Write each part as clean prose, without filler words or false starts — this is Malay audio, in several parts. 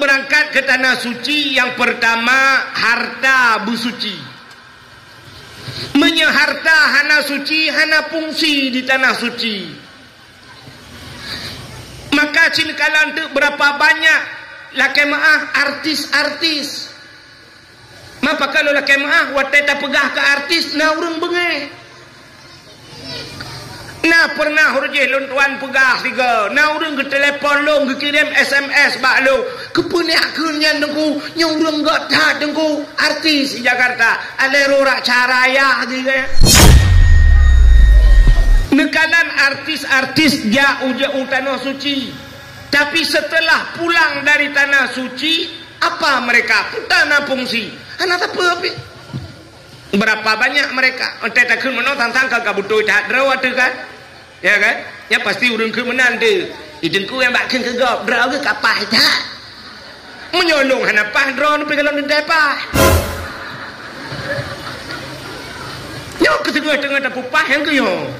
berangkat ke tanah suci, yang pertama harta bersuci. Menyeharta hana suci, hana fungsi di tanah suci. Maka cinkalan tu berapa banyak lakai maah artis-artis. Maka kalau lakai maah watai tak pegah ke artis, na urang bengai. Nah pernah hurjih lon tuan pegah tiga. Nah urang ke telefon lo, ke kirim SMS bak lo. Kepenyakunnya dengku, nyurang gak tak dengku artis di Jakarta. Ada rorak caraya gitu. Nekalan artis-artis jauh-jauh tanah suci. Tapi setelah pulang dari tanah suci, apa mereka? Tanah fungsi. Anak apa? Berapa banyak mereka? Entah tak kena tantang kagak butuh tak drawat kan? Ya kan? Ya pasti urang ke menan tu. Idengku yang bakkan ke gop draw ke kapah tak. Menyolong hanapah draw nu pegalon depah. Yo ke tengah-tengah tapupah yang ke yo.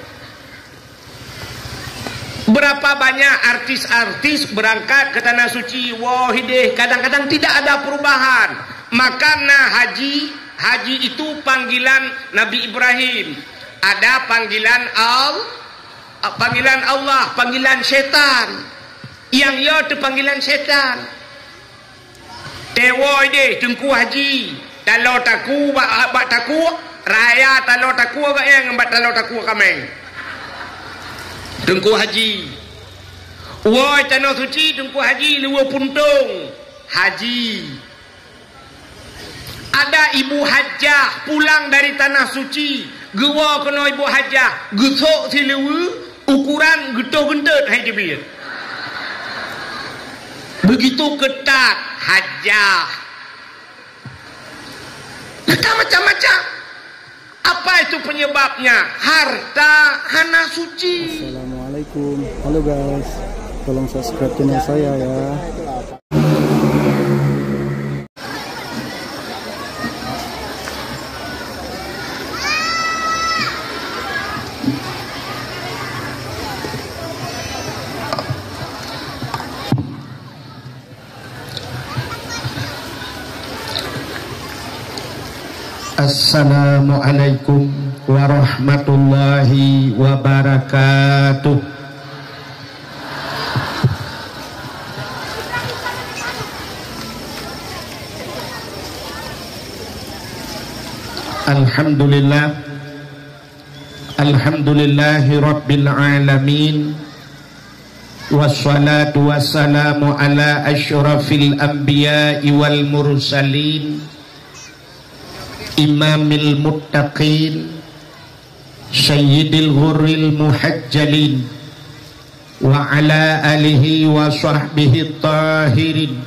Berapa banyak artis-artis berangkat ke tanah suci, wah hideh, kadang-kadang tidak ada perubahan. Makana haji itu panggilan Nabi Ibrahim. Ada panggilan Allah, panggilan syaitan. Yang ya tu panggilan syaitan. Tewa ide tengku haji. Kalau taku bak taku raya kalau taku gak yang bak kalau taku kameng. Tengku haji. Woi tanah suci tengku haji luar puntung. Haji. Ada ibu hajjah pulang dari tanah suci. Gewa kena ibu hajjah. Getok si lewa. Ukuran getok gendut. Hai jebir. Begitu ketat hajjah. Ketat macam-macam. Apa itu penyebabnya? Harta hana suci. Assalamualaikum. Halo guys. Tolong subscribe channel saya ya. Assalamualaikum warahmatullahi wabarakatuh. Alhamdulillah. Alhamdulillahi rabbil alamin. Wassalatu wassalamu ala asyrafil anbiya'i wal mursalin. Imamil muttaqin Sayyidil ghurril muhajjalin wa ala alihi wa sahbihi tahirin.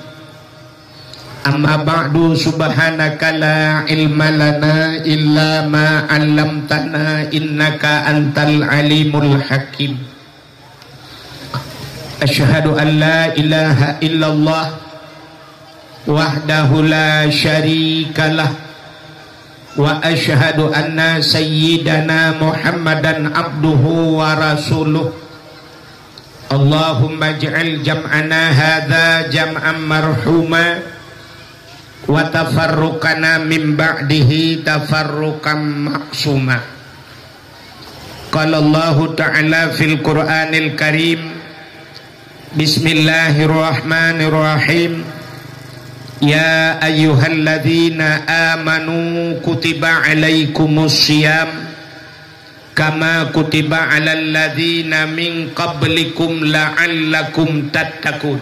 Amma ba'du, subhanaka la ilma lana illa ma 'allamtana innaka antal alimul hakim. Asyhadu an la ilaha illallah wahdahu la syarikalah wa asyhadu anna sayyidana Muhammadan abduhu wa rasuluh. Allahumma ij'al jam'ana hadza jam'an marhuma wa tafarruqana min ba'dihi tafarruqan ma'suma. Qala Allah ta'ala fil Qur'anil Karim. Bismillahirrahmanirrahim. Ya ayyuhalladzina amanu kutiba alaikumus syiyam kama kutiba alal ladzina min qablikum la'allakum tattaqun.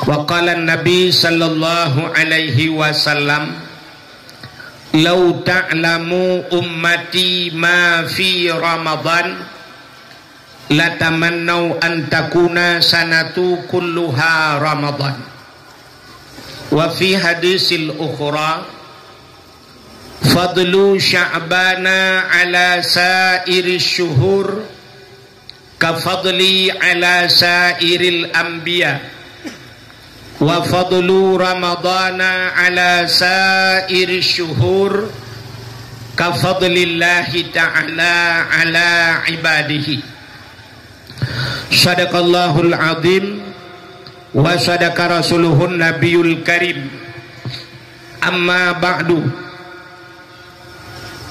Wa qala an-nabi sallallahu alaihi wasallam, law ta'lamu ummati ma fi ramadan latamannau an takuna sanatu kulluha ramadan. Wa fi hadisil ukhra fadlu sya'bana ala sairi syuhur ka fadli ala sairil anbiya wa fadlu ramadana ala sairi syuhur ka fadlillahi ta'ala ala ibadihi. Sadaqallahul azim. wa sadaqa rasuluhun nabiyul karim. Amma ba'du.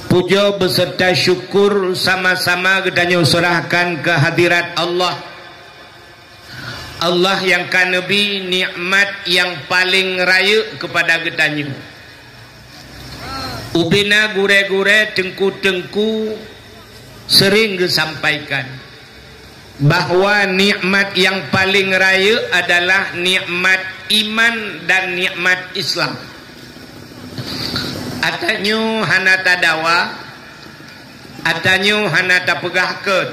Puja beserta syukur sama-sama kita serahkan ke hadirat Allah. Allah yang kanebi nikmat yang paling raya kepada kita. Ubina gure-gure tengku-tengku sering disampaikan bahwa nikmat yang paling raya adalah nikmat iman dan nikmat Islam. Atanyo hana tadawa, atanyo hana tapegahkeun,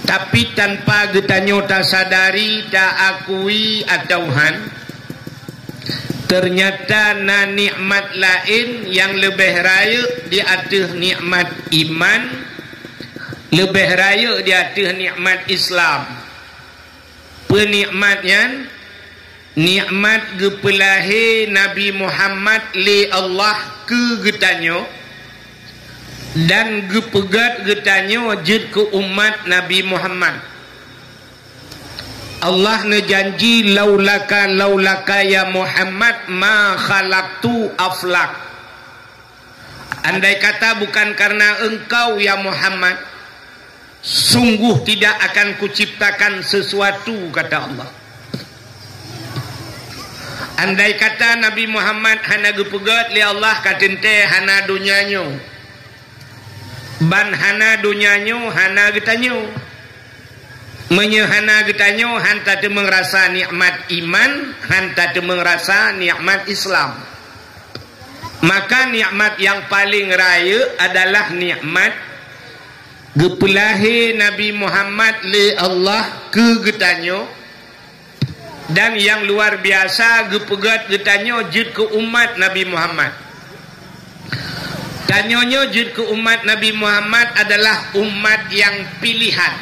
tapi tanpa getanyo tak sadari, tak akui atau ternyata na nikmat lain yang lebih raya di atas nikmat iman, lebih raya di atas nikmat Islam. Penikmatnya nikmat gepelahi Nabi Muhammad li Allah ke getanyo dan gepegat getanyo jid ke umat Nabi Muhammad. Allah nejanji laulaka ya Muhammad ma khalaqtu aflak. Andai kata bukan karena engkau ya Muhammad, sungguh tidak akan kuciptakan sesuatu, kata Allah. Andai kata Nabi Muhammad hana gepegat li Allah katente hana dunyanyo, ban hana dunyanyo hana getanyo, menyehana getanyo hanta te mengrasa nikmat iman, hanta te mengrasa nikmat Islam. Maka nikmat yang paling raya adalah nikmat gepelahi Nabi Muhammad li Allah ke getanyo, dan yang luar biasa gepegat getanyo jid ke umat Nabi Muhammad. Tanyonyo jid ke umat Nabi Muhammad adalah umat yang pilihan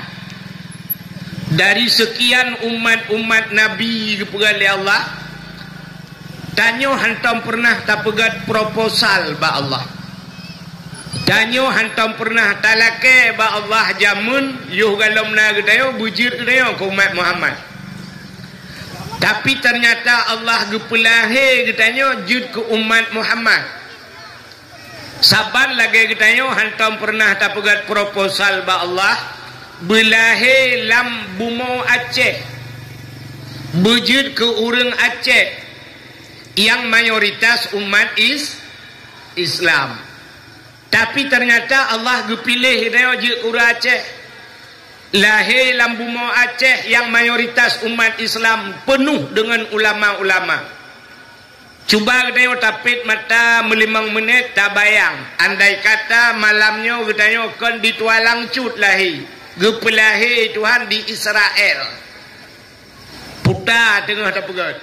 dari sekian umat-umat Nabi gepegat oleh Allah. Tanyo hantam pernah tak pegat proposal ba Allah. Tanyo hantam pernah talake ba Allah jamun yuh galom na gedayo bujir gedayo ke umat Muhammad. Tapi ternyata Allah gepelahi getanyo jud ke umat Muhammad. Saban lagi getanyo hantam pernah tak pegat proposal ba Allah belahi lam bumo Aceh, bujud ke urang Aceh yang mayoritas umat Islam. Tapi ternyata Allah gepilih dia jud urang Aceh, lahir lam bumo Aceh yang mayoritas umat Islam penuh dengan ulama-ulama. Cuba kita tapit mata melimang menit tak bayang. Andai kata malamnya kita kan ditualang cut lahi gepelahi Tuhan di Israel, putar tengah tak pegat.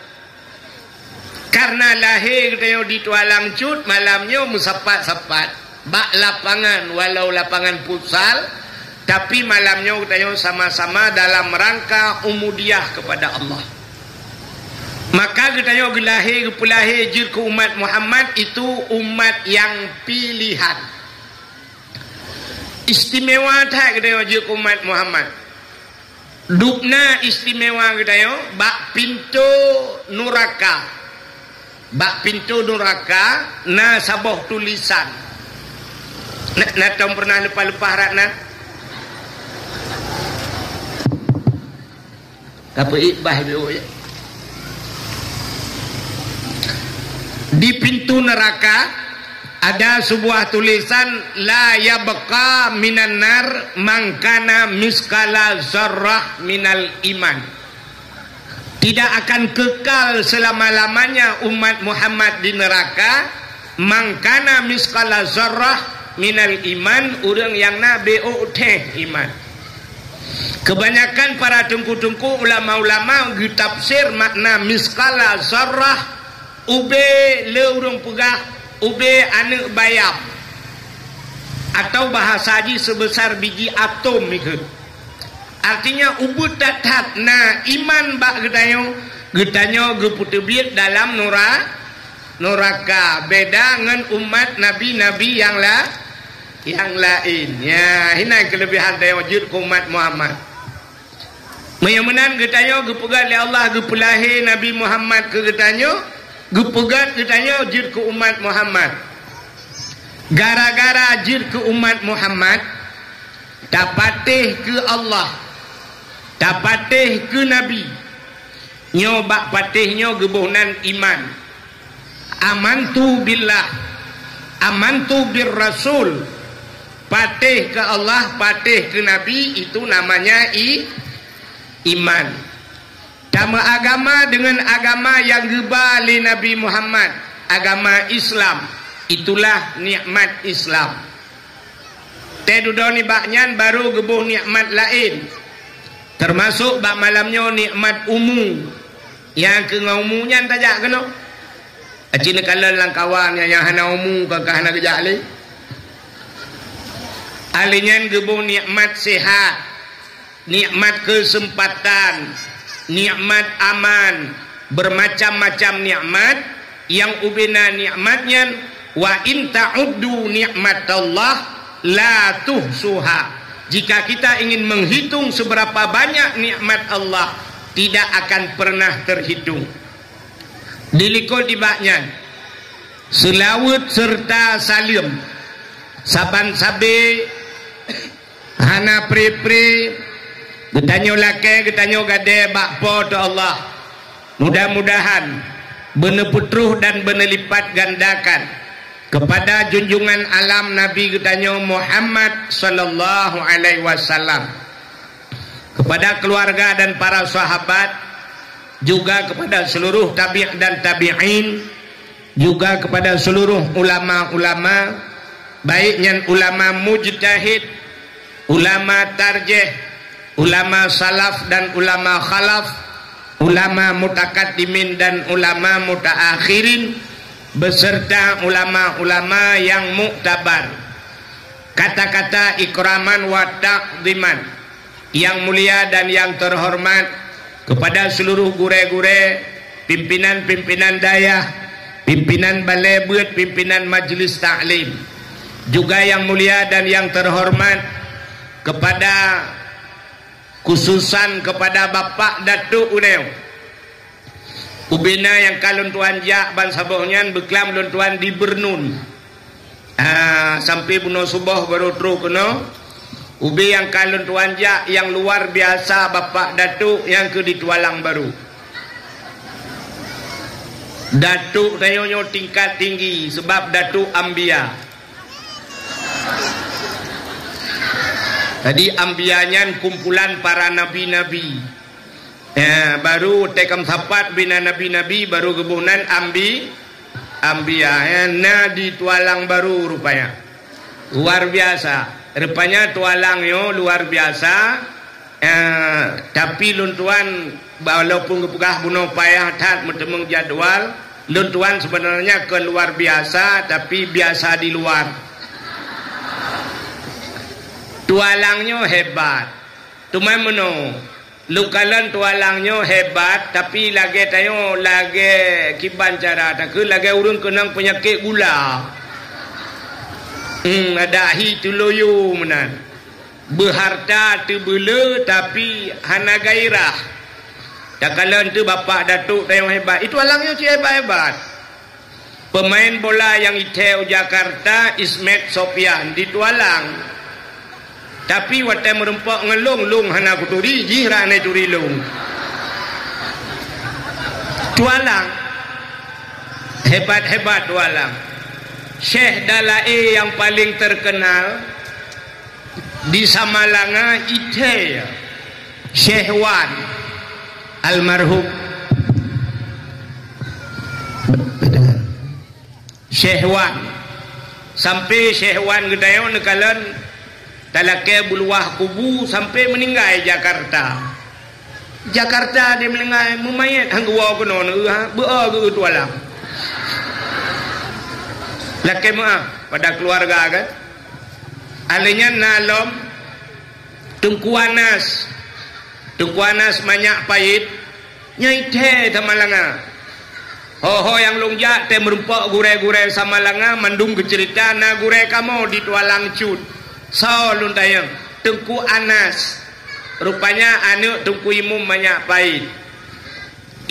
Karena lahir kita ditualang cut, malamnya musapat-sapat bak lapangan, walau lapangan futsal, tapi malamnya kita sama-sama dalam rangka umudiah kepada Allah. Maka kita gelahi gepelahi jir ke umat Muhammad itu umat yang pilihan. Istimewa tak kita jir ke umat Muhammad. Dupna istimewa kita bak pintu nuraka. Bak pintu nuraka na saboh tulisan. Nak pernah lepas-lepas rakna? Apa ibah bio ya? Di pintu neraka ada sebuah tulisan la yabqa minan nar man kana miskala zarrah minal iman. Tidak akan kekal selama-lamanya umat Muhammad di neraka man kana miskala zarrah minal iman, orang yang nabi teh iman. Kebanyakan para tengku-tengku ulama-ulama tafsir makna miskala zarrah ube le urang pegah, ube anu bayam, atau bahasa haji sebesar biji atom itu. Artinya ubud tatat na iman bak getanyo geputebit dalam neraka. Beda dengan umat nabi-nabi yang lain. Ya, ini kelebihan dari wujud umat Muhammad. Menyamanan getanyo gepegat oleh Allah gepelahir Nabi Muhammad ke getanyo gepegat getanyo jir ke umat Muhammad. Gara-gara jir ke umat Muhammad tapatih ke Allah, tapatih ke Nabi, nyobak patihnya gebuhnan iman. Amantu billah, amantu bir rasul. Patih ke Allah, patih ke Nabi, itu namanya iman. Sama agama dengan agama yang gebali Nabi Muhammad, agama Islam, itulah nikmat Islam. Tedudoni baknyan baru gebuh nikmat lain, termasuk bak malamnya nikmat umum. Yang ke ngumunya tajak kena acina kalau langkawan yang hana umum kakak hana kejak le alinyan gebuh nikmat sehat, nikmat kesempatan, nikmat aman, bermacam-macam nikmat yang ubina nikmatnya. Wa in ta'uddu nikmatallah la tuhsuha. Jika kita ingin menghitung seberapa banyak nikmat Allah, tidak akan pernah terhitung. Dilikul tibaknya selawat serta salim saban sabe hana pre-pre getanyo lake getanyo gade bakpo to Allah. Mudah-mudahan bener putruh dan bener lipat gandakan kepada junjungan alam Nabi getanyo Muhammad sallallahu alaihi wasallam, kepada keluarga dan para sahabat, juga kepada seluruh tabi' dan tabi'in, juga kepada seluruh ulama-ulama, baiknya ulama mujtahid, ulama tarjih, ulama salaf dan ulama khalaf, ulama mutakaddimin dan ulama mutaakhirin, beserta ulama-ulama yang muktabar. Kata-kata ikraman wa taqdiman yang mulia dan yang terhormat kepada seluruh gure-gure, pimpinan-pimpinan dayah, pimpinan balai buat, pimpinan majlis taklim, juga yang mulia dan yang terhormat kepada khususan kepada Bapak Datuk Uneu ubina yang kalun tuan jak ban sabohnya beklam lun tuan di Bernun sampai bunuh subuh baru terus kena ubi yang kalun tuan jak yang luar biasa Bapak Datuk yang ke di Tualang Baru. Datuk tayonyo tingkat tinggi sebab Datuk Ambia. Tadi ambianya kumpulan para nabi-nabi. Baru tekam sapat bina nabi-nabi baru gebunan ambia. Nah di Tualang Baru rupanya. Luar biasa. Rupanya Tualangnya luar biasa. Tapi luntuan walaupun kepegah bunuh payah tat metemung jadwal, luntuan sebenarnya ke luar biasa tapi biasa di luar. Tualangnya hebat. Cuma meno lukalan tualangnya hebat tapi lagi tayo lagi kiban cara tak lagi urang kenang penyakit gula. Ada hi tuloyo menan. Berharta tu bela tapi hana gairah. Tak kalan tu Bapak Datuk tayo hebat. Itu alangnya si hebat-hebat. Pemain bola yang iteu Jakarta Ismet Sofian di Tualang. Tapi waktu merempak ngelung hana kuturi jihra ne turi lung. Tualang hebat-hebat Tualang. Syekh Dalae yang paling terkenal di Samalanga ite Syekh Wan almarhum Syekh Wan sampai Syekh Wan gedayo nekalan talake buluah kubu sampai meninggal Jakarta. Jakarta dia meninggal memayat hangwa kono beu ke Tualang. Lake maaf pada keluarga kan. Alinya nalom Tungku Anas banyak pahit nyai teh Tamalanga. Ho yang lungjak teh merumpak gure-gure Samalanga mandung ke cerita na gure kamu di Tualang Cut. So luntayang Tungku Anas rupanya anu tungku imum banyak pahit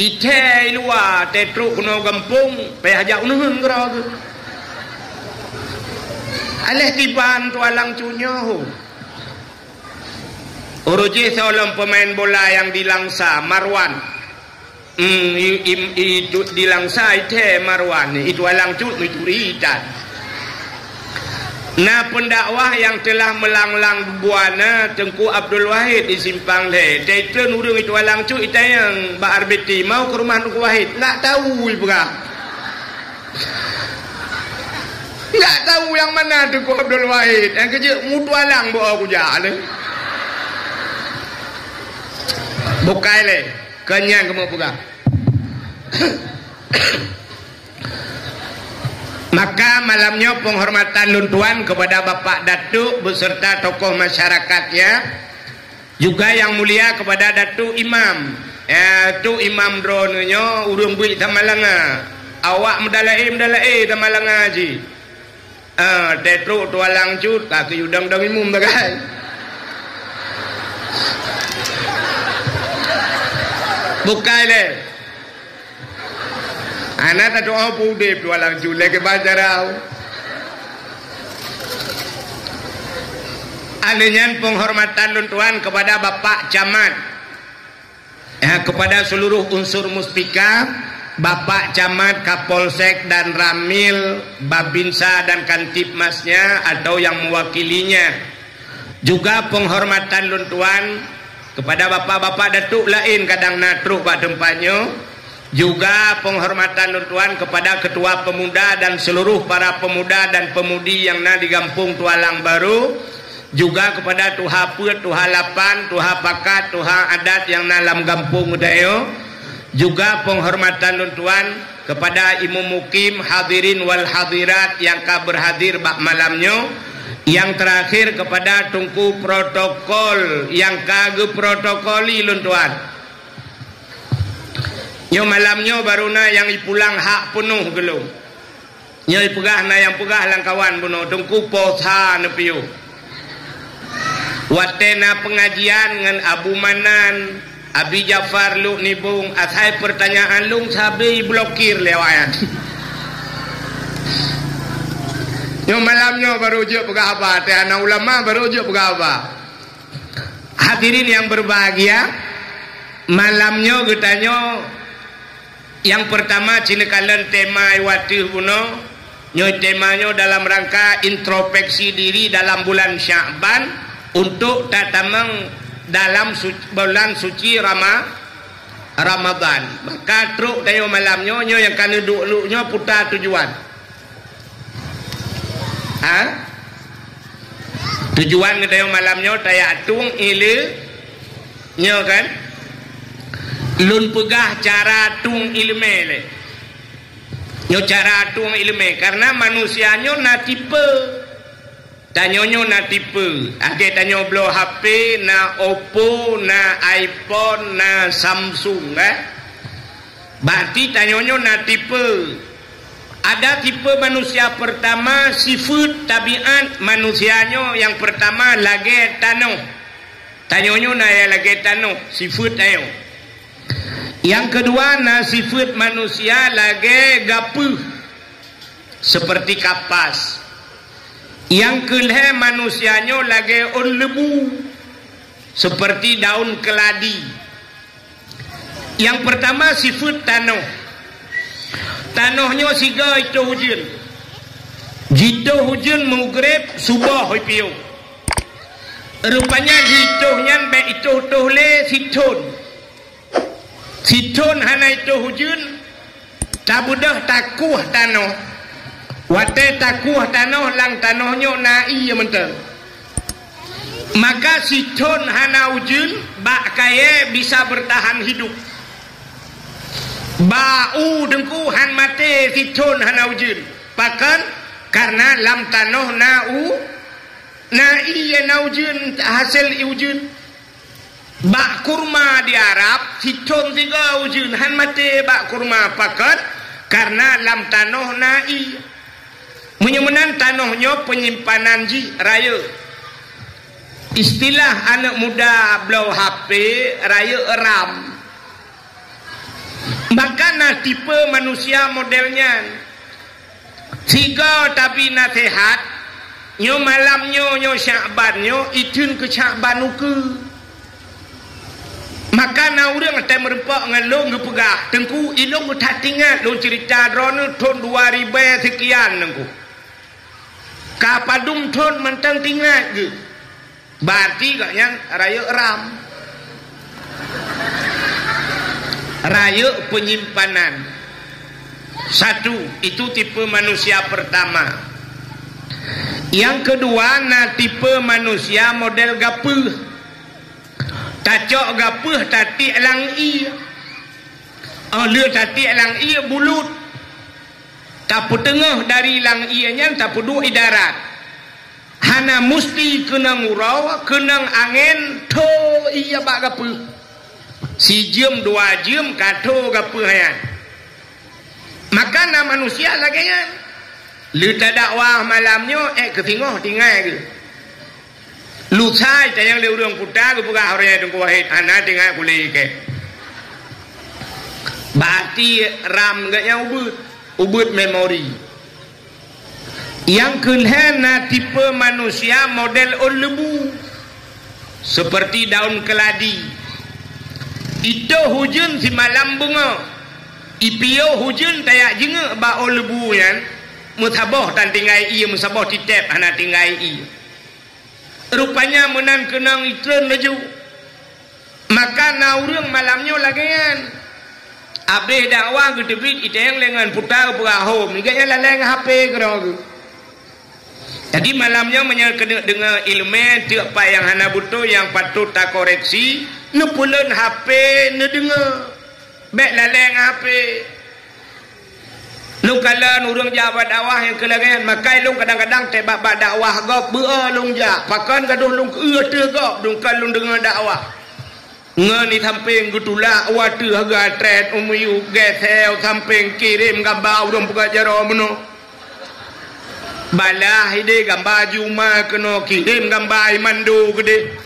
ite luar tetruk kuno gampung payah ajak unuhun gerog aleh tiban tualang cunyo uruji seorang pemain bola yang di Langsa Marwan itu di Langsa ite Marwan itu alang cut itu ritan. Nah pendakwah yang telah melanglang buana Tengku Abdul Wahid di Simpang Le Teitlen urung itu alang cu ita yang Mbak Arbeti mau ke rumah Tengku Wahid nggak tahu ibu nggak tahu yang mana Tengku Abdul Wahid yang kerja mutu alang bawa aku jalan bukai le kenyang kamu pegang. Maka malamnya penghormatan luntuan kepada Bapak Datuk beserta tokoh masyarakatnya, juga yang mulia kepada Datuk Imam. Tu Imam dronenya urung bui tamalanga. Awak medalai tamalanga haji. Tetruk tualang cut kaki udang dang imum bagai. Bukai le. Anak tak doa pudip dua lang jule ke bajarau. Alinyan penghormatan luntuan kepada Bapak Camat, kepada seluruh unsur muspika, Bapak Camat, Kapolsek dan Ramil, Babinsa dan Kantipmasnya atau yang mewakilinya. Juga penghormatan luntuan kepada bapak-bapak datuk lain kadang natruk pak tempatnya. Juga penghormatan luntuan kepada ketua pemuda dan seluruh para pemuda dan pemudi yang di Kampung Tualang Baru. Juga kepada tuha put, tuha lapan, tuha pakat, tuha adat yang dalam kampung dayo. Juga penghormatan luntuan kepada imam mukim, hadirin wal hadirat yang berhadir bak malamnya. Yang terakhir kepada tungku protokol yang kagak protokoli luntuan. Nyo malamnya baruna yang ipulang hak penuh gelo. Nyo ipegah na yang pegah lang kawan buno tungku posha nepiu. Watena pengajian ngan Abu Manan, Abi Jafar lu nibung asai pertanyaan lung sabi blokir lewayan. Nyo malamnya baru je pegah apa? Teh anak ulama baru je pegah apa? Hadirin yang berbahagia, malamnya getanyo yang pertama cinekalan tema iwati buno nyoy temanya dalam rangka introspeksi diri dalam bulan Sya'ban untuk tatamang dalam bulan suci Ramadan. Maka truk tayo malamnya nyoy yang kan duduknya putar tujuan. Tujuan tayo malamnya tayo atung ile nyo kan lun pegah cara tung ilme le nyo cara tung ilme karena manusianya na tipe tanyonyo na tipe age tanyo blow HP na Oppo na iPhone na Samsung berarti tanyonyo na tipe. Ada tipe manusia pertama sifat tabiat manusianya yang pertama lage tano tanyonyo na ya lage tano sifat ayo. Yang kedua na sifat manusia lagi gapuh seperti kapas. Yang kedua manusianya lagi on lebu seperti daun keladi. Yang pertama sifat tanah. Tanahnya siga itu hujan. Jika hujan maghrib subuh piu. Rupanya jituhnya baik itu tohle situn. Situn hana itu hujan tabudah takuh tanah wate takuh tanah lang tanahnya nai ya mentah. Maka situn hana hujan bak kaya bisa bertahan hidup. Bau dengku han mate situn hana hujan pakan karena lam tanah nai ya na hujan hasil hujan. Bak kurma di Arab situn tiga ujun han mate bak kurma pakat karena lam tanah nai menyemenan tanahnya penyimpanan ji raya Istilah anak muda blow HP raya ram. Maka tipe manusia modelnya tiga tapi nasihat nyo malam nyo Syakban nyo itun ke Syakban uke. Maka na urang teh merempak ngalong ngepegah tengku ilong tak tingat long cerita drone tahun 2000 sekian nengku. Kapadum tahun mentang tingat ke. Berarti kaknya raya ram. Raya penyimpanan. Satu, itu tipe manusia pertama. Yang kedua, tipe manusia model gapuh. Tacok gapuh tatik lang i. Dia tatik lang i bulut. Tapu tengah dari lang i nya tapu dua idarat. Hana musti kena ngurau, kena angin, to iya bak gapuh. Si jam 2 jam kato gapuh yan. Maka manusia lagi yan. Lu tak dakwah malamnya ketinggoh tinggal ke. Lu sai tayang le urang putar ke buka hari dengku wahid ana tinggal kulih ke. Berarti ram gaknya ubud memori. Yang kedua tipe manusia model lebu seperti daun keladi. Itu hujan si malam bunga. Ipio hujan tayak jenga ba lebu yan. Musabah dan tinggal ia musabah titep anak tinggal ia. Rupanya menan kenang iklan laju. Maka naurang malamnya lagi yan. Abih dakwah ke tebit itu yang lengan putar berahom. Nikanya laleng HP kerana. Jadi malamnya dengan ilmu tiap apa yang hana butuh yang patut tak koreksi, nepulen HP ne dengar. Baik laleng HP. Lu kalau urang jabat dakwah yang kelagian makai lu kadang-kadang tebak dakwah gop beu lung ja. Pakan gaduh lung te gop dung kan lung dengar dakwah. Ngani samping gutula watu harga tret umuyu gesel samping kirim gambar urang buka jaro meno. Balah ide gambar Juma kena kirim gambar mandu gede.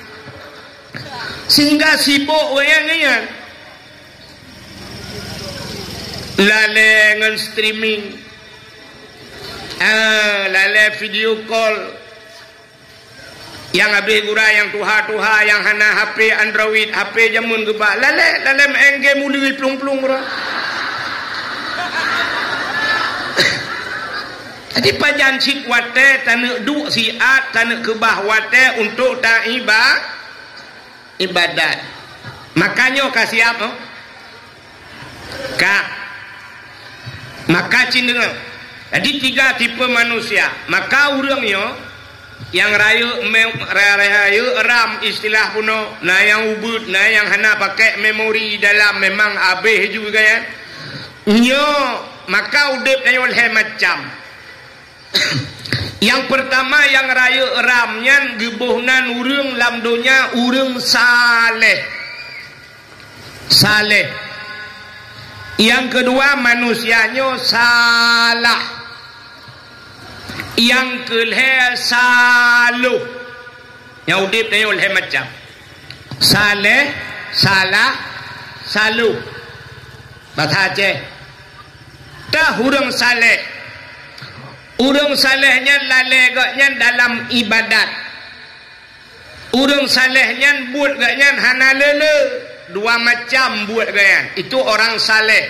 Sehingga sibuk wayang-wayang. Lale ngan streaming. Lale video call. Yang habis gura yang tuha-tuha yang hana HP Android, HP jamun gebak. Lale mengge muli plung-plung gura. Jadi pajan cik wate tanah du siat tanah kebah wate untuk tak ibadat. Makanya kasih apa? Maka cindengar. Jadi 3 tipe manusia. Maka urangnya yang raya ram istilah puno, nah yang ubud, nah yang hana pakai memori dalam memang abeh juga ya. Nyo maka udep na oleh macam. Yang pertama yang raya ramnya gebuhnan urang lamdonya urang saleh. Yang kedua manusianya salah. Yang kelih saluh. Yang udip na oleh macam. Saleh, salah, saluh. Bahasa Aceh. Dah urang saleh. Urang salehnya lalegaknya dalam ibadat. Urang salehnya buat gaknya hana lele. 2 macam buat gaknya. Itu orang saleh.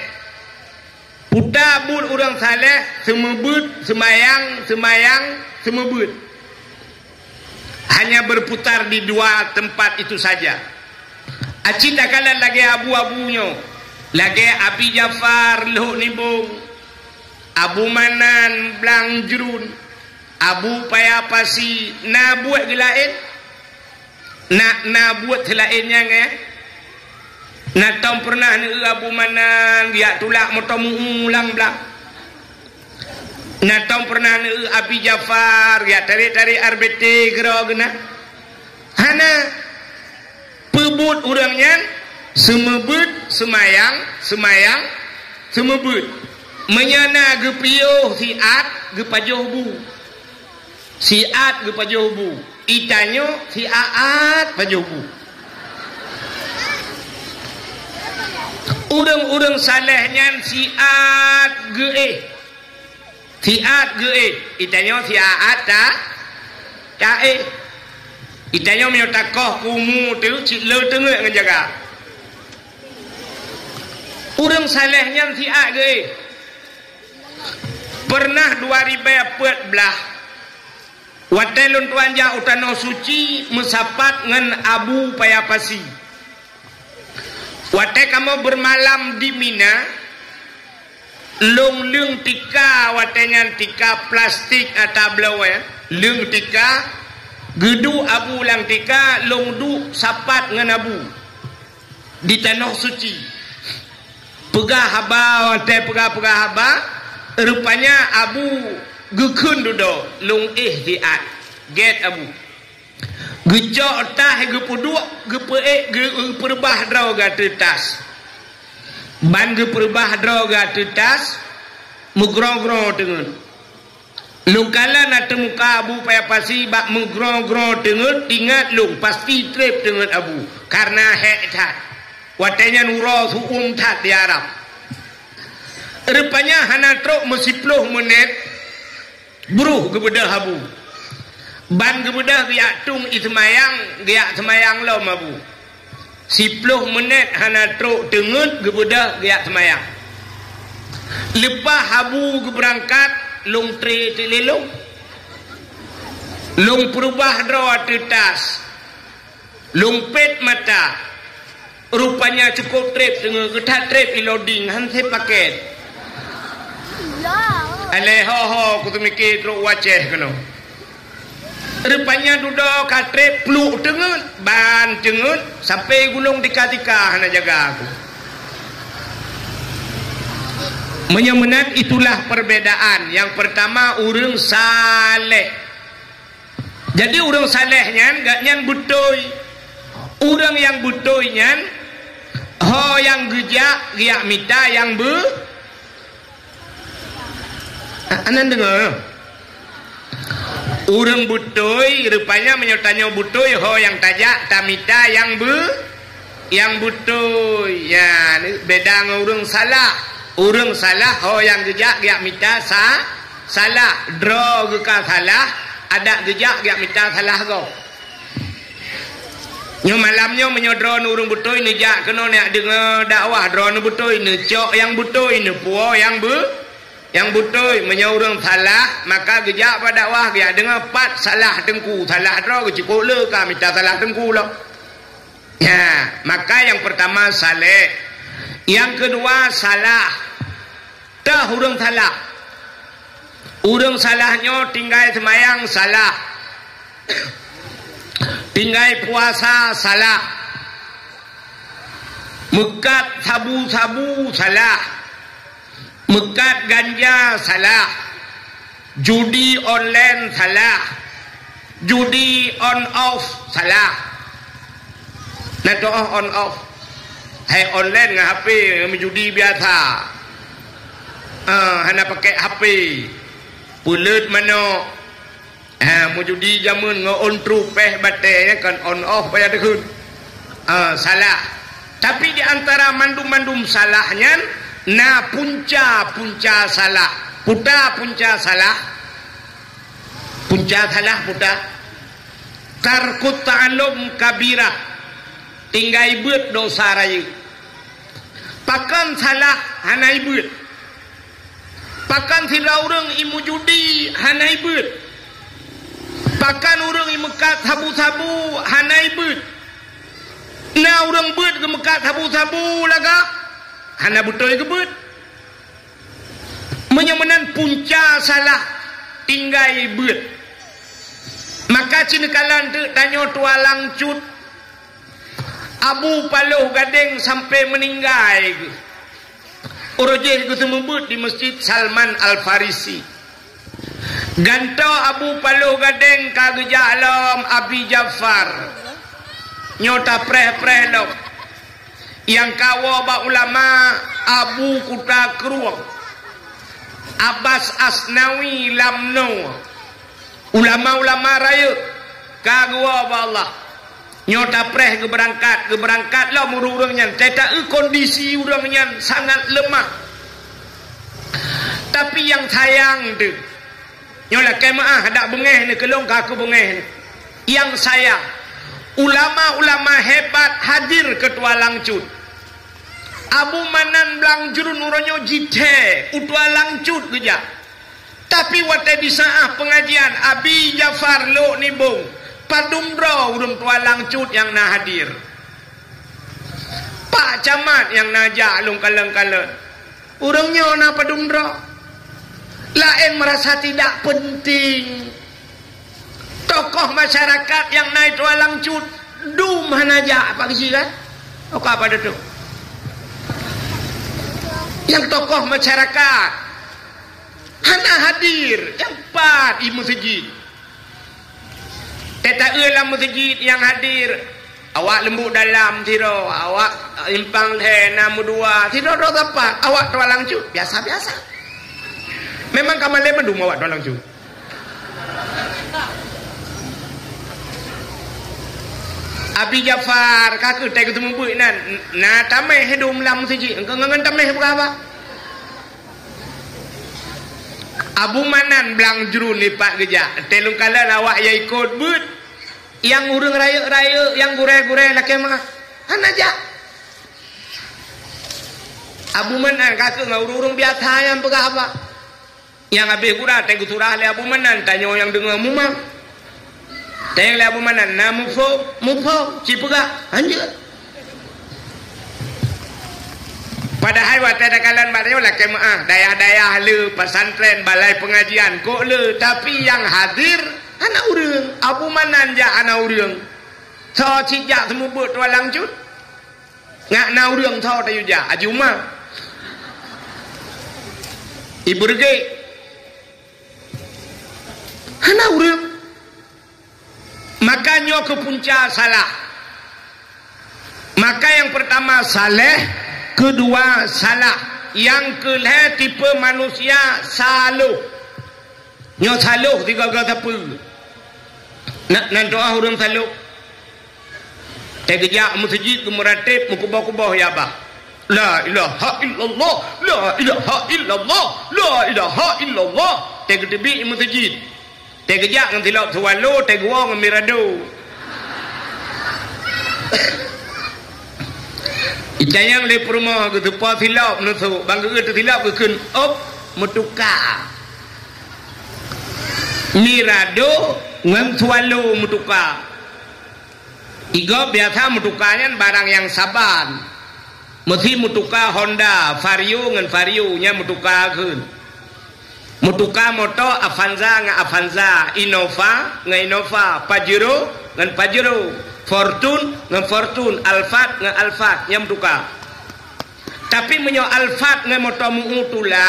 Puta buat orang saleh semebut, semebut. Hanya berputar di 2 tempat itu saja. Acik tak kalah lagi abu-abunya. Lagi Abi Jafar Luhuk Nibung. Abu Manan Blang Jerun, Abu Payapasi na buat gelain, na buat lainnya nge, na tom pernah ni Abu Manan dia tulak motor ulang belang, na tom pernah ni Abi Jafar dia tarik RBT gerogna, hana pebut orangnya semebut semebut. Menyana gepiuh siat gepajoh bu. itanyo si Aat pajubu urang-urang salehnya si Aat ge itanyo si Aat ta itanyo mio takoh kumu tu cik le tengok ngejaga urang salehnya si Aat ge pernah 2014 watelun tuanja utano suci mesapat ngan Abu Payapasi wate kamu bermalam di Mina lung tika watenya tika plastik atau blawe lung tika gedu Abu lang tika lung du sapat ngan Abu di tanah suci pegah haba wate pegah haba rupanya Abu gekun dudo lung diat get Abu gejok tah gepuduk geperbah draw gatetas ban geperbah draw gatetas mugrong-grong dengan lung kala na temuka Abu Payapasi bak mugrong-grong dengan ingat lung pasti trip dengan Abu karena hektat watenya nuro hukum tat di Arab rupanya hana truk mesipluh menit buruh gebedah Abu ban gebedah giak tung itmayang giak semayang lo Abu 10 menit hana truk dengut gebedah giak semayang lepas Abu berangkat lung tri lelong lung perubah draw tetas lung pet mata rupanya cukup trip dengan getat trip loading hanse paket Aleho kutu mikir truk waceh kena rupanya duduk katre peluk dengut ban dengut sampai gulung tika-tika hana jaga aku menyemenat itulah perbedaan yang pertama urang saleh jadi urang salehnya gak nyan butoy urang yang butoy nyan ho yang gejak giak mita yang anan dengar urang butoy rupanya menyertanya butoy ho yang tajak tamita yang butoy ya beda dengan urang salah ho yang gejak giak mita salah draw geka salah ada gejak giak mita salah go nyo malamnya menyodron urang butoy nejak kena nak dengar dakwah drone butoy necok yang butoy ne puo yang butoy menyaurang salah maka gejak pada dakwah dia dengar pat salah tengku salah draw cukup le ka minta salah tengku lo ya maka yang pertama saleh yang kedua salah dah urang salahnya tinggal semayang salah tinggal puasa salah mekat sabu-sabu salah mekat ganja salah judi online salah judi on off salah nak on off hai online dengan HP judi biasa hana pakai HP pulut mano mau judi jamun on true peh batenya kan on off payah dekun salah tapi di antara mandum-mandum salahnya na punca salah punca salah tarkut ta'alum kabirah tinggai beut dosa raya pakan salah hanai beut pakan sila urang imu judi hanai beut pakan urang imu mekat sabu-sabu hanai beut na urang beut ke mekat sabu-sabu laga hana betul gebut menyemenan punca salah tinggai beut maka cinekalan tu tanyo tualang cut Abu Paloh Gading sampai meninggal urujih ku semebut di Masjid Salman Al-Farisi ganto Abu Paloh Gading kageja alam Abi Jafar nyota preh lo yang kawa ba ulama Abu Kuta Keruang Abbas Asnawi Lamno ulama-ulama raya kagua ba Allah nyota preh ke berangkat lah urang-urangnya tak kondisi urangnya sangat lemah. Tapi yang sayang tu nyola kemaah dak bengeh ni kelong ka aku bengeh ni. Yang sayang ulama-ulama hebat hadir ke Tualang Cut. Abu Manan Blang Jurun uronyo jite Tualang Cut geja. Tapi wate di saat pengajian Abi Jafar lo nibung Padumdro urung Tualang Cut yang na hadir. Pak Camat yang najak lung kaleng-kaleng. Urangnya na Padumdro. Lain merasa tidak penting. Tokoh masyarakat yang naik Tualang Cut dumah najak apa kisi kan? Oke apa itu? Yang tokoh masyarakat hana hadir yang empat di masjid. Teta dalam masjid yang hadir awak lembut dalam tiro, awak impang namu dua tiro do tepat, awak Tualang Cut biasa-biasa. Memang kamale mendum awak Tualang Cut. Abi Jafar kakak tak ketemu buik nan na tameh hidum lam masjid engkau ngan tameh berapa? Abu Manan Blang Jurun ni pak geja telung kala awak ya ikut but yang urang raya yang gureh-gureh laki mah aja Abu Manan kakak ngau urung biasa yang pegah apa yang habis gurah tengku surah le Abu Manan tanya yang dengar mumang tanya le Abu Manan na mufo cipegah anjir padahal wate dakalan bareo laki mah daya-daya le pesantren balai pengajian kok le tapi yang hadir anak urang Abu Manan ja anak urang so cijak semua buat Tualang Cut ngak na urang so tayu ja ajuma ibu rege anak urang makanya ke punca salah maka yang pertama saleh kedua salah yang kelih tipe manusia saluh nyo saluh tiga kata apa nak doa urang saluh tegejak masjid ke meratib mukubah-kubah ya bah la ilaha illallah la ilaha illallah la ilaha illallah tegedebi masjid tegejak ngan tilap tuwalo tegwa ngan mirado icayang le rumah ke tepa tilap nusu bangga ke tilap ke kun op mutuka mirado ngan tuwalo mutuka iga biasa mutukanya barang yang saban mesti mutuka Honda Vario ngan Vario nya mutuka kun mutuka moto Avanza ngan Avanza Innova ngan Innova Pajero ngan Pajero Fortune ngan Fortune Alphard ngan Alphard nya mutuka tapi menyo Alphard ngan moto muutula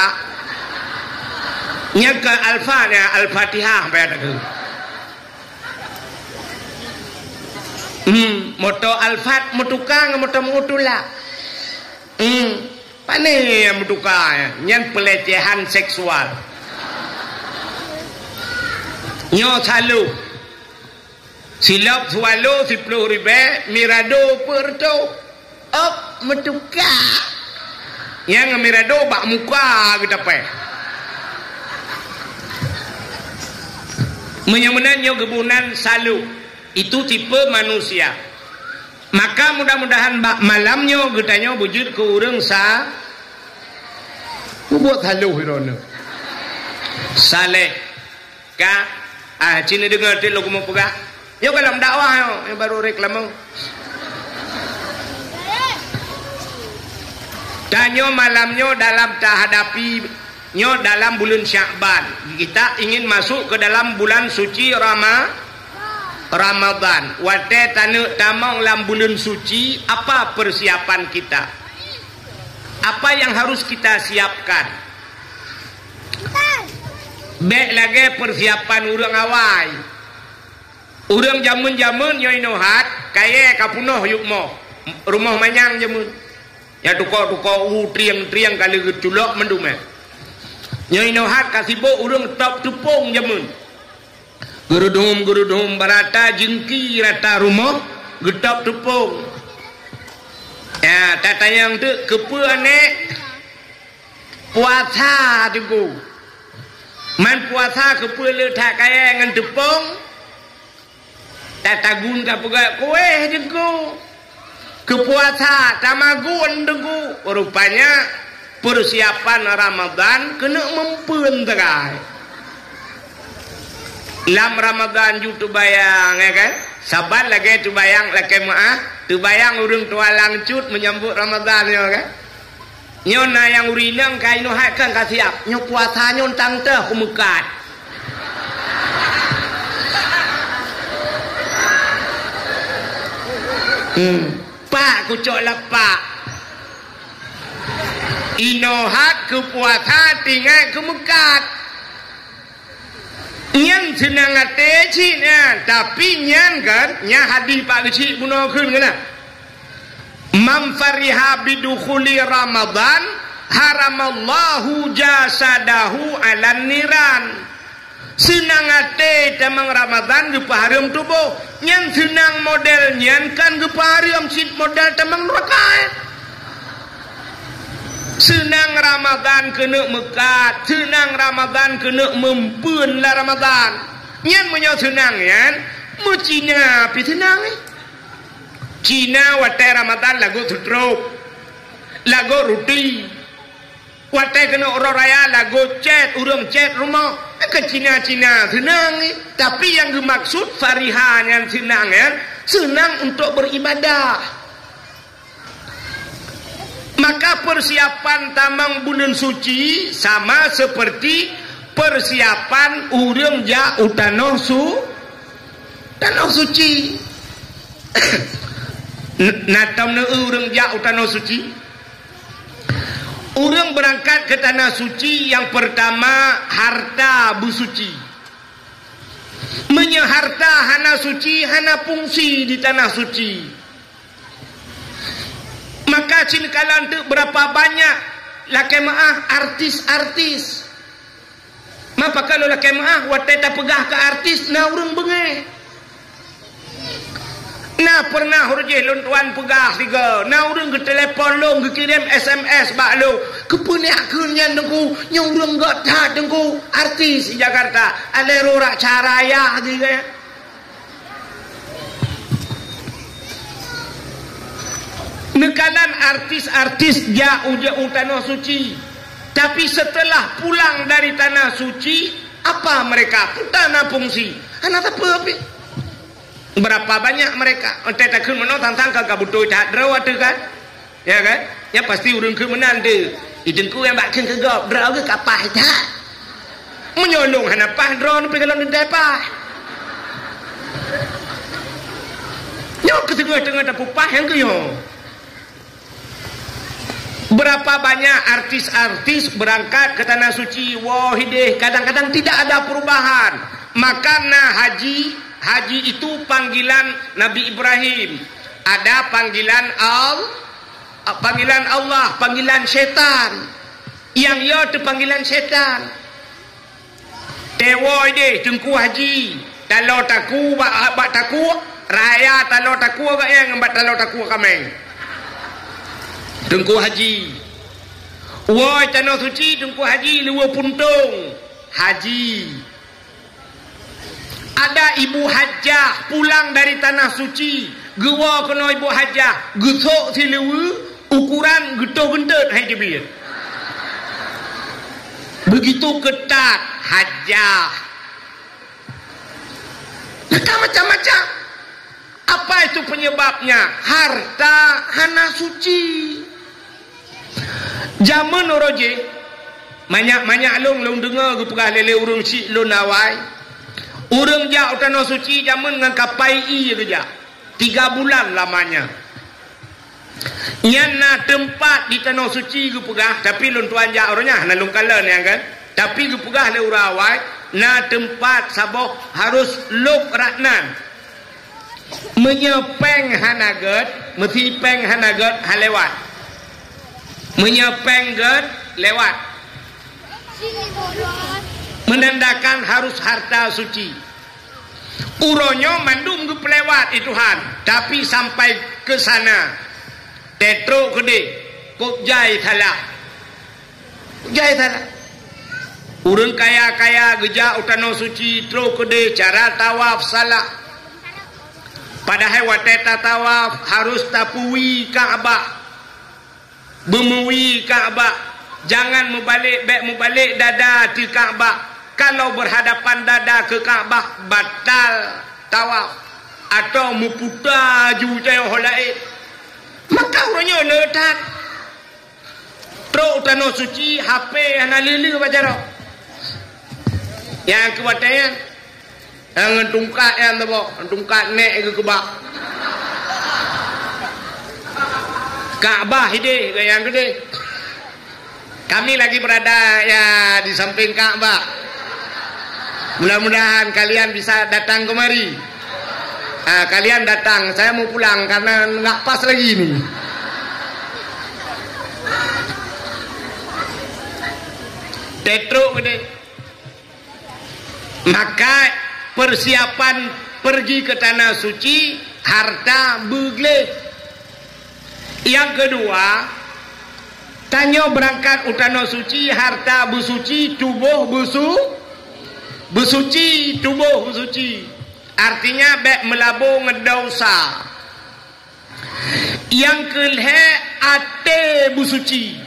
nya ke Alphard nya Al-Fatihah pada ke moto Alphard mutuka ngan moto muutula pane yang mutuka nyan pelecehan seksual nyo salu silap swalo 10 ribu mirado perto op mutuka yang mirado bak muka kita pe menyemenannya gebunan salu itu tipe manusia maka mudah-mudahan malamnya getanya wujud ke urang sa buat halu hirona saleh ka cina dengar ti lagu mau pegah yo dalam dakwah yo baru reklamau danyo malamnya dalam tahadapi nyo dalam bulan Sya'ban kita ingin masuk ke dalam bulan suci Ramadan wate tanu tamang dalam bulan suci apa persiapan kita apa yang harus kita siapkan baik lagi persiapan urang awai urang jamun-jamun yo inohat kaya kapunoh yukmo rumah manyang jamun ya tuko triang kali geculok mendume yo inohat kasibo urang top tupung jamun gerudum barata jengki rata rumah gedap tepung ya tatayang tu kepe anek puasa tengku man puasa kepe letak kaya dengan tepung tatagun tak pegak kue tengku kepuasa tamagun tengku rupanya persiapan Ramadan kena mempenterai lam Ramadan ju tu bayang ya kan sabar lagi tu bayang lagi maaf tu bayang urung tualang cut menyambut Ramadan ya kan nyon na yang urinang kai no hak kan kasiap nyo puasa nyon tang teh kumekat pak kucok lepak inohat ke puasa tinggal kumekat nyan senang ate cina tapi nyan kan nya hadis pak kecil bunuh kun kena man fariha bidukhuli Ramadan haramallahu jasadahu alan niran senang ate tamang Ramadan gepaharum tubuh nyan senang model nyan kan gepaharum sit model tamang neraka senang Ramadan kena mekat senang Ramadan kena mempun lah Ramadan nyan menyo senang yan mu Cina pi senang Cina watai Ramadan lagu tutruk lagu ruti watai kena orang raya lagu chat urang chat rumah ke Cina senang tapi yang dimaksud fariha yang senang yan senang untuk beribadah. Maka persiapan tamang bulan suci sama seperti persiapan urang ja utanoh suci. Natamna urang ja utanoh suci. Urang berangkat ke tanah suci yang pertama harta busuci. Harta hana suci hana fungsi di tanah suci. Maka cinkalan tu berapa banyak laki maah artis-artis. Maka kalau laki maah watai tak pegah ke artis na urang bengeh. Na pernah urjeh lon tuan pegah tiga. Na urang ke telefon long ke kirim SMS bak lo. Kepuniakeun nya dengku nya urang gak tat dengku artis di Jakarta. Ale rorak caraya gitu. Nekalan artis-artis jauh tanah suci tapi setelah pulang dari tanah suci apa mereka tanah fungsi anak apa berapa banyak mereka entai takkan menonton tangkal kabutoy tak drawat kan ya kan ya pasti urang ke menan tu idengku yang bakkan ke gop draw ke kapah tak menyolong hanapah draw nu pegalon ndai pah nyok ke tengah-tengah tapupah yang ke yo. Berapa banyak artis-artis berangkat ke tanah suci wahideh kadang-kadang tidak ada perubahan. Makana haji itu panggilan Nabi Ibrahim. Ada panggilan Allah, panggilan syaitan. Yang ya tu panggilan syaitan. Tewo deh tengku haji. Kalau taku bak taku raya kalau taku gak yang ngembat kalau taku kameng. Tengku haji woi tanah suci tengku haji luar puntung haji ada ibu hajjah pulang dari tanah suci gewa kena ibu hajjah getok si lewa ukuran getok gendut hai jebir begitu ketat hajjah macam-macam apa itu penyebabnya harta hana suci. Zaman oroje banyak long dengar gu pegah lele urang si lon awai urang ja tanah suci zaman ngan kapai i kerja 3 bulan lamanya nyana tempat di tanah suci gu pegah tapi lon tuan ja orangnya na long kalan yang kan tapi gu pegah le urang awai na tempat saboh harus lok ratnan menyepeng hanaget mesti peng hanaget halewat menyepeng ged lewat menandakan harus harta suci Uronyo mandum ke pelewat Tuhan, tapi sampai ke sana tetro gede kok jai thalah urang kaya geja utano suci tro gede cara tawaf salah. Padahal wateta tawaf harus tapui Ka'bah, bemuwi Ka'bah, jangan mubalik dada di Ka'bah. Kalau berhadapan dada ke Ka'bah batal tawaf atau muputa jujai holaid, maka orangnya letak tro utano suci HP ana lili bajaro yang kewatanya yang tungkat yang tabo tungkat nek ke kebak Ka'bah ide yang gede. Kami lagi berada ya di samping Ka'bah. Mudah-mudahan kalian bisa datang kemari. Kalian datang, saya mau pulang karena nggak pas lagi ini. Tetro gede. Maka persiapan pergi ke tanah suci, harta begle. Yang kedua, tanyo berangkat utano suci, harta besuci, tubuh besuci, tubuh besuci. Artinya bek melabur ngedosa. Yang kelhe ate besuci.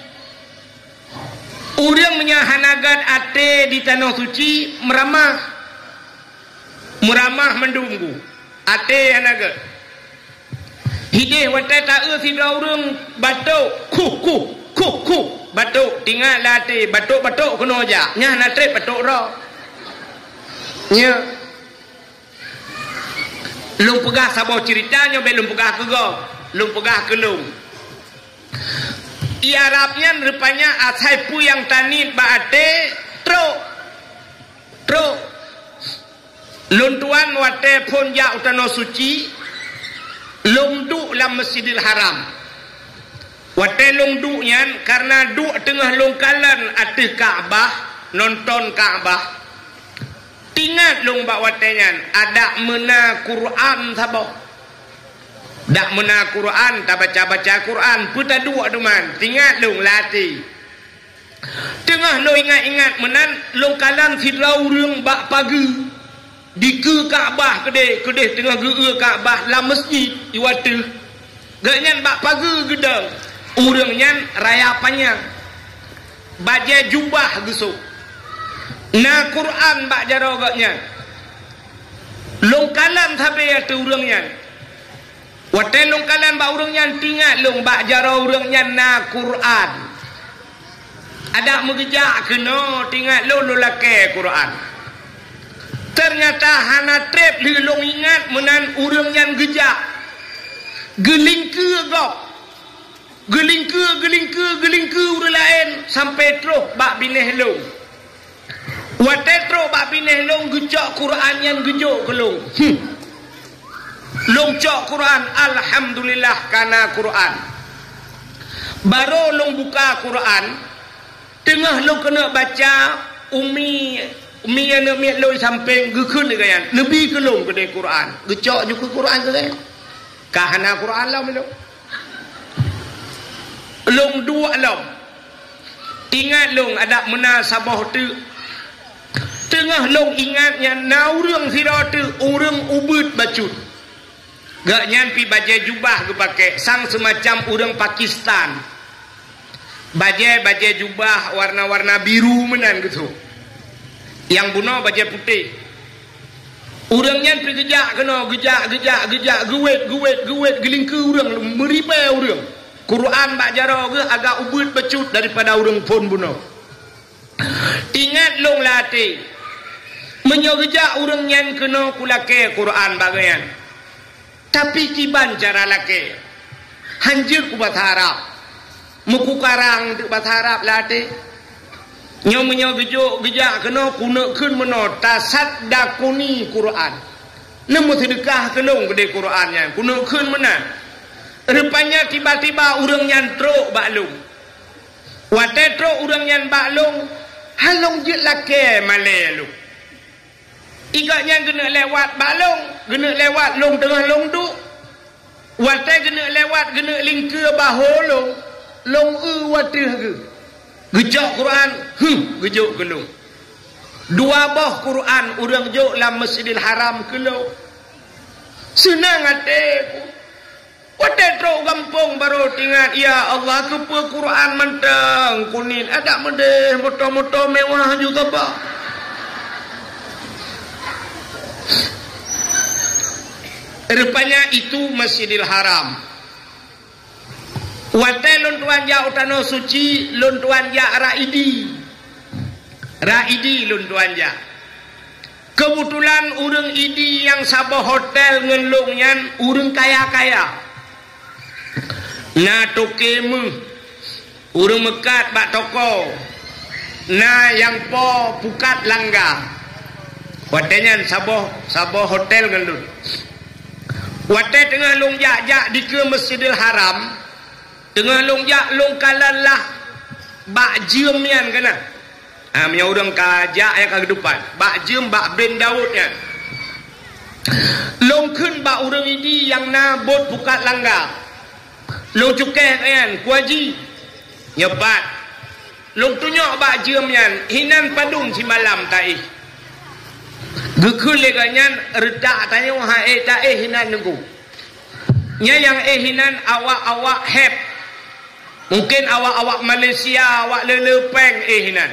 Urang menyahanagan ate di tanah suci meramah mendunggu ate hanaga. Hideh watai ta'u si urang batuk kuh batuk tinggal ate batuk kena aja nyah natre batuk roh nya lung pegah sabau ceritanya belum pegah ke go lung pegah ke lung i Arabnya rupanya asai pu yang tanit baate tro lung tuan wate pun ya utano suci lung du lam Masjidil Haram wate lung du nyan karena du tengah lung kalan ati Ka'bah nonton Ka'bah. Ingat lung bak watenyan ada mena Quran sabo. Dak mena Quran tak baca Quran puta dua duman. Ingat lung lati. Tengah lo ingat menan lung kalan fidrau reung bak pagi. Di ke Ka'bah kedeh tengah ge Ka'bah la masjid iwatu. Ganyan bak pagi gedang. Urang nyan raya panjang. Baje jubah gesuk. Na Quran bak jaroganya longkalan sabe ate urangnya wate longkalan bak urangnya tinggal long bak jaro urangnya na Quran ada mengejak kena tinggal lo lake Quran ternyata hana trep li long ingat menan urangnya gejak gelingke urang lain sampai terus bak bineh long. Watetro bak bineh long gejak Quran yang gejok kelong. Long cok Quran alhamdulillah kana Quran. Baru long buka Quran, tengah long kena baca umi ane mi loi samping gekeun gayan. Lebih kelong gede Quran. Gejok juga Quran gayan. Kahana Quran lah melo. Long dua long. Ingat long ada munasabah tu tengah long ingatnya na urang sira tu urang ubud bacut gak nyampi baje jubah ke pakai sang semacam urang Pakistan baje jubah warna-warna biru menan gitu yang buno baje putih urang nyampi gejak kena gejak gewet gelingke urang meripe urang Quran bak jaro ge agak ubud bacut daripada urang pun buno. Ingat long latih menyogja urang nyan kena kulake Quran bagayan tapi kiban cara lake hanjir ku bahasa Arab muku karang tu bahasa Arab late nyo menyogjo geja kena kunekeun menota saddaquni Quran nemu sedekah kenung gede Qurannya kunekeun menan rupanya tiba-tiba urang nyan tro baklung wate tro urang nyan baklung halong je lake malelu Igaknya kena lewat balong, kena lewat long tengah long duk. Watai kena lewat, kena lingkir baholong. Long watai ke. Gejak Quran, gejok kelong. Dua boh Quran, orang jok dalam Masjidil Haram kelong. Senang hati pun. Watai teruk gampung baru tinggal, ya Allah kepa Quran mentang kuning. Ada medeh, motor-motor mewah juga bah. Rupanya itu Masjidil Haram. Watai lon tuan ja utano suci, lon tuan ja raidi. Raidi lon tuan ja. Kebetulan urang idi yang sabah hotel ngelongnya urang kaya-kaya. Na tokemu urang mekat bak toko. Na yang po pukat langga. Watenya sabah hotel ngelong. Watai tengah long jak di ke Masjidil Haram, tengah long jak long kalalah bak jemian kana. Amnya orang kajak yang ke depan, bak jem bak ben Daudnya. Long kun bak orang ini yang nabot bukat langgar. Long cukeh kan kuaji nyebat. Long tunjuk bak jemian hinan padung si malam tai. Gekul leganyan redak tanya wahai tak hinan nunggu. Nya yang hinan awak-awak heb. Mungkin awak-awak Malaysia, awak lelepeng hinan.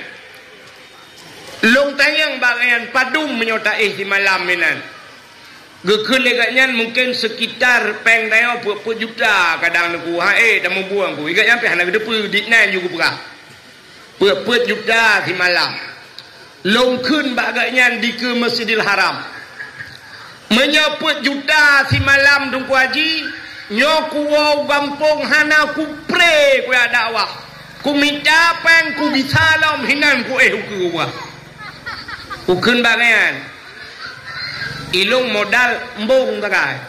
Long tanyang bagian padum menyota di malam hinan. Gekul leganyan mungkin sekitar peng tanya pur juta kadang nunggu hai dah membuang ku. Igat sampai hana gedepu ditnan juga berah. Pur juta di malam. Long kun bagainya di ke Masjidil Haram menyebut juta si malam dungku haji nyoku wow gampung hana ku pre ku dakwah ku minta peng ku bisalam hinan ku ku wah ukun bagaian ilung modal embung takai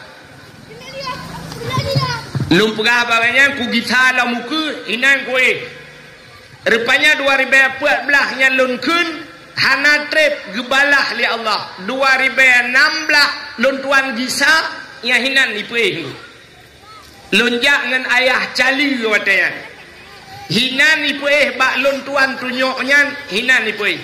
lung pegah bagainya ku bisalam ku hinan ku rupanya 2014 nya lung kun hana trip gebalah li Allah 2016 lon tuan gisa ya hinan ipuih lonjak ngan ayah cali wataya hinan ipuih bak lon tuan tunyoknya hinan ipuih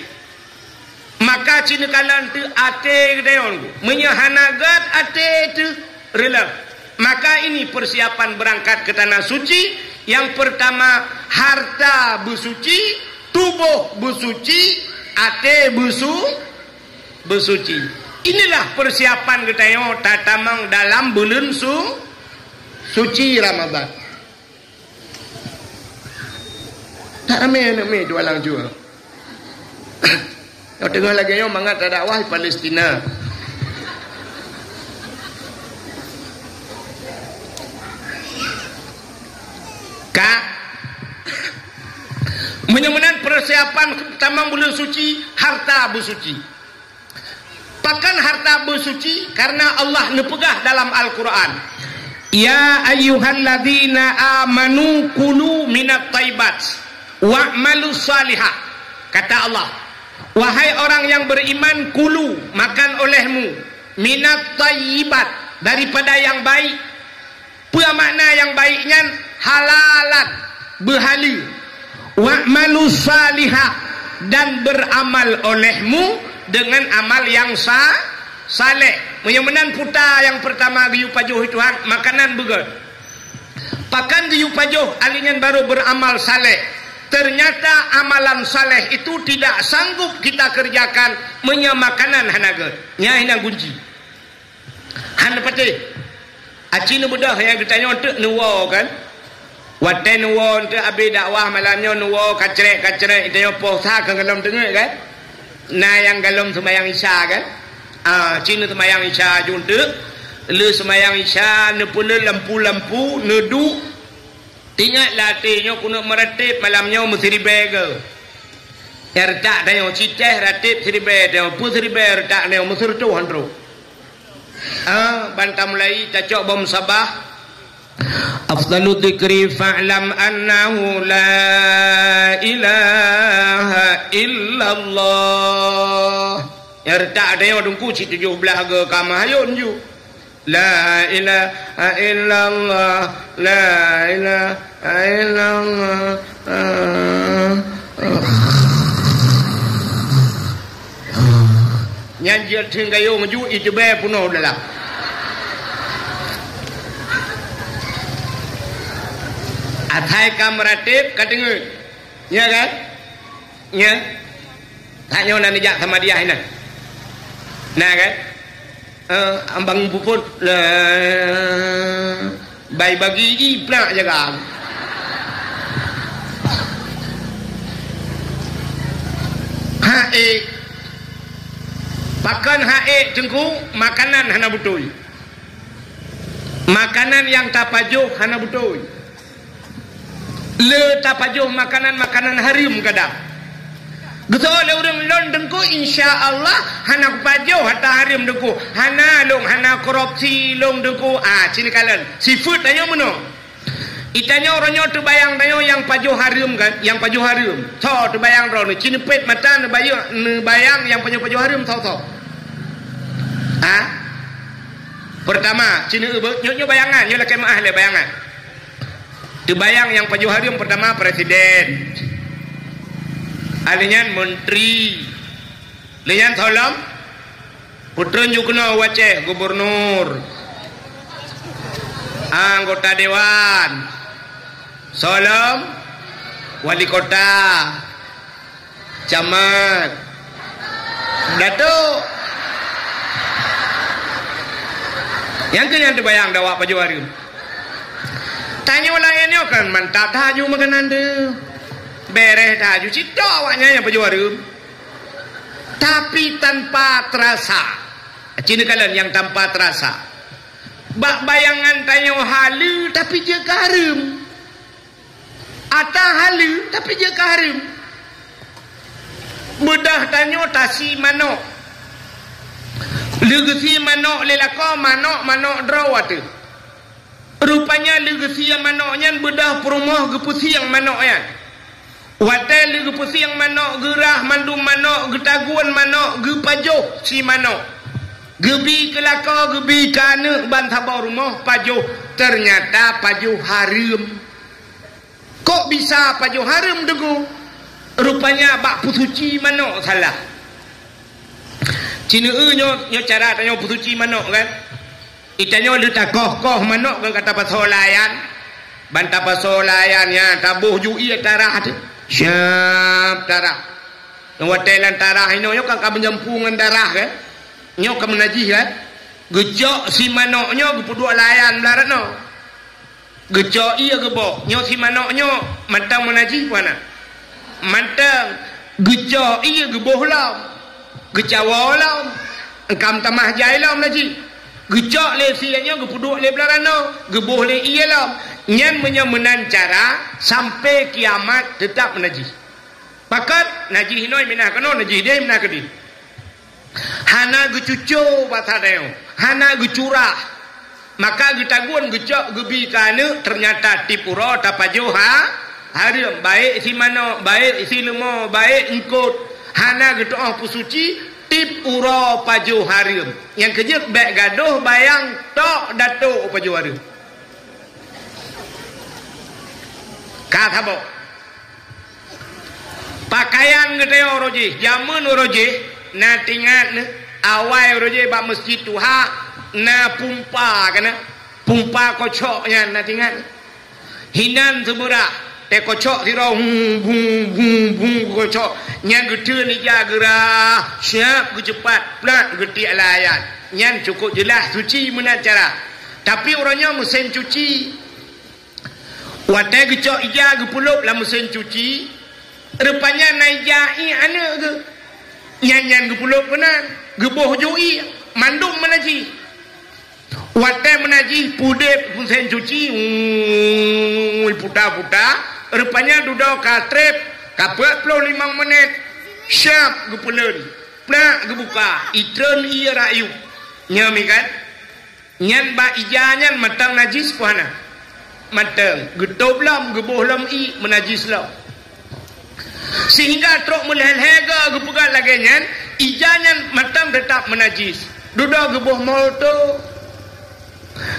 maka cina kalan tu ate dayon menyahana gat ate tu rela maka ini persiapan berangkat ke tanah suci yang pertama harta bersuci tubuh bersuci ate bersuci. Inilah persiapan kita yang tatamang dalam bulan suci Ramadan. Tak ramai jualan jual. Yang tengah lagi yang mangat dakwah Palestina. Kak menyamanan persiapan tamang bulan suci harta bersuci. Pakan harta bersuci karena Allah nepegah dalam Al-Quran. Ya ayyuhalladzina amanu kulu minat taibat wa'malu salihah. Kata Allah, wahai orang yang beriman, kulu makan olehmu minat taibat daripada yang baik. Apa makna yang baiknya? Halalat berhalal. Wa'malu salihah dan beramal olehmu dengan amal yang saleh. Menyamanan puta yang pertama giyu pajuh Tuhan makanan begal. Pakan giyu pajuh alingan baru beramal saleh. Ternyata amalan saleh itu tidak sanggup kita kerjakan menyamakanan hanaga. Nya hina kunci. Han pati. Acina bedah yang ditanya untuk nuwa kan. Waten nuwa untuk abi dakwah malamnya nuwa kacrek itu yang posa ke dalam tengah kan. Nah yang dalam sembahyang isya kan. Cina sembahyang isya junta. Le sembahyang isya ne pun lampu-lampu nedu. Tingat latihnya kuna meratip malamnya mesti ribega. Ertak tanya ciceh ratip seribe tanya pu seribe ertak tanya mesti tu handro. Bantah mulai cacok bom sabah. Afdalu dzikri fa'lam annahu la ilaha illallah yang retak ada yang dengku ci 17 ke kamahayun ju. La ilaha illallah, la ilaha illallah. Nyanjil tinggayo maju itu be puno dalam. Athai kamratip kadengeun. Ya kan? Ya. Tanya nak nejak sama dia ini. Nah kan? Ambang puput bayi bagi ipnak jaga. Hae pakan hae jengku makanan hana betul. Makanan yang tapajuh hana betul. Le tapajuh makanan harim kadang. Gitu le urang London ko insyaallah hana pajuh hatta harim deku. Hana long hana korupsi long deku. Cini kalian. Seafood ayo meno. Itanya orangnya tu bayang tayo yang pajuh harim kan, yang pajuh harim. Tho tu bayang ro ni cini pet mata ni bayang yang pajuh harim tho. Pertama cini nyo bayangan, nyo lakai maah le bayangan. Tu bayang yang pajuh harim pertama presiden. Alinyan menteri. Linyan tolong putra nyukno waceh gubernur. Anggota dewan. Solom wali kota. Camat. Datuk. Yang kena terbayang dawa pajuh harim. Tanya lainnya kan mantap taju makanan tu. Beres taju cita awaknya yang pajuh harim. Tapi tanpa terasa. Cina kalian yang tanpa terasa. Bak bayangan tanya halu tapi dia harim. Atau halu tapi dia harim. Bedah tanya tasi manok. Legasi manok lelako manok drawat tu. Rupanya legasi yang manoknya bedah perumah gepusi yang manoknya. Watai gepusi yang manok gerah mandum manok getaguan manok gepajoh si manok. Gebi kelaka gebi kana bantabau rumah pajuh ternyata pajuh harim. Kok bisa pajuh harim degu? Rupanya bak pusuci manok salah. Cina nyo cara tanya pusuci manok kan. Itanya letak koh manok kan kata pasolayan. Banta pasolayan ya tabuh jui tarah tu. Siap darah. Yang watelan darah ini nyo kan menjampungan darah kan. Nyo kan menajih kan. Gejok si manoknya gepuduk layan melarat no. Gejok iya gebok. Nyo si manoknya mantang menajih mana? Mantang gejok iya geboh lam. Gecawa lam. Engkam tamah jai lam najih. Gejok le sianya gepuduk le melarat no. Geboh le iya lam. Nyan menyemenan cara sampai kiamat tetap menajih. Pakat najih noi minah kano najih dia minah kedi. Hana gecucu batadeo. Hana gecurah. Maka getaguan gecok gebi kana ternyata tipuro tapajo harim baik si mano baik si lemo baik engkot. Hana getoh pusuci tipuro pajo harim. Yang kejut baik gaduh bayang tok datuk pajo harim. Kata bo pakaian geteo roji jamun roji na tingat awai roji ba masjid tuha na pumpa kana pumpa kocoknya na tingat hinan semurah te kocok siro bung kocok nyan gede ni jagera siap cepat plat gede layan nyan cukup jelas suci menacara tapi orangnya mesin cuci. Watai gecok ija gepulup lah mesin cuci. Rupanya naijai ana ke. Nyanyan gepulup benar. Geboh jui. Mandum menaji. Watai menaji pudep mesin cuci. Puta-puta. Rupanya duduk katrep. Kapet 45 menit. Syap gepulun. Plak gebuka. Itren iya rayu. Nyami kan. Nyan ba ija nyan matang najis puana. Matang gedob lam geboh lam menajis lam sehingga truk melhel-hega gepegat lagi nyan ijanyan matam tetap menajis duda gebuh molto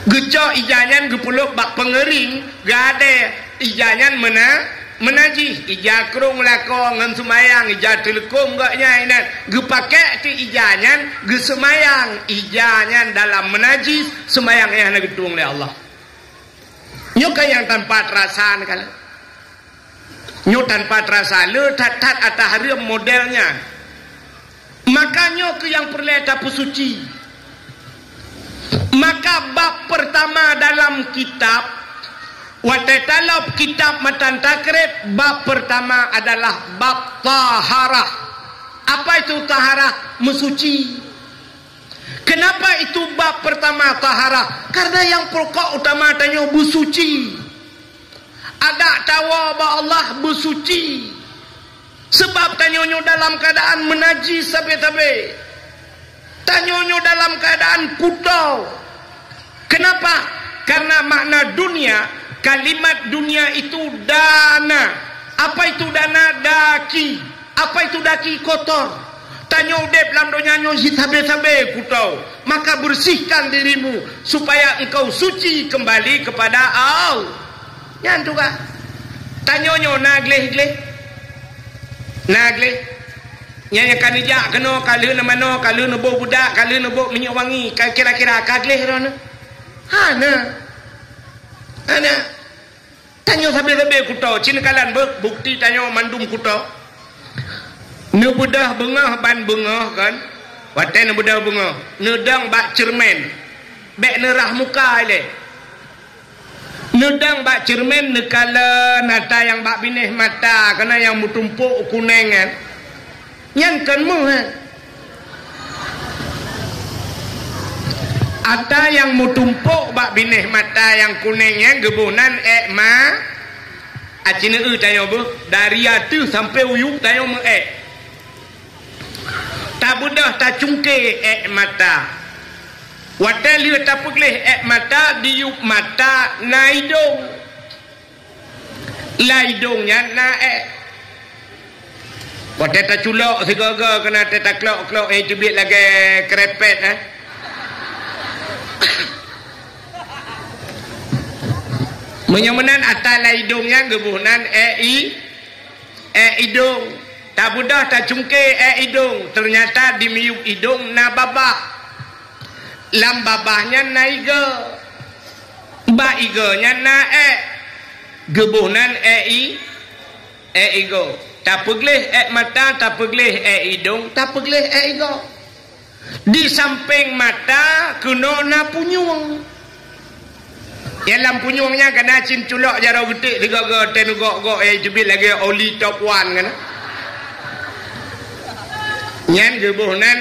gecok ijanyan gepuluk bak pengering gade ijanyan menajis ijakrung lako ngan semayang ija telekom gaknya inan gepake ti ijanyan ge semayang ijanyan dalam menajis semayang yang nagetung oleh Allah nyoka yang tanpa terasa kan nyok tanpa terasa le tat atah rem modelnya makanya ke yang perlu tapu suci maka bab pertama dalam kitab Watatalab kitab Matan Takrib bab pertama adalah bab taharah. Apa itu taharah? Mensuci. Kenapa itu bab pertama taharah? Karena yang pokok utama tanya bersuci. Ada tawa ba Allah bersuci. Sebab tanyonyo dalam keadaan menajis sabe-sabe. Tanyonyo dalam keadaan kutau. Kenapa? Karena makna dunia, kalimat dunia itu dana. Apa itu dana? Daki. Apa itu daki? Kotor. Tanya udep dalam dunia nyosi sabe-sabe kutau. Maka bersihkan dirimu supaya engkau suci kembali kepada Allah. Yang juga. Tanyonyo nagleh-gleh. Nagleh. Nyanya kanijak kena kalau na mano kalau na bau budak kalau na bau minyak wangi kira-kira kagleh rona. Hana. Ana. Tanya sabe-sabe kuto, cina kalan bukti tanya mandum kuto. Ne budah bengah ban bengah kan. Wate ne budah bengah. Nedang bak cermen. Bek nerah muka ile. Nedang bak cermen ne kala nata yang bak binih mata kena yang mutumpuk kuning kan. Yang kan mu ha. Ada yang mutumpuk bak binih mata yang kuningnya gebunan ma acina tanya bu dari atu sampai uyuk tanya me tak budah tak cungke mata watel liu tak pugleh mata diuk mata naidong laidongnya na watel tak culok segaga kena tak klok jubit lagi kerepet menyamanan atas hidungnya gebunan hidung tak budah tak cungke hidung ternyata di miuk hidung na babah lam babahnya na iga ba iganya na gebunan igo tak pegleh mata tak pegleh hidung tak pegleh igo di samping mata kena na punyung. Yang lampunyungnya kena cinculok jaro getik tiga tenugok jubit lagi oli top 1 kan. Nyan gebuhnan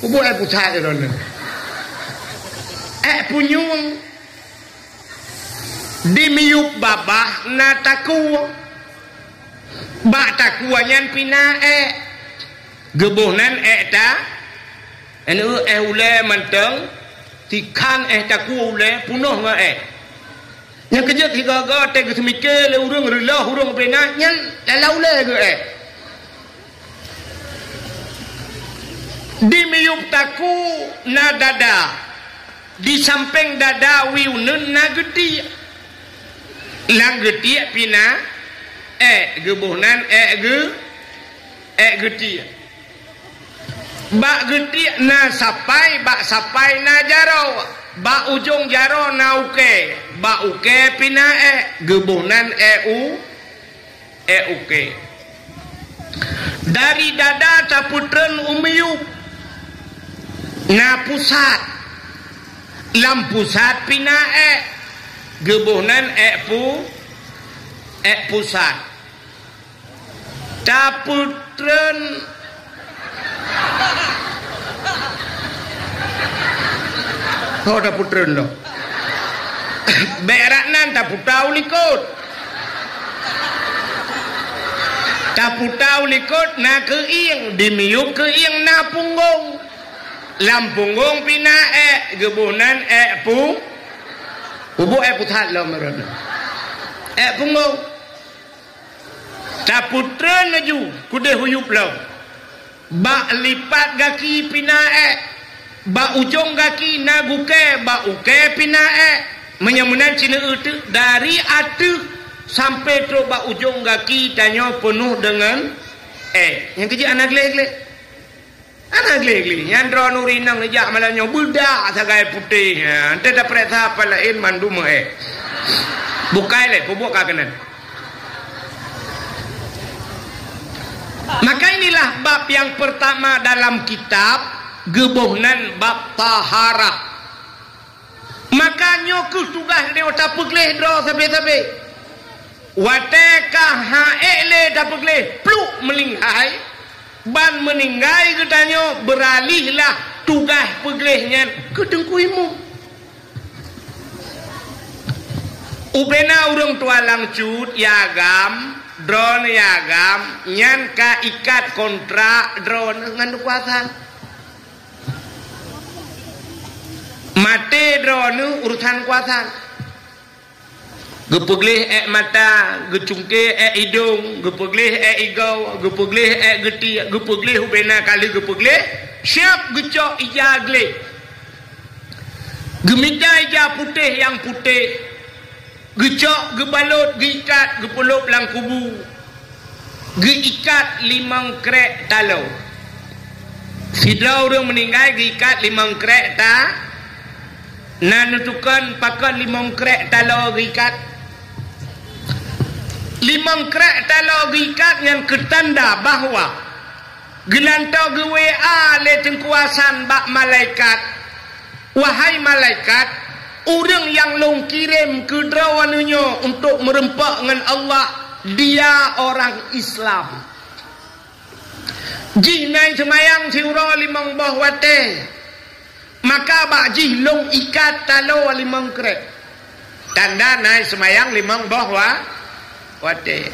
ubu pusat tu dona. Punyung di miuk babah na taku. Bak taku nyan pina gebuhnan ta anu ule manteng tikang taku ule punuh nga yang kerja tiga ga te semike le urang rela urang pena nyan lalau le ge di miup taku na dada di samping dada wiunun na gedi lang gedi pina gebuhnan gedi bak getik na sapai bak sapai na jaro bak ujung jaro na uke bak uke pina gebuhnan uke dari dada taputren umiyup na pusat lam pusat pina gebuhnan pusat taputren oh dah putren dah beraknan tak putau likut na keing dimiuk keing na punggung lam punggung pina gebunan ubu putat lah merana punggung tak putren laju kude huyup lah Bak lipat gaki pinae, bak ujung gaki naguke, bak uke pinae. Menyamunan Cina itu dari atu sampai terus bak ujung gaki tanya penuh dengan yang kerja anak gele-gele. Anak gele-gele. Yang drone urinang lejak malahnya budak sagai putih. Ente dapat apa lain mandu me. Bukai le, pubuk kakenan. Maka inilah bab yang pertama dalam kitab Gebuhnan bab taharah. Makanya ku tugas dia tak pegleh dro sampai-sampai. Wateka haele tak pegleh pluk melingkai ban meninggai katanya beralihlah tugas peglehnya ke tengkuimu. Ubena urang tua langcut yagam drone yagam nyan ka ikat kontrak drone ngan kuasa. Mate drone urusan kuasa. Gepeglih mata, gecungke hidung, gepeglih igau, gepeglih geti, gepeglih ubena kali gepeglih siap gecok ija gle. Gemita ija putih yang putih. Gecok, gebalut, geikat, gepulup lang kubu. Geikat limang krek talau. Sidra orang meninggal geikat limang krek tak. Nanutukan pakai limang krek talau gikat. Limang krek talau gikat yang ketanda bahawa gelantau GWA le tengkuasan bak malaikat. Wahai malaikat, orang yang long kirim ke drawanunya untuk merempak dengan Allah, dia orang Islam. Jinai semayang siura limang bah wate. Maka bak jih long ikat talo limang krek. Tanda naik semayang limang bahwa wate.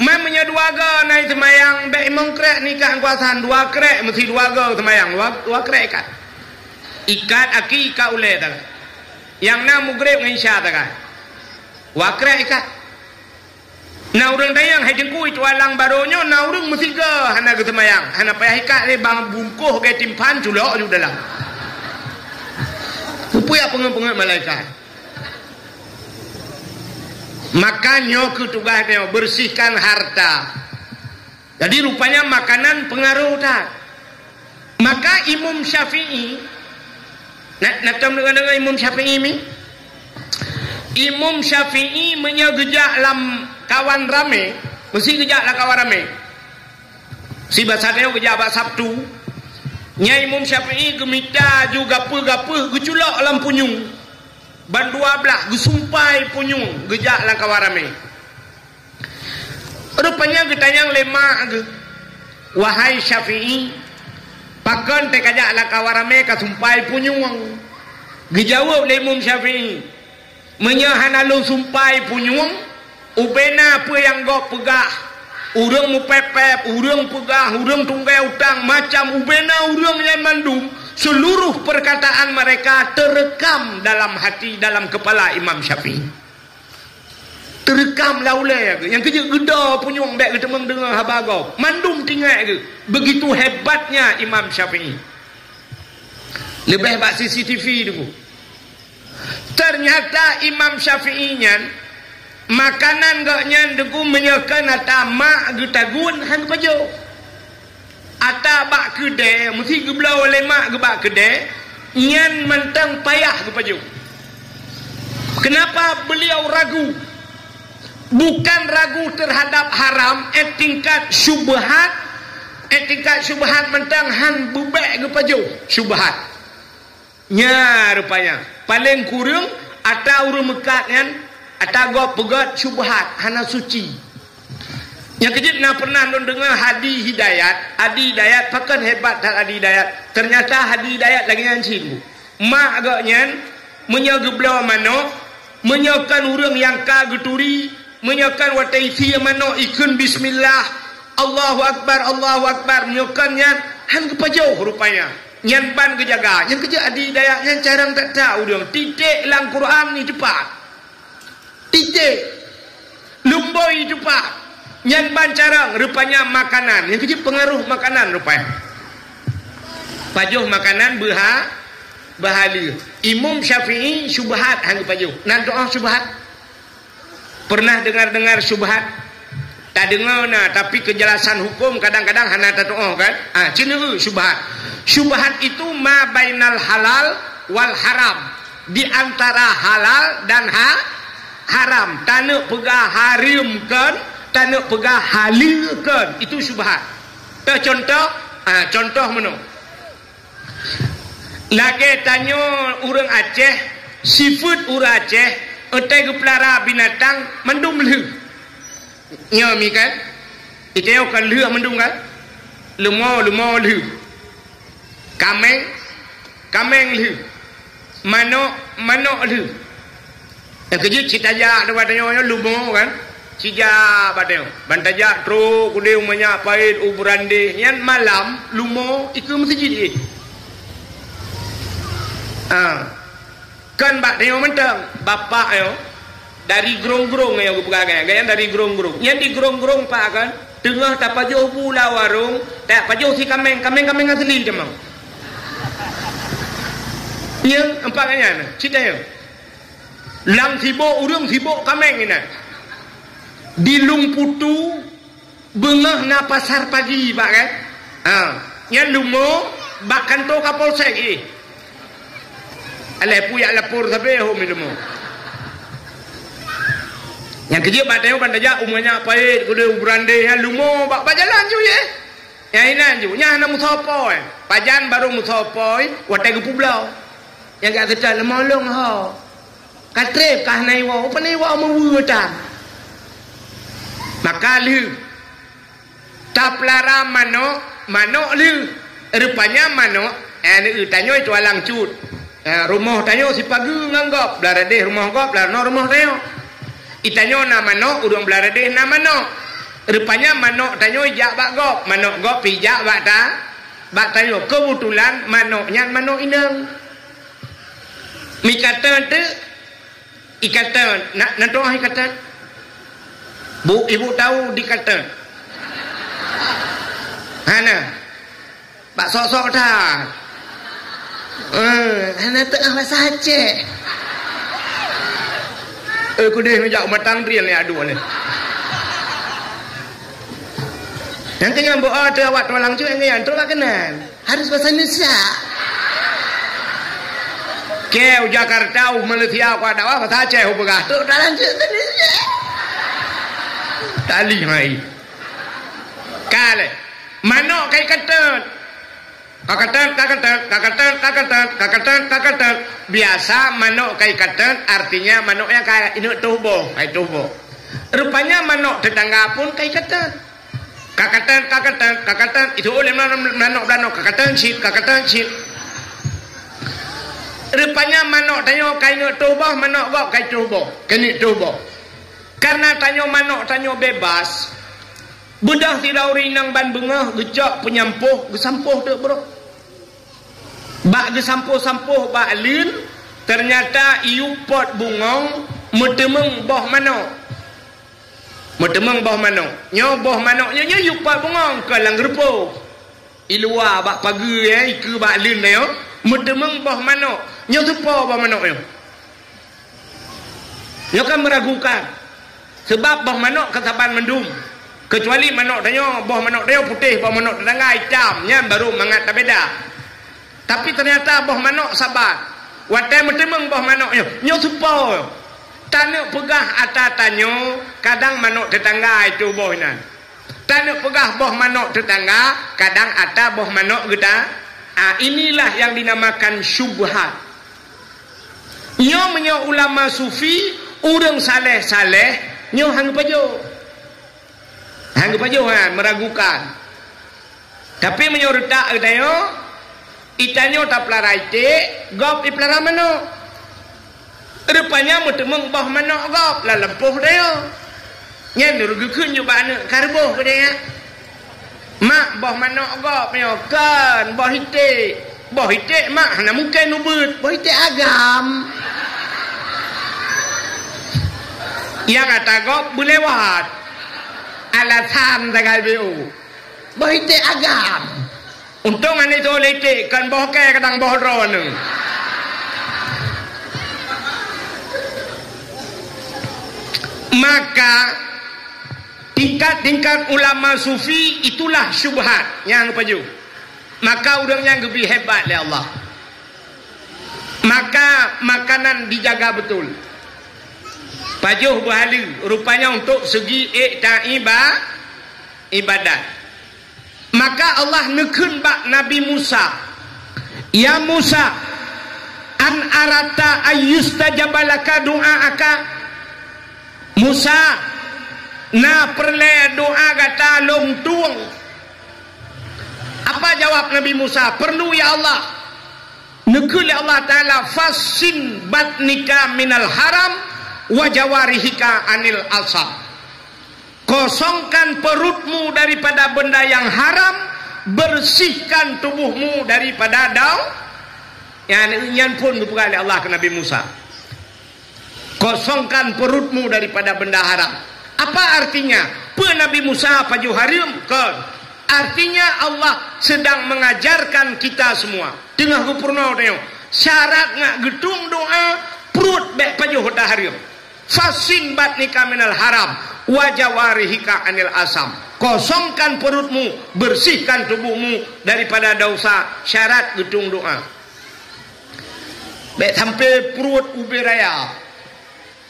Memangnya dua ga naik semayang bek limang krek nikah kuasaan dua krek mesti dua ga semayang dua krek ikat. Ikat aki ikat ule tak. Yang na mugrib ngan isya tak. Dua krek ikat. Na urang dayang hai jengkui tualang baronyo na urang mesti ga hana ke semayang. Hana payah ikat ni bang bungkuh ke timpan culok ju dalam. Supaya pengen-pengen malaikat. Makanya ketugasnya bersihkan harta. Jadi rupanya makanan pengaruh tak. Maka Imam Syafi'i, nak dengar Imam Syafi'i ni? Imam Syafi'i menyegejak dalam kawan rame, mesti gejak lah kawan rame. Si basarnya gejak bak Sabtu. Nyai Imam Syafi'i gemita juga gapa-gapa geculak dalam punyung. Ban 12 gesumpai punyung gejak lang kawarame. Rupanya getanyang lemak ge. Wahai Syafi'i, pakan te kajak lang kawarame kasumpai punyung. Gejawab le Imam Syafi'i. Menyahan alung sumpai punyung, ubena apa yang gok pegah. Urang mu pepep, urang pegah, urang tunggai utang macam ubena urang yang mandum. Seluruh perkataan mereka terekam dalam hati, dalam kepala Imam Syafi'i. Terekam laulai ke. Yang kerja geda punyung dek kita mendengar habagau. Mandum tinggal ke. Begitu hebatnya Imam Syafi'i. Lebih bak CCTV dulu. Ternyata Imam Syafi'inya makanan gaknya degu menyekan ata mak getagun han pajo. Ata bak kedai mesti geblau oleh mak ge bak kedai nyan mentang payah ge pajo. Kenapa beliau ragu? Bukan ragu terhadap haram, tingkat syubhat, tingkat syubhat mentang han bubek ge pajo. Syubhat. Nya rupanya paling kurang ata urang mekat kan atau pegat syubhat hana suci. Yang kejut nak pernah dengar Hadi Hidayat. Hadi Hidayat pakan hebat tak Hadi Hidayat. Ternyata Hadi Hidayat lagi ngancin. Mak agaknya menyageblau mano, menyakan urang yang ka geturi, menyakan wataisi mano ikun bismillah, Allahu akbar, Allahu akbar, menyakannya han kepajau rupanya. Nyan ban kejaga, yang kerja Hadi Hidayat yang carang tak tahu urang. Titik lang Quran ni cepat. Titik lumboi cepat. Nyan bancarang rupanya makanan. Yang kecil pengaruh makanan rupanya. pajuh makanan bahala. Imam Syafi'i syubhat hang pajuh. Nan doa syubhat. Pernah dengar syubhat? Tak dengar nah, tapi kejelasan hukum kadang-kadang hana tak doa kan? Cina syubhat. Syubhat itu ma bainal halal wal haram. Di antara halal dan haram. Tanah pegah harimkan, tanah pegah halilkan. Itu syubhat. Contoh mana? Lagi tanya orang Aceh, seafood orang Aceh, otai gepelara binatang mendung leh. Nyami kan? Itu yang kan leh mendung kan? Lemau leh. Kameng leh. Manok leh. Yang kejut cita jak ada batanya lemau kan? Cija batanya. Bantajak tro kude umanya pahit ubrande. Yang malam lemau itu mesti jadi. Kan bak tengok mentang bapak yo dari gerong-gerong yang pegangan kan dari gerong-gerong yang di gerong-gerong pak kan tengah tak pajuh pula warung tak pajuh si kameng asli demang yang empaknya cerita yo lang sibuk urang sibuk kameng ini di Lungputu bengah na pasar pagi pak kan yang lumo bahkan to kapolsek alai puyak lapor sampai ho minum. Yang kerja bateo bandaja umanya pahit kudu berande ya lumo bak jalan ju ye. Ya inan ju nya na musopoi. Pajan baru musopoi watai ke publau. Yang gak kecal lemolong ho. Katrep kah nai wa apa nai wa mewutan. Maka lu taplara mano lu rupanya mano ni tanyo itu alang cut. Rumah tanyo si pagi nganggap belarade rumah gop belarno rumah tanyo itanyo na manok udang belarade na manok rupanya manok tanyo jak bak gop manok gop pijak bak tanyo kebetulan manoknya manok inang mikatan tu ikatan nak doa ikatan bu ibu tahu dikatan hana bak sok-sok dah anak tengah bahasa Aceh. Aku dah ngejak matang rian ni aduh ni. Yang kenyang buat ada awak tulang tu yang kenyang tu lah kenan. Harus bahasa Indonesia. Kau Jakarta, Malaysia, aku ada bahasa Aceh, aku begah. Tu dah lanjut Indonesia. Tali mai. Kale, mana kai kata? Kakatan. Biasa manok kai katan artinya manok yang kayak induk tubuh, kai tubuh. Rupanya manok tetangga pun kai katan. Kakatan itu oleh manok kakatan shit. Rupanya manok tanyo kai induk tubuh, manok gok kai tubuh, kini tubuh. Karena tanyo manok tanyo bebas. Budak tidak rinang ban bengah gejak penyampuh gesampuh tu bro. Bak gesampuh-sampuh bak lin ternyata iu pot bungong metemeng boh manok. Metemeng boh manok. Nyo boh manoknya nya iu pot bungong kalang repo. Ilua bak pagi iku bak lin yo metemeng boh manok. Nyo sepo boh manok yo. Nyo kan meragukan. Sebab boh manok kesaban mendum. Kecuali manok danyo boh manok dia putih, boh manok tetangga hitamnya baru mangat tak beda. Tapi ternyata boh manok sabar. Watai metemeng boh manok nyo supo. Tanuk pegah atas tanyo, kadang manok tetangga itu boh nan. Tanuk pegah boh manok tetangga, kadang atas boh manok kita. Inilah yang dinamakan syubhat. Nyo ulama sufi, urang saleh-saleh, nyo hang pajo. Hang pajo meragukan. Tapi menurut tak dayo itanyo tak pelarai te gop di pelara manok. Rupanya mutemeng boh manok gop la lempuh dayo. Nya nurugi kun yo bana karbo ke dia. Mak boh manok gop yo kan boh hite. Boh hite mak na mungkin ubut, boh hite agam. Yang kata gop bulewat. Alasan tagal BU. Boh hite agam. Untung ane itu letik kan boh ke kadang boh drone. Maka tingkat-tingkat ulama sufi itulah syubhat yang paju. Maka udangnya lebih hebat oleh Allah. Maka makanan dijaga betul. Pajuh berhala rupanya untuk segi ibadat. Maka Allah nekun bak Nabi Musa. Ya Musa, an arata ayyustajabalaka du'aaka. Musa, na perle doa kata long tuang. Apa jawab Nabi Musa? Perlu ya Allah. Nekul ya Allah Ta'ala fasin batnika minal haram wa jawarihika anil asam. Kosongkan perutmu daripada benda yang haram, bersihkan tubuhmu daripada daun. Yang pun dibuka oleh Allah ke Nabi Musa. Kosongkan perutmu daripada benda haram. Apa artinya? Nabi Musa paju harim kan? Artinya Allah sedang mengajarkan kita semua. Tengah kupurna tengok. Syarat ngak gedung doa perut bek paju hoda harim. Fasin batnika minal haram wa jawarihika anil asam. Kosongkan perutmu, bersihkan tubuhmu daripada dosa. Syarat gedung doa. Bek sampai perut ubi raya.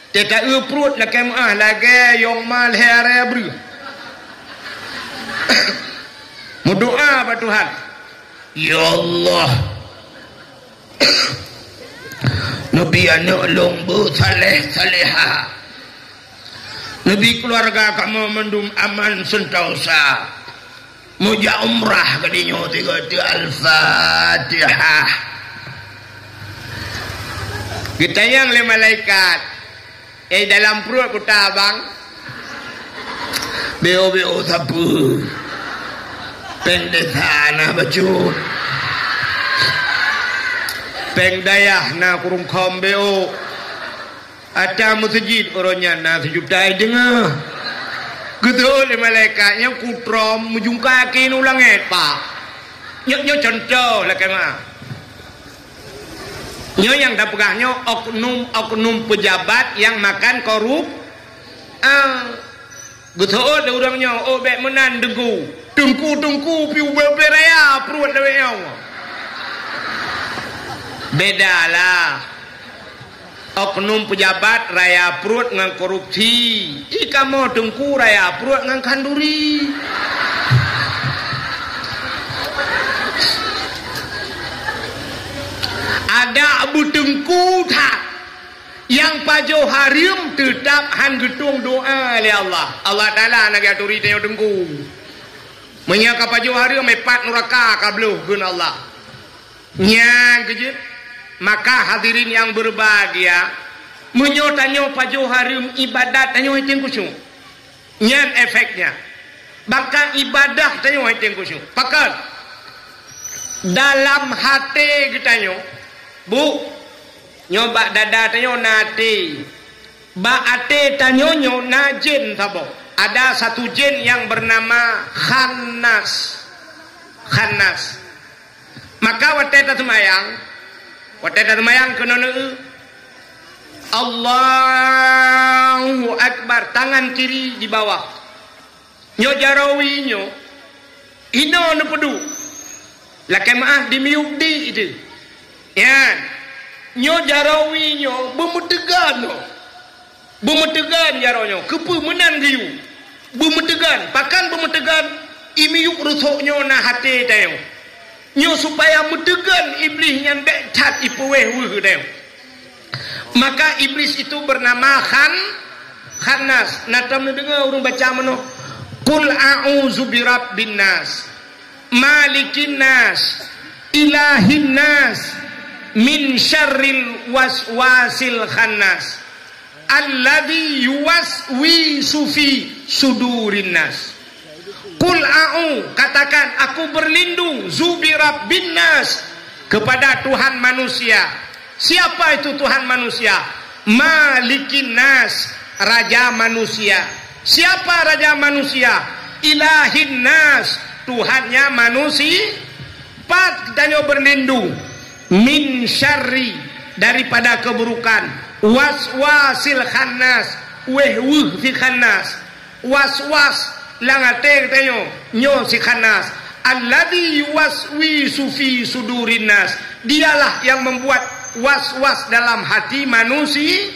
Tidak perut nak kemah lagi yang mal hari beri. Berdoa pada Tuhan. Ya Allah. Nabi anak lombu saleh-saleha. Nabi keluarga kamu mendum aman sentosa. Muja umrah kadinya 3 Al-Fatihah. Kita yang le malaikat. Dalam perut kita abang beo sapu pendeta na baju pengdayah na kurung kom beo ada masjid orangnya na sejuta dengar gedol malaikatnya kutrom mujungkakin ulang pak nyo contoh lah kemah. Nyo yang dah pegahnya oknum pejabat yang makan korup. Betul dah orangnya. Oh bek menan dengku. Tungku piu beraya perut dah bek. Bedalah. Oknum pejabat raya perut dengan korupsi. Jika mau dengku raya perut dengan kanduri. Ada Abu Tengku tak yang pajo harim tetap han gedung doa oleh Allah. Allah Taala nak aturi tengok Tengku. Menyaka pajo harim mepat neraka kabluh gun Allah. Nyang kejut. Maka hadirin yang berbahagia, menyotanyo pajo harim ibadat tanyo tengku su. Nyan efeknya. Bahkan ibadah tanyo tengku su. Pakat dalam hati kita nyo bu nyoba dada tanyo nati ba ate tanyo najin tabo. Ada satu jin yang bernama Khannas. Maka wateta semayang kena Allahu Akbar, tangan kiri di bawah. Nyo jarawi nyo ino ne pedu lakai maaf di miuk di itu. Ya, nyo jarawi nyo bemetegan jaronyo kepu menan giu bemetegan pakan bemetegan imiuk rusuk nyo na hati tayo nyo supaya metegan iblis yang becat ipuweh tayo. Maka iblis itu bernama Khannas. Natam dengar orang baca mano Qul a'udzu birabbin nas malikin nas ilahin nas min syarril waswasil khannas alladzi yuwaswisu fi sudurin nas. Qul a'u, katakan aku berlindung zubirabbin nas kepada Tuhan manusia. Siapa itu Tuhan manusia? Malikin nas, raja manusia. Siapa raja manusia? Ilahin nas, Tuhannya Empat, kita berlindung min syarri, daripada keburukan, waswasil khannas, wehwuh si khannas, waswas langate katanya nyo si khannas, alladzi yuwaswisu fi sudurin nas, dialah yang membuat was-was dalam hati manusia.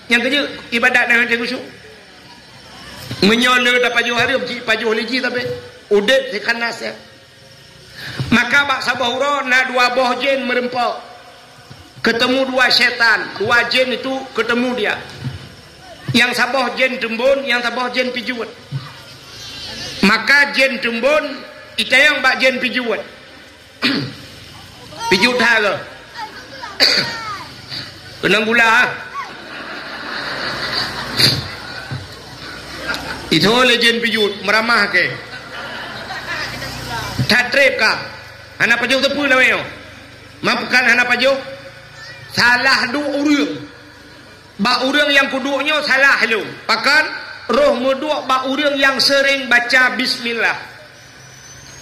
Yang kerja ibadat dengan dia khusyuk menyola dah pajuh hari pajuh liji tapi udet si khannas ya. Maka bak sabahura na dua boh jin merempak, ketemu dua syaitan, dua jin itu ketemu dia, yang sabah jin tembun, yang sabah jin pijuat. Maka jin tembun itayang bak jin pijuat pijut haga kenang gula itu oleh jin pijut meramah ke tatrep ka hana pajuh tepu lah weo mampukan hana pajuh salah du urang ba urang yang kuduknya salah lu pakan roh muduk ba urang yang sering baca bismillah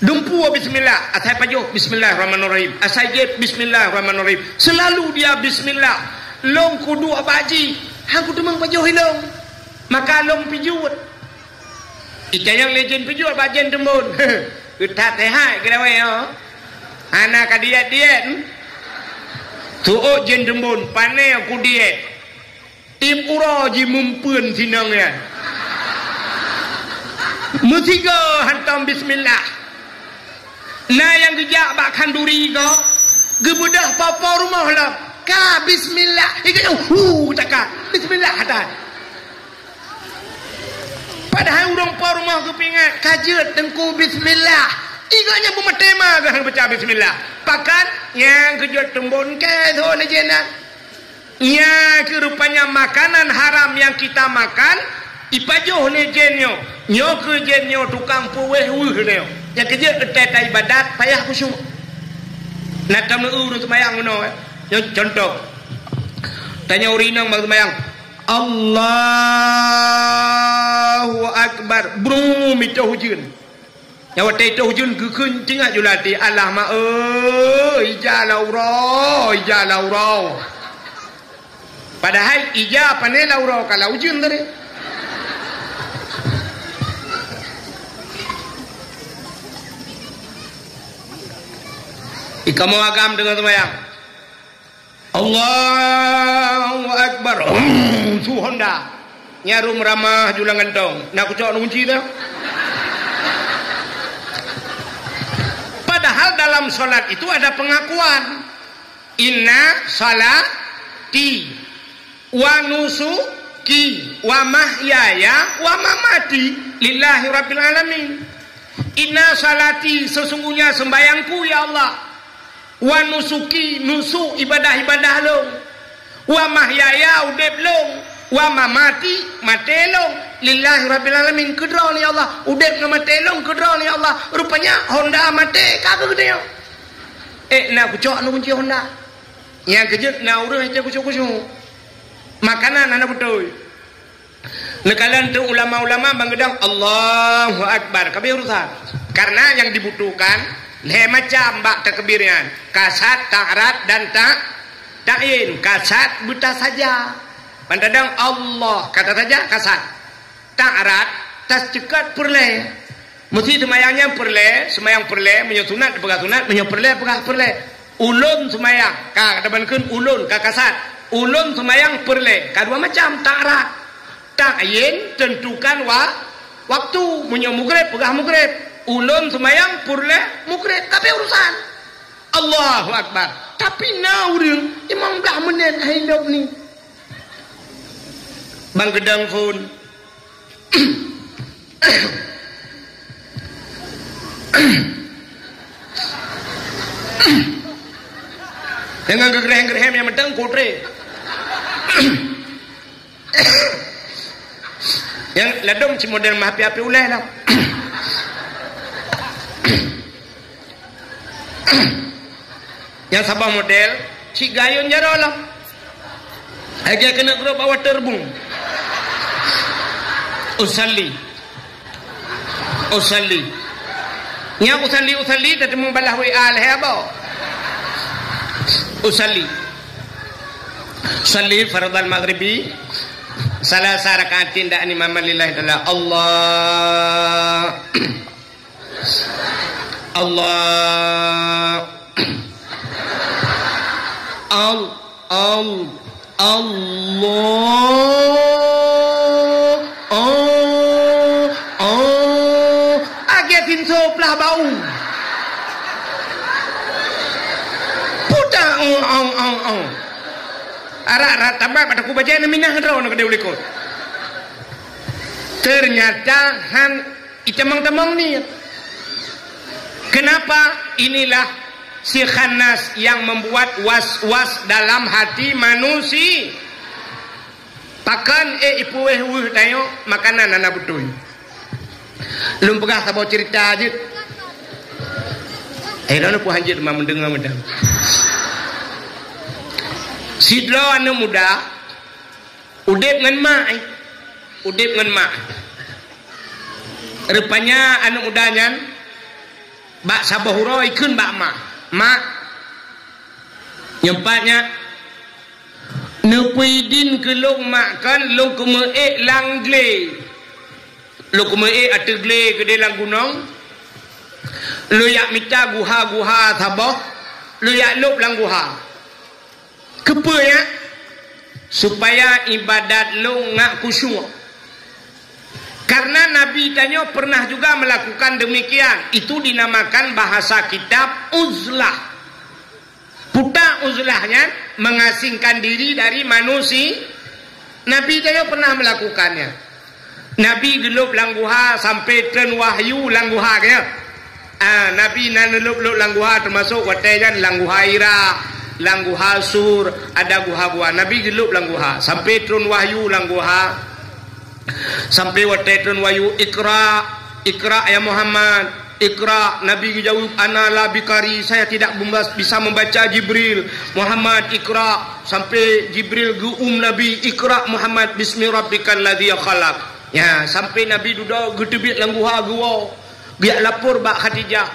dumpu bismillah atai pajuh bismillahirrahmanirrahim asai je bismillahirrahmanirrahim selalu dia bismillah long kuduk baji hang kudu mang pajuh hilong maka long pijut ikayang legend pijut bajen tembun utat hai kira weo anak kadiat diet tuo jen tembun pane aku diet tim uro ji mumpeun sinang ya musiga hantam bismillah nah yang gejak bak kanduri ko gebudah papa rumah lah ka bismillah ikayang takkan bismillah hadan padahal urang pa rumah kepingat kajet dengku bismillah iganya bumatema gahang baca bismillah pakan yang kejut tembun ke tu lejenak nya kerupanya makanan haram yang kita makan ipajoh lejenyo nyo kejenyo tukang puweh nyo yang kejut etet ibadat payah khusyuk nak tamu urut semayang no contoh tanya urinang bang semayang Allahu Akbar brum itu hujun nyawa itu hujun kekun tinggal julati Allah ma ijalauro padahal ija pane lauro kalau hujun tadi ikamu agam dengan semayang Allahu Akbar su Honda nyarum ramah julang gantong nak kucok kunci dah padahal dalam solat itu ada pengakuan inna salati wa nusuki wa mahyaya wa mamati lillahi rabbil alamin inna salati sesungguhnya sembayangku ya Allah wa nusuki nusuk ibadah-ibadah long wa mahyaya udep long wa mamati matelong lillahi rabbil alamin kedra ni Allah udep dengan matelong kedra ni Allah rupanya Honda mate kagak gede nak kucok nu kunci Honda yang kejut na urang aja kucok makanan anak betul nekalan tu ulama-ulama bangedang Allahu Akbar kabeh urusan karena yang dibutuhkan macam bak takbirnya kasat ta'rat dan ta'in kasat buta saja pandang Allah kata saja kasat ta'rat tas cekat perle mesti semayangnya perle semayang perle menyosunat pegah sunat menyoperle pegah perle ulun semayang ka katabankeun ulun ka kasat ulun semayang perle kadua macam ta'rat ta'in tentukan waktu menyomugreb pegah mugreb ulun semayang purle mukrib tapi urusan Allahu Akbar tapi naurung 15 menit hidup ni bang gedang phone dengan gegerem-gegerem yang medang kotre yang ladong si model mahapi-api uleh lah yang sabah model si gayun jaro lah agak kena grup bawa terbung usalli nya usalli tetemu balah WA leh apa usalli fardal maghribi salasa rakaatin da imam lillahi taala Allah agetin soplah bau puta ara tambah pada ku baca minah draw nak deulikot ternyata han itemang-temang ni. Kenapa? Inilah si khannas yang membuat was-was dalam hati manusia. Pakan ipueh tayo makanan anak betul. Belum pegah sabau cerita aja. Dah ku hanjit mah mendengar medang. Sidro anu muda udip ngan mak. Rupanya anu mudanya bak sabahuro ikun bak mak nyempatnya nepuidin ke long makan long kumeek langle long kumeek ate gle ke dalam gunung lu yak mita guha sabah lu yak lop lang guha kepa ya supaya ibadat lu ngak khusyuk. Karena Nabi tanya pernah juga melakukan demikian. Itu dinamakan bahasa kitab uzlah. Puta uzlahnya mengasingkan diri dari manusia. Nabi tanya pernah melakukannya. Nabi gelup langguha sampai tren wahyu langguha kaya. Nabi nanelup langguha termasuk watejan langguha ira, langguha sur, ada guha-guha. Nabi gelup langguha sampai tren wahyu langguha. Sampai watetun wayu ikra ya Muhammad ikra. Nabi jawab ana la bikari, saya tidak bisa membaca Jibril. Muhammad ikra, sampai Jibril Nabi ikra Muhammad bismi rabbikal ladzi khalaq. Ya, sampai Nabi duduk gedebit langguha gua biar lapor bak Khadijah,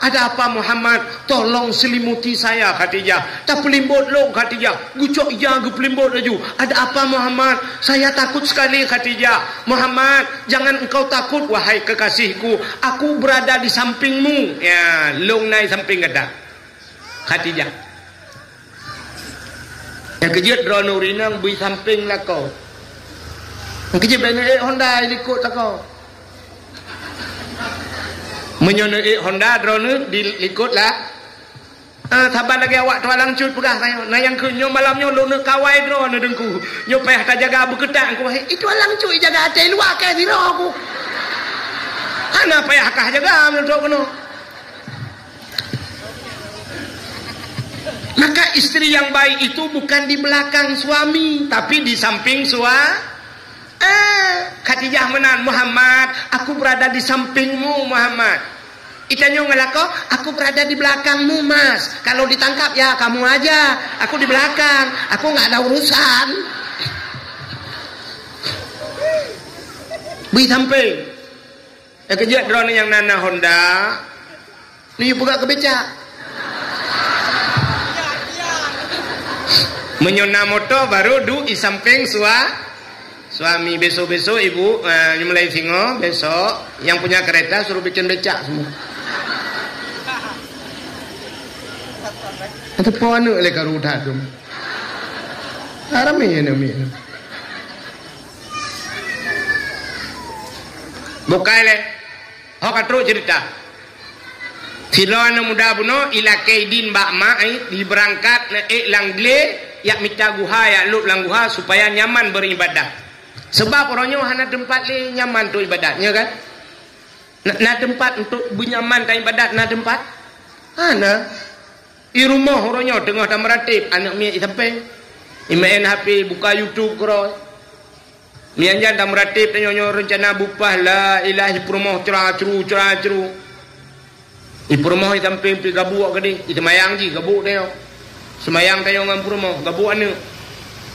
ada apa Muhammad? Tolong selimuti saya Khadijah. Tak pelimbut lo Khadijah. Gucok ya gu pelimbut laju. Ada apa Muhammad? Saya takut sekali Khadijah. Muhammad, jangan engkau takut wahai kekasihku. Aku berada di sampingmu. Ya, long nai samping kata Khadijah. Yang kejut drone rinang bui samping lah kau. Yang kejut banyak Honda ikut tak kau. Menyonoi Honda drone diikut lah. Sabar lagi awak tualang cut pegah saya. Nah yang ke nyo malamnya lo nak kawai drone dengku. Nyo payah tak jaga berketak aku. Itu alang cut jaga atai luar ke siro aku. Ana payah kah jaga menurut kono. Maka istri yang baik itu bukan di belakang suami, tapi di samping suami. Khadijah menan Muhammad, aku berada di sampingmu Muhammad. Itanyo ngelako, aku berada di belakangmu mas. Kalau ditangkap ya kamu aja, aku di belakang, aku nggak ada urusan. Bui samping. Kejut drone yang nana Honda, ni buka kebeca. Menyona motor baru du di samping suami. Besok-besok ibu mulai singo, besok yang punya kereta suruh bikin becak semua. Itu pohon oleh karuda tu. Arami ni. Bukai le. Hok katru cerita. Siloan muda buno ila kaidin bak mai diberangkat na langle yak mita guha yak lup lang guha supaya nyaman beribadah. Sebab orangnya hana tempat le nyaman tu ibadatnya kan. Na tempat untuk bernyaman tak ibadat na tempat. Hana di rumah orangnya tengah dah meratib anak mi samping. Main HP buka YouTube kro. Ni anjan dah meratib tanya rencana bupah la ilahi perumah cerah-ceru. Di perumah di samping pi gabu ke di semayang ji gabu dia. Semayang tayo ngan perumah gabu anu.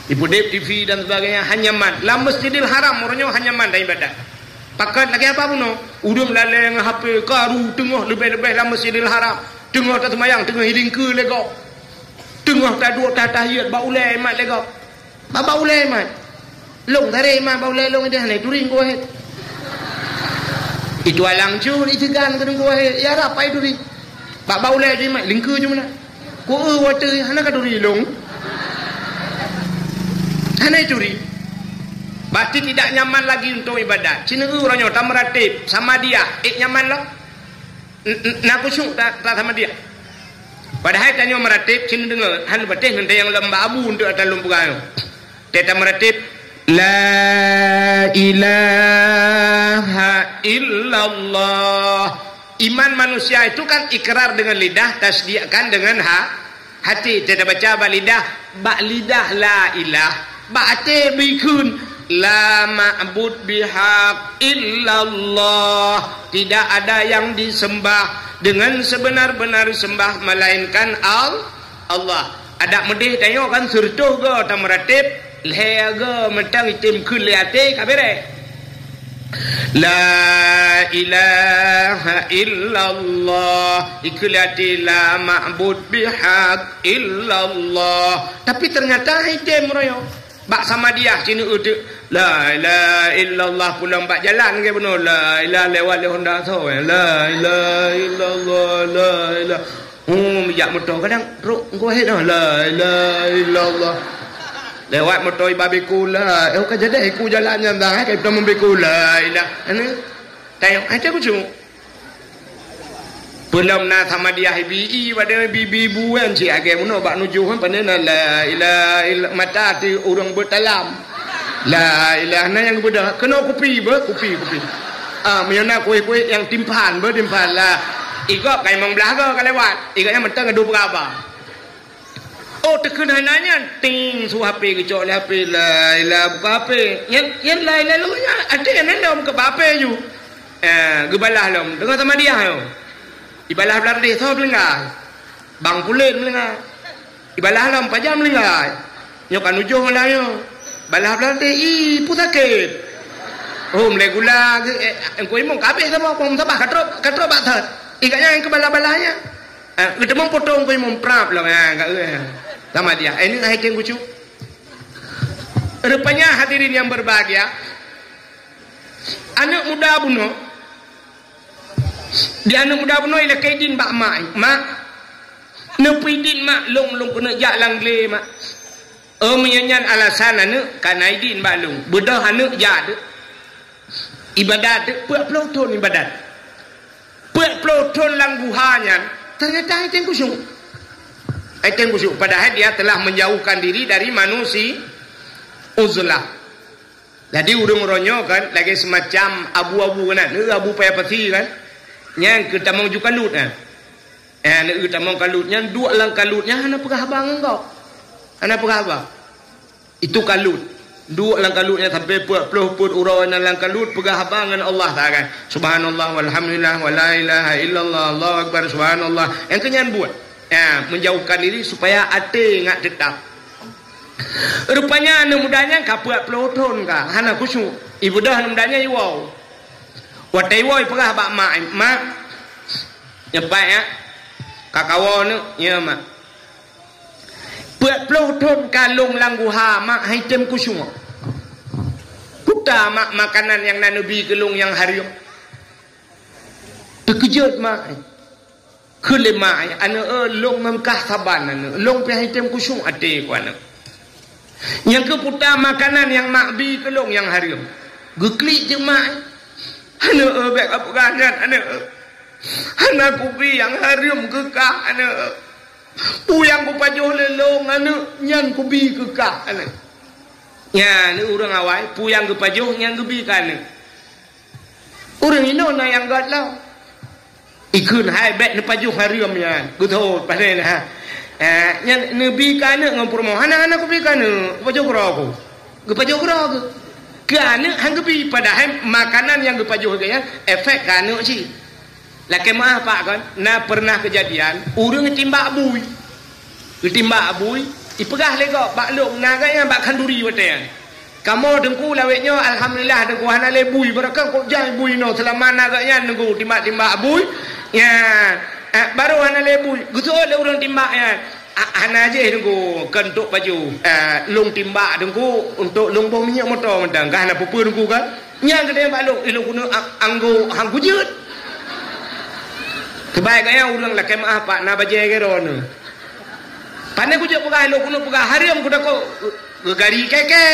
Di pudip TV dan sebagainya hanyaman. La Masjidil Haram orangnya hanyaman dah ibadat. pakat lagi apa pun udung laleng HP karu tengah lebih-lebih dalam Masjidil Haram tengah tak semayang tengah hiling ke legok tengah tak duduk tak tahiyat bau ulai mat legok bau ulai mat long tare mat bau ulai long dia hanai turing ko het itu alang cur itu gan ke ko het ya rapai turing bau ulai je mat lingku je mana ko water hana ka turing long hanai turing berarti tidak nyaman lagi untuk ibadat. Cina orangnya tak meratib sama dia. Nyaman lah. Nak kusyuk tak sama dia. Padahal tanya meratib, cina dengar. Han bertih nanti yang lembah abu untuk atas lumpuran. Dia tak meratib. La ilaha illallah. Iman manusia itu kan ikrar dengan lidah, tasdiqkan dengan hati. Dia baca bak lidah. Bak lidah la ilah. Bak hati bikun. La ma'bud bihaq illallah. Tidak ada yang disembah dengan sebenar-benar sembah melainkan Allah. Ada medih tengok kan surtuh ke tak meratib leha mentang itim kuliate kabere. La ilaha illallah ikuliate la ma'bud bihaq illallah. Tapi ternyata itim royo bak sama dia sini uduk la ilaha illallah pulang bak jalan ke benar la ilaha lewat le Honda tu la ilaha illallah la ilaha minyak motor kadang ruk gua het la ilaha illallah lewat motor babiku la ka jadi aku jalannya dah ke kita membiku la ilaha ini tengok ada kucu belum na sama dia BI pada bibu kan si age muno bak nuju kan pandai la ilaha illallah mata ti orang bertalam la ilaha na yang budak kena kopi menyona kuih-kuih yang timpan lah ikut kai mong belah ke lewat ikatnya mentang adu berapa oh tekun hananya ting su HP ke cok HP la ilaha buka HP yang la ilaha lu nya ada yang nendam ke HP ju gebalah lom dengan sama dia yo ibalah belar dia so melengah bang pulen melengah ibalah lam pajam melengah nyokan ujung lah yo balah belar dia pusakit mulai gula engkau imong kabeh sama pom sabah katrop batat ikatnya yang kebalah-balahnya kita mau potong engkau imong prap lah sama dia ini haiting kucu rupanya hadirin yang berbahagia anak muda bunuh di anak muda bunuh ila kaidin bak mak nepidin mak long kena jak langle mak menyanyan alasan anak kana idin bak long bedah anak jak ibadat puak peloton ibadat puak peloton langguhannya ternyata itu yang kusyuk padahal dia telah menjauhkan diri dari manusia uzlah jadi urung ronyo kan lagi semacam abu-abu kan abu payah peti kan yang kita mau juga kalut kan kita mau kalutnya dua lang kalutnya hana pegah abang engkau hana pegah abang itu kalut dua lang kalutnya sampai puluh put urang lang kalut pegah abangan Allah tak kan subhanallah walhamdulillah wala ilaha illallah Allahu akbar subhanallah yang kenyan buat menjauhkan diri supaya ate ngak tetap rupanya anak mudanya kapuat peloton ka hana kusyuk ibu dah anak mudanya iwau watai woi pegah bak mak nyepai kakawon nya mak puat peloton kalung langguha mak haitem kusyuk puta mak makanan yang nabi kelung yang hariuk terkejut mak kelima anak long memkah saban anak long pi haitem kusyuk ate ku anak yang keputar makanan yang makbi kelong yang harium geklik je mak anak bek apa ganyan anak kupi yang harium kekah anak puyang ku pajuh lelong anak nyan kubi kekah anak nya ni urang awai puyang ku pajuh yang gebi kan urang ino na yang gatlau ikun hai bek ni pajuh harium ya guto padai nah yang nabi kana ngampur mo hana ku bi kana pajuh kroku ge pajuh kroku kana hang gebi padahal makanan yang ge pajuh ge ya efek kana si laki maaf pak kan na pernah kejadian urang timba abui ipegah lego bak long na ga yang bak kanduri wate Kamu dengku lawetnya alhamdulillah dengku hana lebui berakang kok jai bui no selama nagaknya dengku timbak-timbak bui ya baru hana lebui gitu le urang timbak ya hana aja dengku kentuk baju long timbak dengku untuk long bom minyak motor mentang kan hana pupu dengku kan nya gede mbak long ilung kuno anggo hang kujut kebaiknya urang lah kemah pak na baje geron pane kujut pegah lo kuno pegah hariam kuda ko gari keke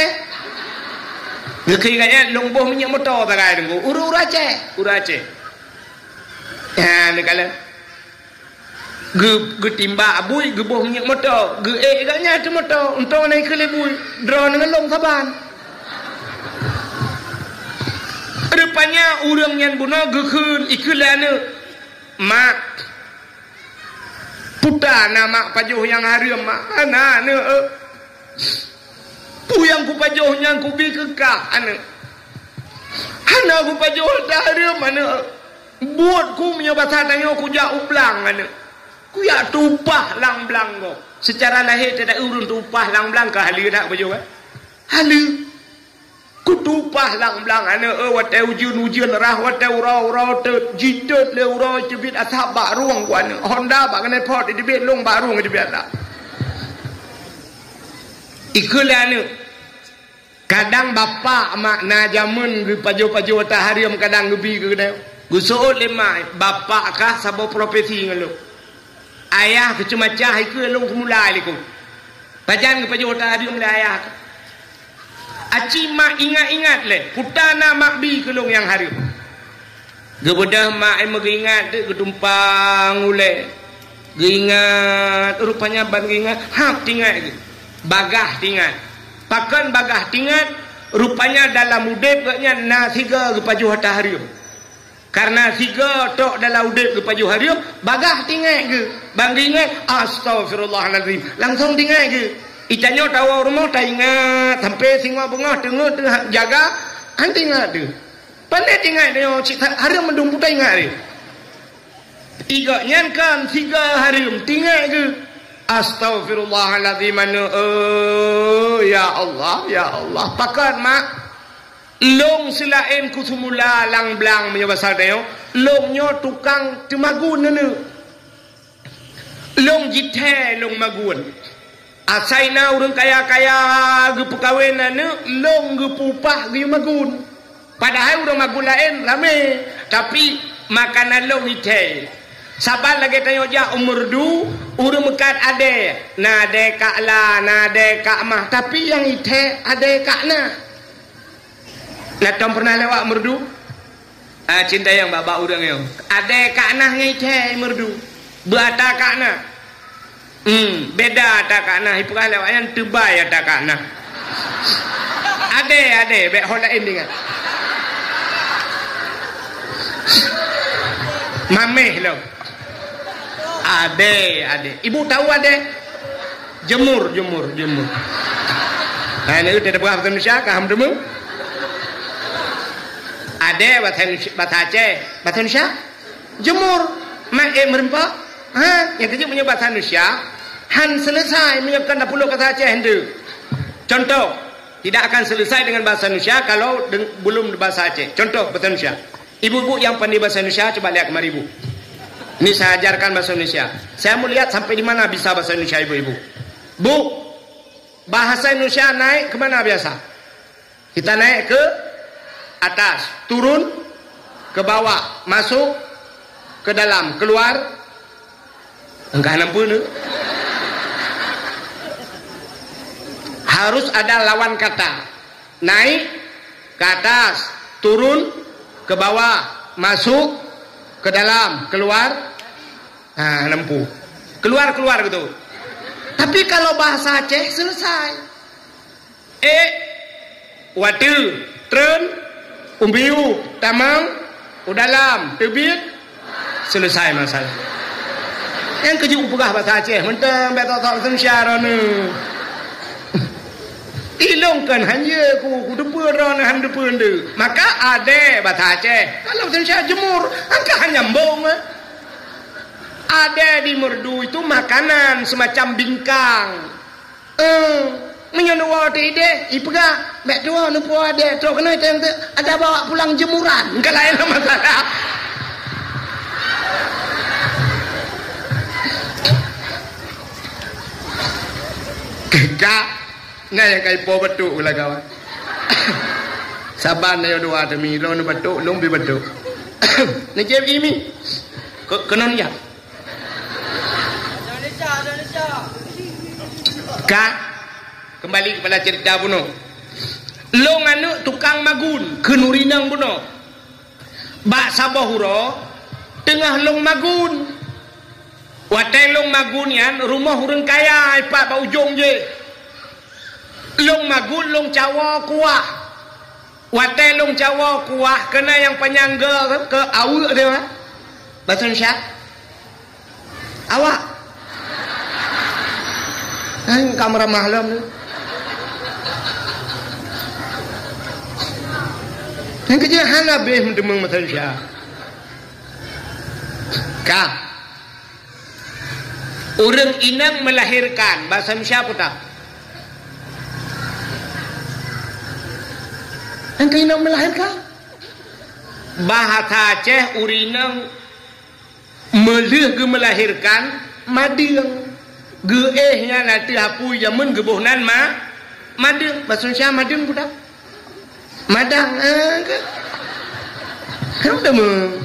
ngekei kaya lomboh minyak motor tak ada dengku uru Aceh ya ni kala ge timba abui ge boh minyak motor ge ganya tu motor untuk naik ke lebui drone dengan long saban rupanya urang nyan buno ge keun ikulana mak puta nama pajuh yang harum mak ana ne yang ku pajohnya ku bi kekah ana ku pajoh dari mana buat ku menyebatan tanya ku ja ublang ku ya tupah lang blang go secara lahir tidak urun tupah lang blang ka hali nak pajoh hali ku tupah lang blang wate ujun rah wate urau te jidot le urau cebit asap baruang ku Honda ba kena pot di bet long barung di bet ikulana kadang bapa makna jamun ge pajo-pajo taharium kadang gebi ke dah gusoot lemai bapa kah sabo profesi ngelo ayah ke cuma cah iku long semula liku bajan ge pajo taharium le ayah aci mak ingat-ingat le putana mak bi ke long yang harium ge bedah mak em ge ingat ge tumpang ule ge ingat rupanya ban ge ingat hak tinggal ge bagah tinggal pakan bagah tinggal rupanya dalam udip gaknya na siga ke pajuh taharium karena siga tok dalam udip ke pajuh harium bagah tinggal ke bang ingat astagfirullahalazim langsung tinggal ke itanyo tawa rumah tak ingat sampai singa bunga tengah jaga kan tinggal tu pandai tinggal dia harium mendung putai ingat dia tiga nyan kan siga harium tinggal ke astagfirullahaladzim ya Allah pakat mak long selain kusumula lang blang punya bahasa dia longnya tukang temagun nene long jithe long magun asaina urang kaya-kaya ge pekawin nene long ge pupah ge magun padahal urang magun lain rame tapi makanan long jithe sabar lagi tanya ja umur du urang mekat ade na ade kak la na ade kak mah tapi yang ite ade kak na tom pernah lewat merdu cinta yang bapak urang yo ade kak nah ite merdu berada kak na beda ada kak nah ipurah lewat yang tebai ada kak nah ade bek holain dengan mameh lo ade ibu tahu ade jemur nah ini udah berapa Indonesia kaham demu ade bahasa Aceh bahasa Indonesia jemur mak merempak yang kecil punya bahasa Indonesia han selesai menyiapkan 10 kata Aceh hendak contoh tidak akan selesai dengan bahasa Indonesia kalau belum bahasa Aceh contoh bahasa Indonesia ibu-ibu yang pandai bahasa Indonesia coba lihat kemari ibu. Ini saya ajarkan bahasa Indonesia. Saya mau lihat sampai di mana bisa bahasa Indonesia ibu-ibu. Bu, bahasa Indonesia naik ke mana biasa? Kita naik ke atas, turun ke bawah, masuk ke dalam, keluar. Enggak nampu ni. Harus ada lawan kata. Naik ke atas, turun ke bawah, masuk ke dalam, keluar. Nampu keluar gitu. Tapi kalau bahasa Aceh selesai watu tren umbiu tamang udalam tebit selesai masalah yang keju pegah bahasa Aceh mentang betok Indonesia rana ilongkan hanya ku depur rana han depur de maka ada bahasa Aceh kalau Indonesia jemur angka hanya nyambung ada di merdu itu makanan semacam bingkang menyonua ide ipega mek tua nu po ade to kena ada bawa pulang jemuran enggak lain masalah. Kak nah yang kai po betul lah kawan. Saban na yo dua demi lo nu betul long bi betul. Ni jem ini kenon ya. Kak kembali kepada cerita buno. Long anu tukang magun kenurinang buno. Bak sabahuro tengah long magun. Watai long magun yan rumah urang kaya ipat ba ujung je. Long magun long cawa kuah. Watai long cawa kuah kena yang penyangga ke awu dia. Bahasa Indonesia. Awak kamera mahlam ni. Yang kerja hanabeh mendemang matan syah. Kah? Orang inang melahirkan bahasa Indonesia putar. Yang inang melahirkan. Bahasa Aceh urinang melih ke melahirkan mading. Geehnya nanti hapu zaman gebohnan mading bahasa Indonesia mading budak madang kan temu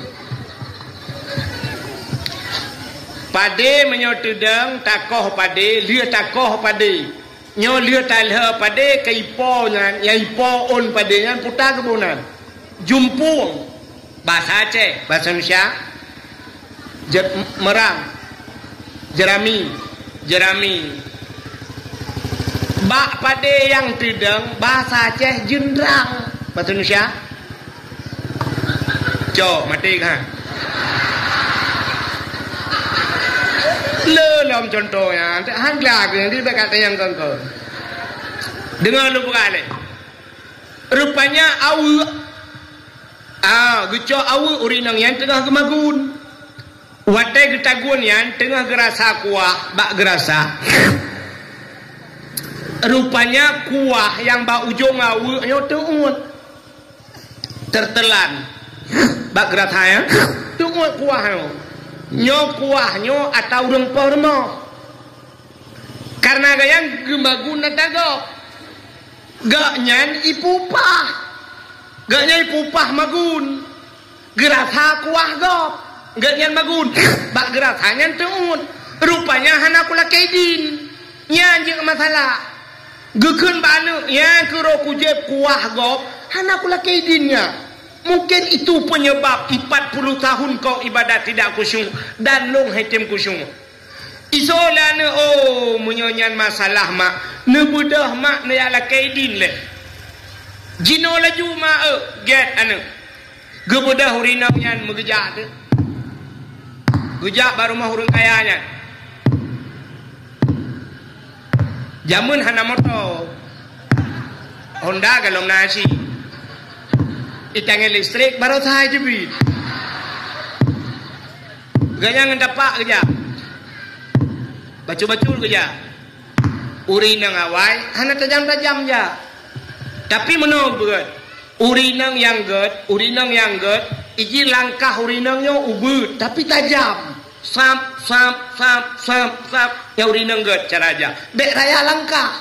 pade menyotudang takoh pade lia takoh pade nyo lia talha pade kaipo nya ipo on pade nya putar gebohnan jumpung bahasa Aceh bahasa Indonesia merang jerami bak pade yang tidang bahasa Aceh jendrang bahasa Indonesia cok mati kan lelom contohnya hanglak yang di dekat yang kengkau dengar lu berkali rupanya awu gecok awu urinang yang tengah gemagun watai getagun yang tengah gerasa kuah bak gerasa rupanya kuah yang bak ujung awu nyo tuun tertelan bak gerasa ya tuun kuah nyo kuah nyo atau rempah remah karena gayang gemagun natagok gak nyan ipupah magun gerasa kuah gok gak nyan magun bak gerak hanyan tuun rupanya hana kula kedin nyan je masalah gekun banu yang kuro kujeb kuah gop hana kula kedinnya mungkin itu penyebab 40 tahun kau ibadat tidak khusyuk dan long hatim khusyuk isolane menyonyan masalah mak nebudah mak ne ala kedin le jino laju mak get anu gebudah urinang nyan megejak tu gujak baru mah urang kayanya jamun hana motor Honda galong nasi itangin listrik baru saya jebit ganyang ngedapak kerja bacul-bacul kerja urinang awai hana tajam-tajam ja tapi menobet urinang yang get iji langkah urinangnya ubud tapi tajam sap ya urinang get cara aja dek raya langkah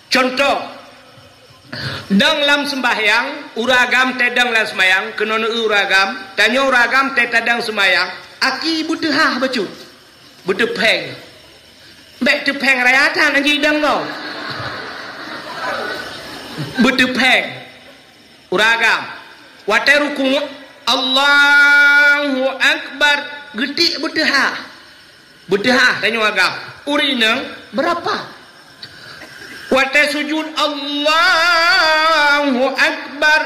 contoh dang lam sembahyang uragam tedang lam sembahyang kenono uragam tanyo uragam tedang sembahyang aki budehah bacut budepeng bek tepeng raya tan anji dang no budepeng uragam watai rukun Allahu Akbar gedik bedehah tanya agam urinang berapa watai sujud Allahu Akbar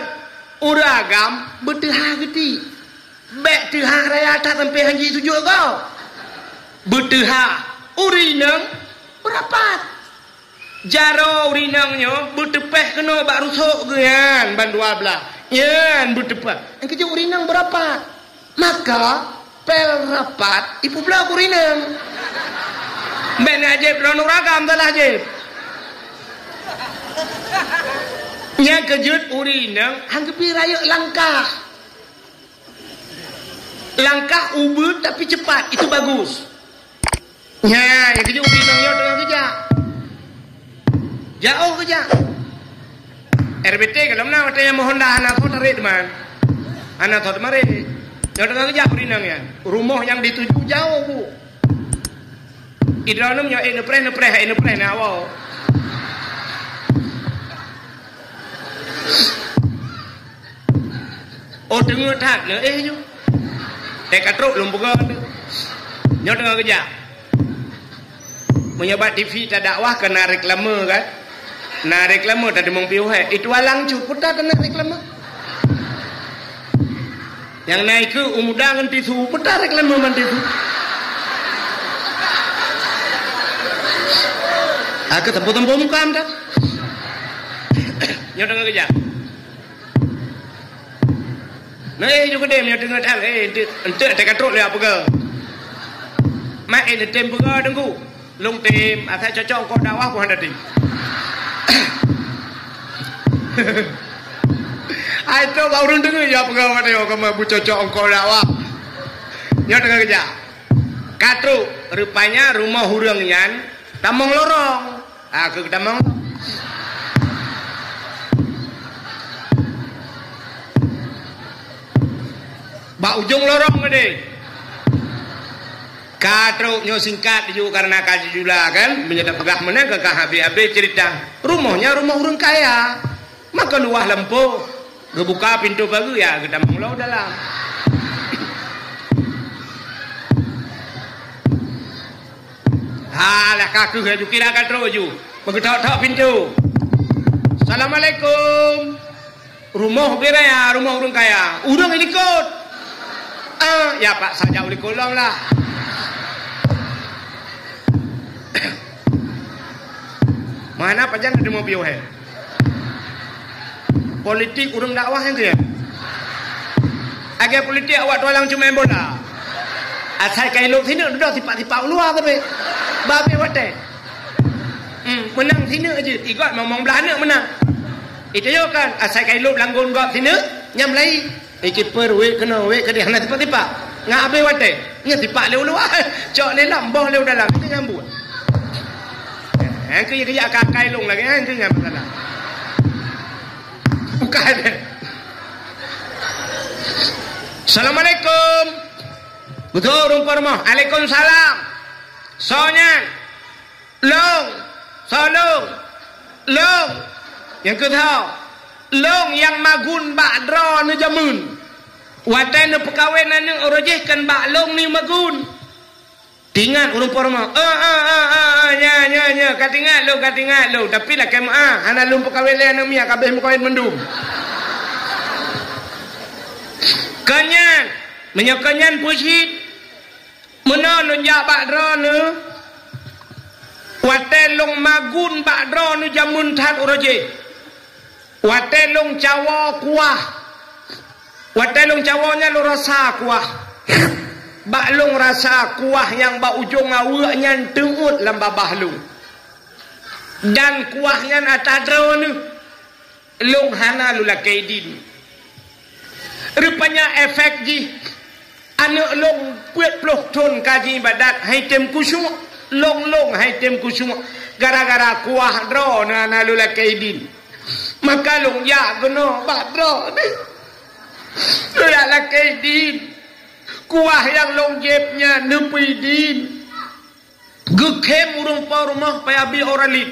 uragam bedehah gedik bek tehah raya tak sampai haji sujud kau bedehah urinang berapa jaro urinangnya betepeh kena bak rusuk gian bandua belah yan berdebat yang kerja urinang berapa maka pel rapat ibu belah urinang ben ajib ronuragam salah ajib nya kejut urinang hanggepi raya langkah ubud tapi cepat itu bagus. Nya yang kejut urinang yo tengah kerja jauh kerja RBT kalau mana katanya mohon dah anak kau tarik teman anak kau kemarin yo tengah kerja urinang ya rumah yang dituju jauh bu idranum yo nepreh na awal. Oh dengar tak nữa ju để cả trộn lùm bơ nhớ dengar kerja menyebat TV tak dakwah kena reklame kan nah reklame tadi mong piu hai itu alang cu putar kena reklame yang naik ke umuda ngan tisu putar reklame man tisu aku tempo-tempo muka anda nhớ dengar kerja nah juga dia punya dengar tak ente tak katrok le apa ke mak ente tem pe dengku long tem asal cocok kau dakwah pun ada tim ai tu baru dengar ya apa ke apa dia kamu bu cocok kau dakwah nyok dengar kerja katrok rupanya rumah hurang yan tamong lorong aku tamong Ba ujung lorong gede. Katruknya singkat juga karena kaji jula kan menyedap pegah mana ke KHBAB cerita rumahnya rumah orang kaya maka luah lempo ngebuka pintu baru ya kita menglau dalam halah kaku ya kira katruk ju mengetok-tok pintu Assalamualaikum rumah kira ya rumah orang kaya urang ini ikut ya pak saja uli kolong lah mana apa jangan ada mobil he politik urung dakwah yang dia agak politik awak tualang cuma bola asal kailuk sini udah tipak-tipak luar tapi babe wate menang sini aja ikut ngomong belana menang itu yo kan asal kailuk langgon gop sini nyam lai kiper we kena we ke dia nak tipak-tipak ngak abe wate nya tipak leu luar cok le lambah leu dalam itu nyambut kerja kakai long lagi itu yang masalah bukan Assalamualaikum betul rumah rumah Waalaikumsalam soalnya long yang kedua long yang magun bakdra ni jamun watan ni perkahwinan ni orojehkan bak long ni magun tingat urung porma nya katingat lo tapi lah kem ana lum perkahwinan ni mia kabeh mukawin mendum kanyan menyakanyan pusit menon njak bakdra ni watan long magun bakdra ni jamun tat orojeh watelung cawa kuah watelung cawanya lu rasa kuah baklung rasa kuah yang ba ujung awaknya tengut lam babah lu dan kuahnya atadro ni lung hana lu lakaidin rupanya efek ji anak long puet ploh ton kaji ibadat hai tem kusyuk long hai tem kusyuk gara-gara kuah dro na lu lakaidin maka long ya kena badro ni lu nak din kuah yang long jebnya nepi din gekem urung pa rumah paya bi oralit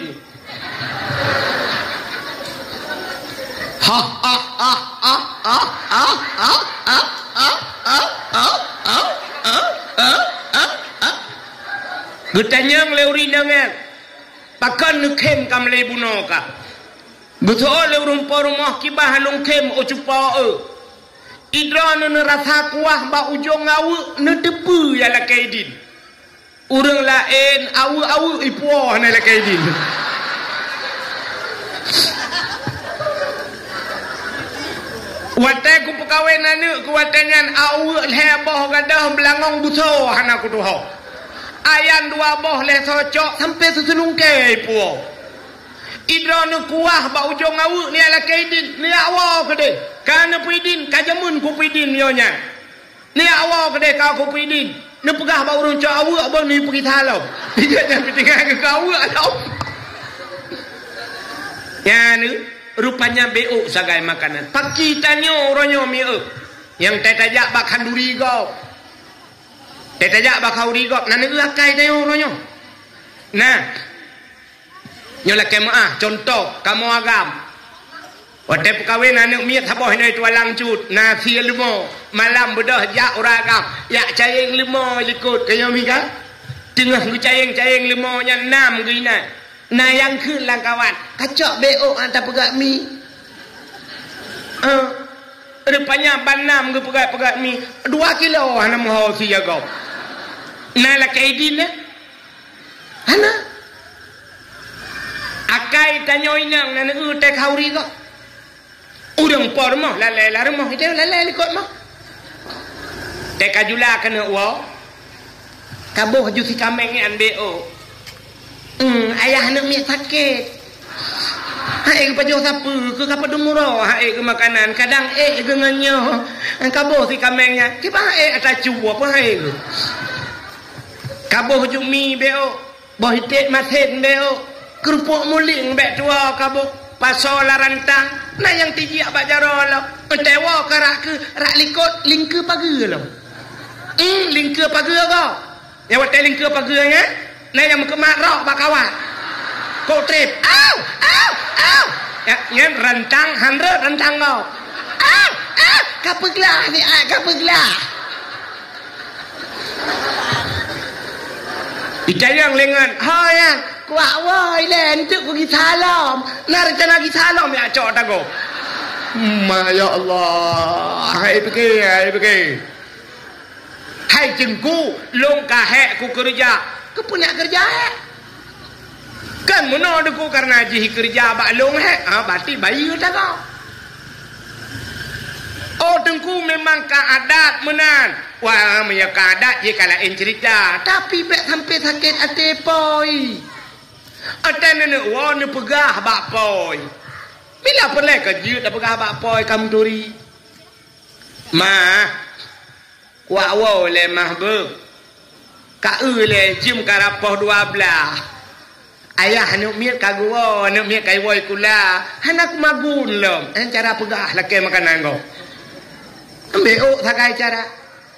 getanyang leuri dangan pakan nekem kam le bunoka betul le rumah kibah long kem o cupa idran ne rasa kuah ba ujung awu ne tepu ya la kaidin urang lain awu ipuah ne la kaidin wate ku perkahwinan ni ku watenyan awu heboh gadah belangong buso hana ku tuho ayan dua boh le socok sampai seselungke ipuah idronu kuah ba ujung awak ni ala kaidin ni awak ke de kana puidin kajamun ku puidin nyonya ni awak ke de ka ku puidin ni pegah ba urun cak awak ba ni pergi talau tidak nyampe tinggal ke awak tau ya ni rupanya beuk sagai makanan paki tanyo ronyo mi yang tetajak bak kanduri go tetajak bak kauri go nan ni akai tanyo ronyo nah nyola kemaah contoh kamu agam wate perkahwin anak miat haboh ni tualang cut nasi limo malam bedah jak uragam ya cayeng limo likut kayo mika tengah ku cayeng limo nya 6 gina nah yang keun lang kawan kacok beok anta pegak mi rupanya banam ke pegak mi 2 kilo hana mau si jago nah la kaidin hana akai tanyo inang nan te kauri ko urang por mo la mo ite la likot mo te kajula kana wa kaboh ju si kameng an beo ayah nak mi sakit hae ke pajo sapu ke kapa dumuro hae ke makanan kadang ke nganyo kaboh si kamengnya ki ba ata cuwa apa hae kaboh ju mi beo boh ite masen beo kerupuk muling bek tua kabuk pasola rantang na yang tijak bak jaro lo tewa karak ke rak likut lingke pagar lo lingke pagar ko yang wate lingke pagar nya na yang kemak rok bak kawat kau trip au ya nyen rantang handre rantang ko kapeglah ni kapeglah Ijayang lengan hayang kuak woi len tu pergi salam nak rencana pergi salam ya cok tago ya Allah hai jengku long kahek ku kerja ke punya kerja kan mono deku karena jihi kerja bak long berarti bayi tago oh dengku memang keadat menan wah punya keadat je kalau cerita tapi bek sampai sakit hati poi ada nenek wah ni pegah bak poi bila pelai kerja dah pegah bak poi kam duri mah kuak wau le mah be ka le jim karapoh 12 ayah nuk miat kagua nuk miat kai woi kula hanak magun lom cara pegah laki makanan go ambeo sakai cara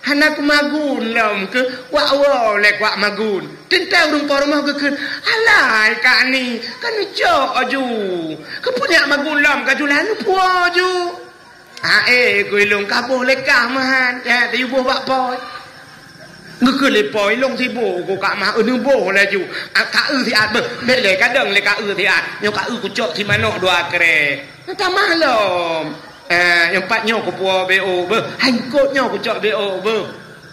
hanak magun lom ke wak wau le kuak magun tentang urung pormah ke kun alai ka ni kan jo aju ke punya magun lom ka julan puo ju kuilung ka boleh kah mahan ya ti bo bak poi ngư le poi long thi bo ko ka ma nu bo la ju ka thi at be le ka deng le ka thi at nyo ka ku cho thi manok 2 kre ta ma lom yang 4 nyo ko puo bo be hangkot nyo ko cho bo be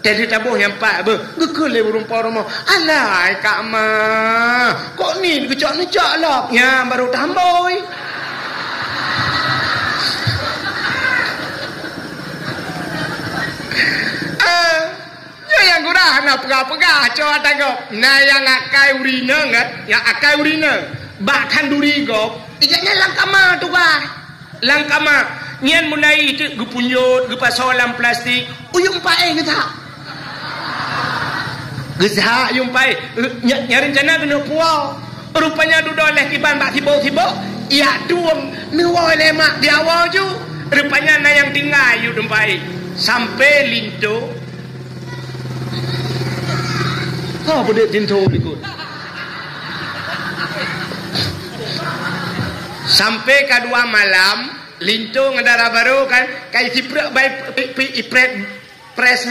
jadi tabuh yang 4 be ngư le burung poromo alai ka ma kok ni ku cho ni cho lok ya baru tamboi yang gurah nak pegah-pegah coba tangkap nah yang akai urina ngat yang akai urina bahkan duri gop igaknya langkama tu bah langkama nyen mulai itu gupunyut gupasolam plastik uyung pae ngata gezha yung pae nyari rencana kena puau rupanya dudoleh kiban bak tibo-tibo ya duang nuwa lemak di awal ju rupanya na yang tinggal yu dempai sampai linto kau boleh tinto ikut sampai kedua malam linto ngedara baru kan kai siprak by ipret press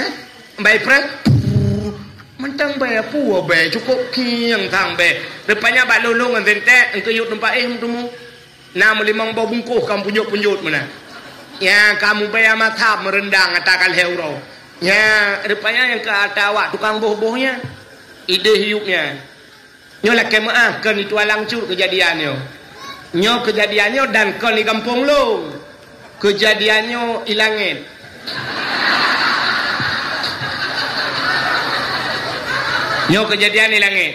by press mentang bay apa bay cukup kiang tang bay rupanya bak lolong ngente engke yut tempat temu nam limang bau bungkuh kamu punyut mana ya kamu bay amat merendang atakal heuro ya rupanya yang ke atawak tukang boh-bohnya ide hiupnya nyo lah kemaafkan itu langcur kejadiannya nyo kejadiannya dan kau di kampung lo kejadiannya ilangin nyo kejadian ilangin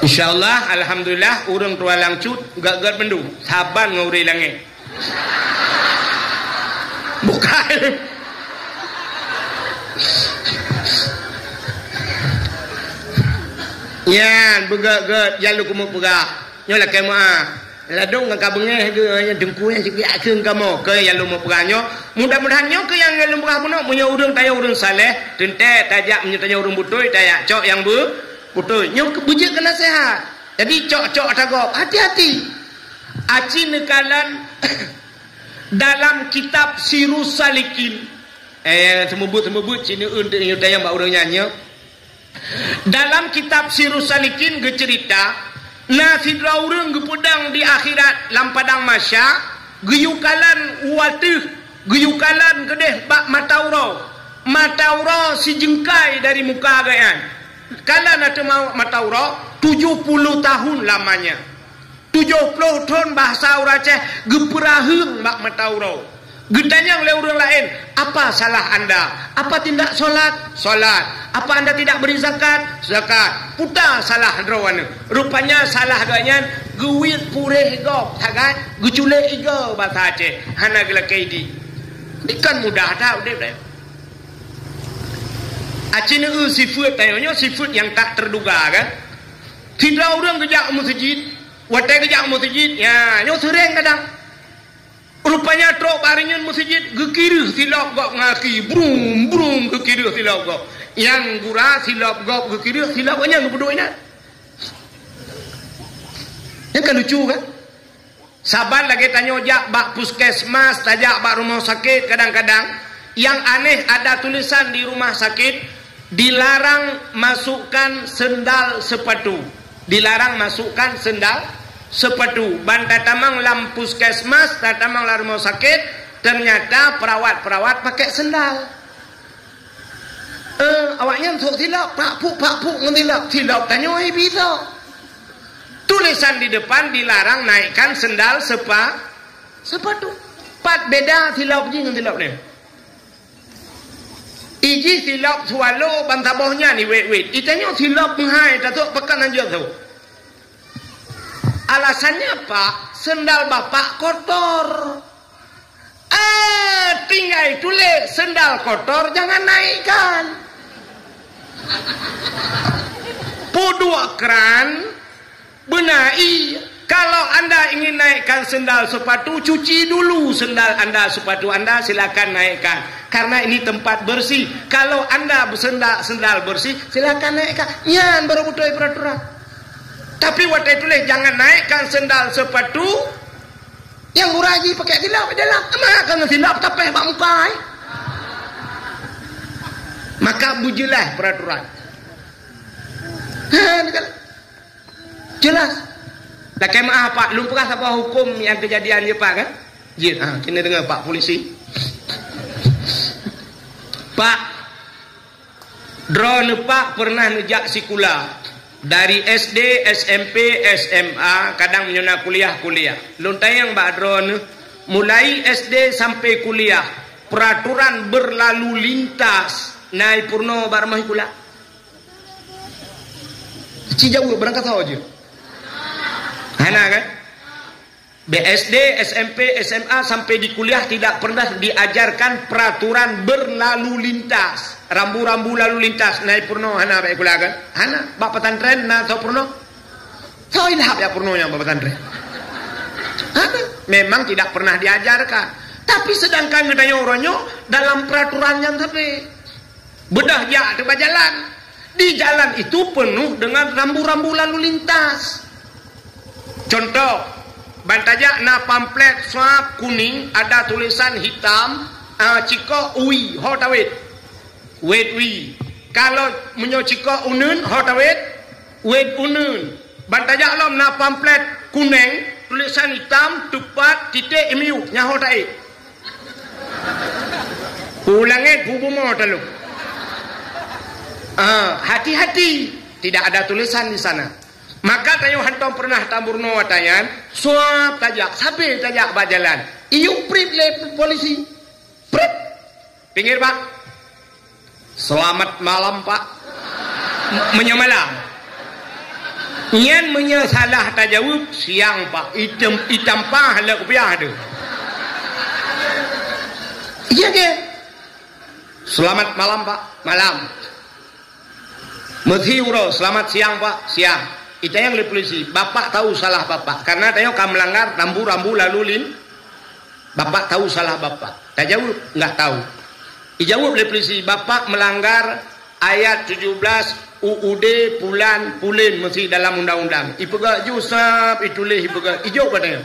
Insyaallah alhamdulillah urang tua langcut gak bendu saban ngauri langit bukan yan begat jalu kumu pegah nyola kemo ladong ngaka bengeh ge dengku yang sikit akeun kamu ke yang lu mau pegahnya mudah-mudahan nyo ke yang lu pegah puno punya urang taya urang saleh tente tajak menyatanya urang butuy taya cok yang butuy nyo bujik kena sehat jadi cok tagop hati-hati aci nekalan dalam kitab Sirus Salikin semebut sini untuk nyutaya mbak urang nyanyi dalam kitab Sirus Salikin ge cerita nah sidra urang ge pedang di akhirat lampadang masya geyukalan wateuh geyukalan gedeh bak matauro si jengkai dari muka gayan kalan atau matauro 70 tahun lamanya 70 tahun bahasa Aceh geperaheung bak matauro getanyang le urang lain apa salah anda apa tindak solat apa anda tidak beri zakat puta salah drawana rupanya salah ganyan geuit pureh gop tagat gucule igo bahasa Aceh hana gela kaidi dikan mudah tau deh acine sifat tayonyo sifat yang tak terduga kan tidak urang gejak masjid watai gejak masjid ya nyo sering kadang rupanya trok baringan masjid gekirih silap gok ngaki brum gekirih silap gok yang gura silap gok gekirih silap nya ngebedoina yang kan lucu kan saban lagi tanya jak bak puskesmas tajak bak rumah sakit kadang-kadang yang aneh ada tulisan di rumah sakit dilarang masukkan sendal sepatu sepatu ban tatamang lam puskesmas tatamang lam rumah sakit ternyata perawat pakai sendal awaknya sok silap pak puk silap tanya bisa tulisan di depan dilarang naikkan sendal sepatu pat beda silap je dengan silap ni iji silap swallow bantabohnya ni wait itanya silap menghai tatuk pekan aja tu alasannya apa? Sendal bapak kotor. Tinggal tulis sendal kotor jangan naikkan. Podua keran benahi. Kalau anda ingin naikkan sendal sepatu, cuci dulu sendal anda, sepatu anda, silakan naikkan. Karena ini tempat bersih. Kalau anda sendal bersih, silakan naikkan. Yan baru butuh peraturan. Tapi waktu tulis jangan naikkan sendal sepatu yang uraji pakai silap dalam. Makan silap tapeh bak muka. Maka bujilah peraturan. Jelas. Tak kemah Pak, lu pernah apa hukum yang kejadian je Pak kan? Jin, kena dengar Pak polisi. Pak drone Pak pernah nejak sikula. Dari SD, SMP, SMA, kadang menyona kuliah. Lontayang Mbak Drone, mulai SD sampai kuliah, peraturan berlalu lintas, naik purno barmah kuliah. Cijau berangkat tahu aja. Hana kan? BSD, SMP, SMA sampai di kuliah tidak pernah diajarkan peraturan berlalu lintas. Rambu-rambu lalu lintas naik purno hana baik kuliah kan? Hana bak pesantren na tahu purno? Tahu ilham ya purnonya bak pesantren. Hana memang tidak pernah diajarkan. Tapi sedangkan ngedanya orangnya dalam peraturannya tapi bedah ya di jalan. Di jalan itu penuh dengan rambu-rambu lalu lintas. Contoh, bantaja na pamflet swab kuning ada tulisan hitam ciko ui hotawit wait ui kalau menyo ciko unun hotawit wait unun bantaja lom na pamflet kuning tulisan hitam tepat titik emiu nya hotai ulangnya bubu mau talu hati-hati tidak ada tulisan di sana. Maka tayo hantam pernah tamburno watayan, suap tajak, sampai tajak bajalan. Iu prip le polisi. Prip. Pinggir Pak. Selamat malam Pak. Menyemalam. Nyan menyesalah tak jawab siang pak hitam pah lah kopiah ada. Iya ke? Selamat malam pak, malam. Muthiuro, selamat siang pak, siang. Itu yang oleh polisi. Bapak tahu salah bapak karena tanya kamu melanggar rambu-rambu lalu lintas. Bapak tahu salah bapak. Tak jawab, enggak tahu. Dijawab oleh polisi, bapak melanggar ayat 17 UUD pulin mesti dalam undang-undang. Ipega jusab itulah ipega ijo padanya.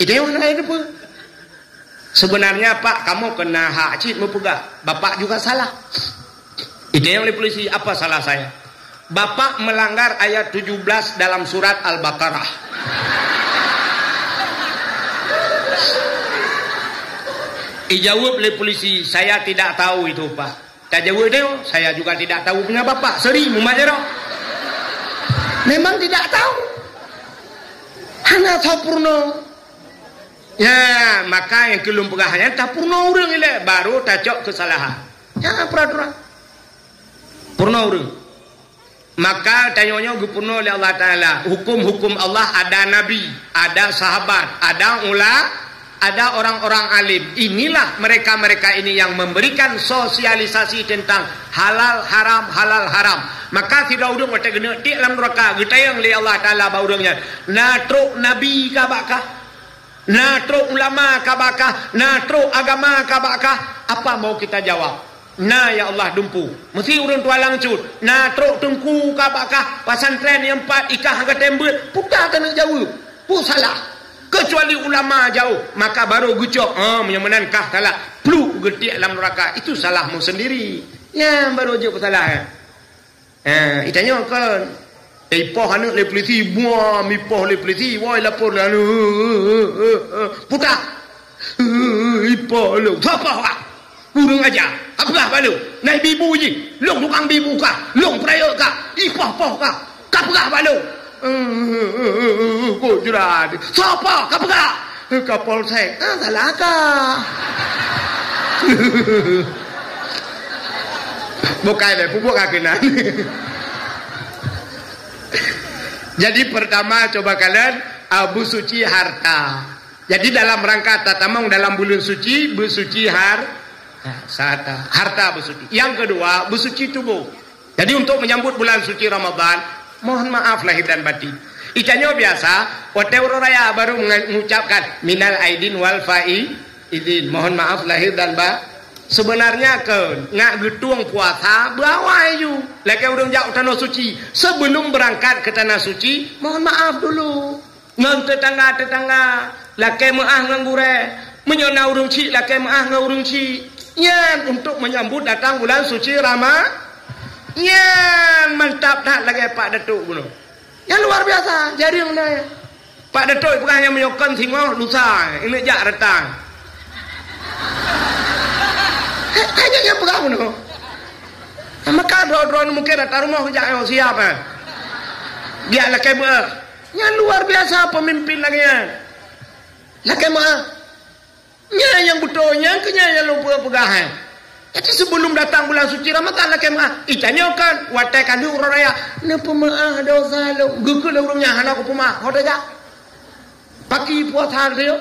Itu yang mana itu? Sebenarnya pak kamu kena hak cik mempegak. Bapak juga salah. Itu yang oleh polisi, apa salah saya? Bapak melanggar ayat 17 dalam surat Al-Baqarah. Dijawab oleh polisi, saya tidak tahu itu pak. Tak jawab dia, saya juga tidak tahu punya bapak. Seri memajaro. Memang tidak tahu. Hanya tahu purno. Ya, maka yang kelum pegahannya tak purno orang ini baru tak cok kesalahan. Ya, peraturan. Purno orang. Maka tanyanya gupurno oleh Allah Ta'ala. Hukum-hukum Allah ada nabi, ada sahabat, ada ulama, ada orang-orang alim. Inilah mereka-mereka ini yang memberikan sosialisasi tentang halal haram. Maka tidak udung mata gena di dalam neraka getayang oleh Allah Ta'ala baurangnya. Natro nabi kabakah? Natro ulama kabakah? Natro agama kabakah? Apa mau kita jawab? Nah ya Allah dumpu. Mesti urang tua langcut. Natro tengku kabakah? Pasantren yang 4 ikah harga tembel. Putar kena jawab. Pu salah. Kecuali ulama jauh, maka baru gucok menyamenankah salah pluk getik dalam neraka. Itu salahmu sendiri. Ya baru je kesalahan. Itanya kan ipoh anak le polisi buah mipoh le polisi woi lapor lalu putak ipoh lu apa wak kurang aja apakah balu naik bibu je long tukang bibu kah long peraya kah ipoh kah kapakah balu kok jurat siapa kapakah kapolsek salah kah bukan deh pupuk kakinan. Jadi pertama coba kalian bersuci harta. Jadi dalam rangka tatamang dalam bulan suci bersuci harta bersuci. Yang kedua bersuci tubuh. Jadi untuk menyambut bulan suci Ramadan, mohon maaf lahir dan batin. Ikannya biasa, Watewro Raya baru mengucapkan minal aidin wal faizin. Mohon maaf lahir dan batin. Sebenarnya kan ngak getuang puasa bawa ayu lek urang jauh tanah suci sebelum berangkat ke tanah suci mohon maaf dulu ngang tetangga lek maah nganggure menyona urang ci lek maah ngurang ci nyan untuk menyambut datang bulan suci Ramadan nyan mantap dah lagi Pak Datuk bunuh yang luar biasa jadi mana Pak Datuk bukan yang menyokon singo lusa ini jak datang hanya yang berapa no? Maka drone mungkin datang rumah hujak siapa? Dia laki ber, yang luar biasa pemimpin lagi ya. Laki ber, yang betulnya kenyang yang lupa pegahan. Jadi sebelum datang bulan suci Ramadan laki ber, itanya kan watekan di urang raya. Ne pemaah dosa lo, gugul urangnya anak aku pemaah, kau tak? Paki puasa dia.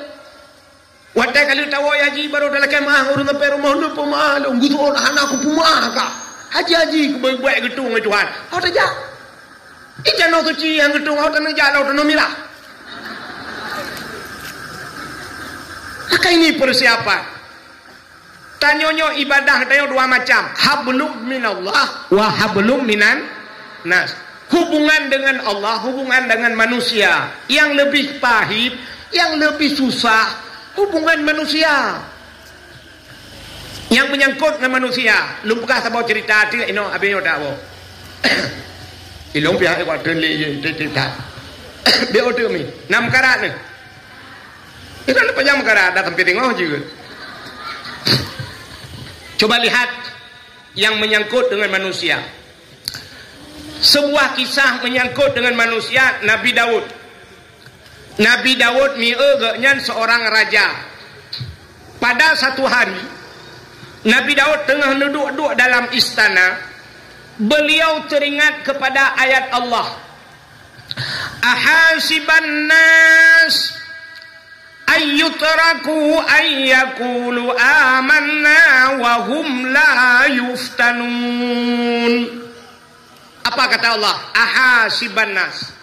Wadah kali tahu haji baru dah laki mah urang sampai rumah lu pemah lu gitu orang anak aku pemah kak haji baik-baik getung Tuhan kau tak jak ikan nak suci yang getung kau tak nak jak kau tak nak milah maka ini persiapan tanyonyo ibadah tanya dua macam hablum minallah wa hablum minan nas hubungan dengan Allah hubungan dengan manusia yang lebih pahit yang lebih susah hubungan manusia yang menyangkut dengan manusia lumpukah sabau cerita tidak ino abis tak bo ilong pihak ikut denli cerita dia order mi 6 karat ni itu ada panjang karat dah sampai tengok juga coba lihat yang menyangkut dengan manusia sebuah kisah menyangkut dengan manusia Nabi Daud mi'egenya seorang raja. Pada satu hari Nabi Daud tengah duduk dalam istana. Beliau teringat kepada ayat Allah. ahasiban nas ayyutraku ayyakulu amanna wa hum la yuftanun. Apa kata Allah? Ahasiban nas,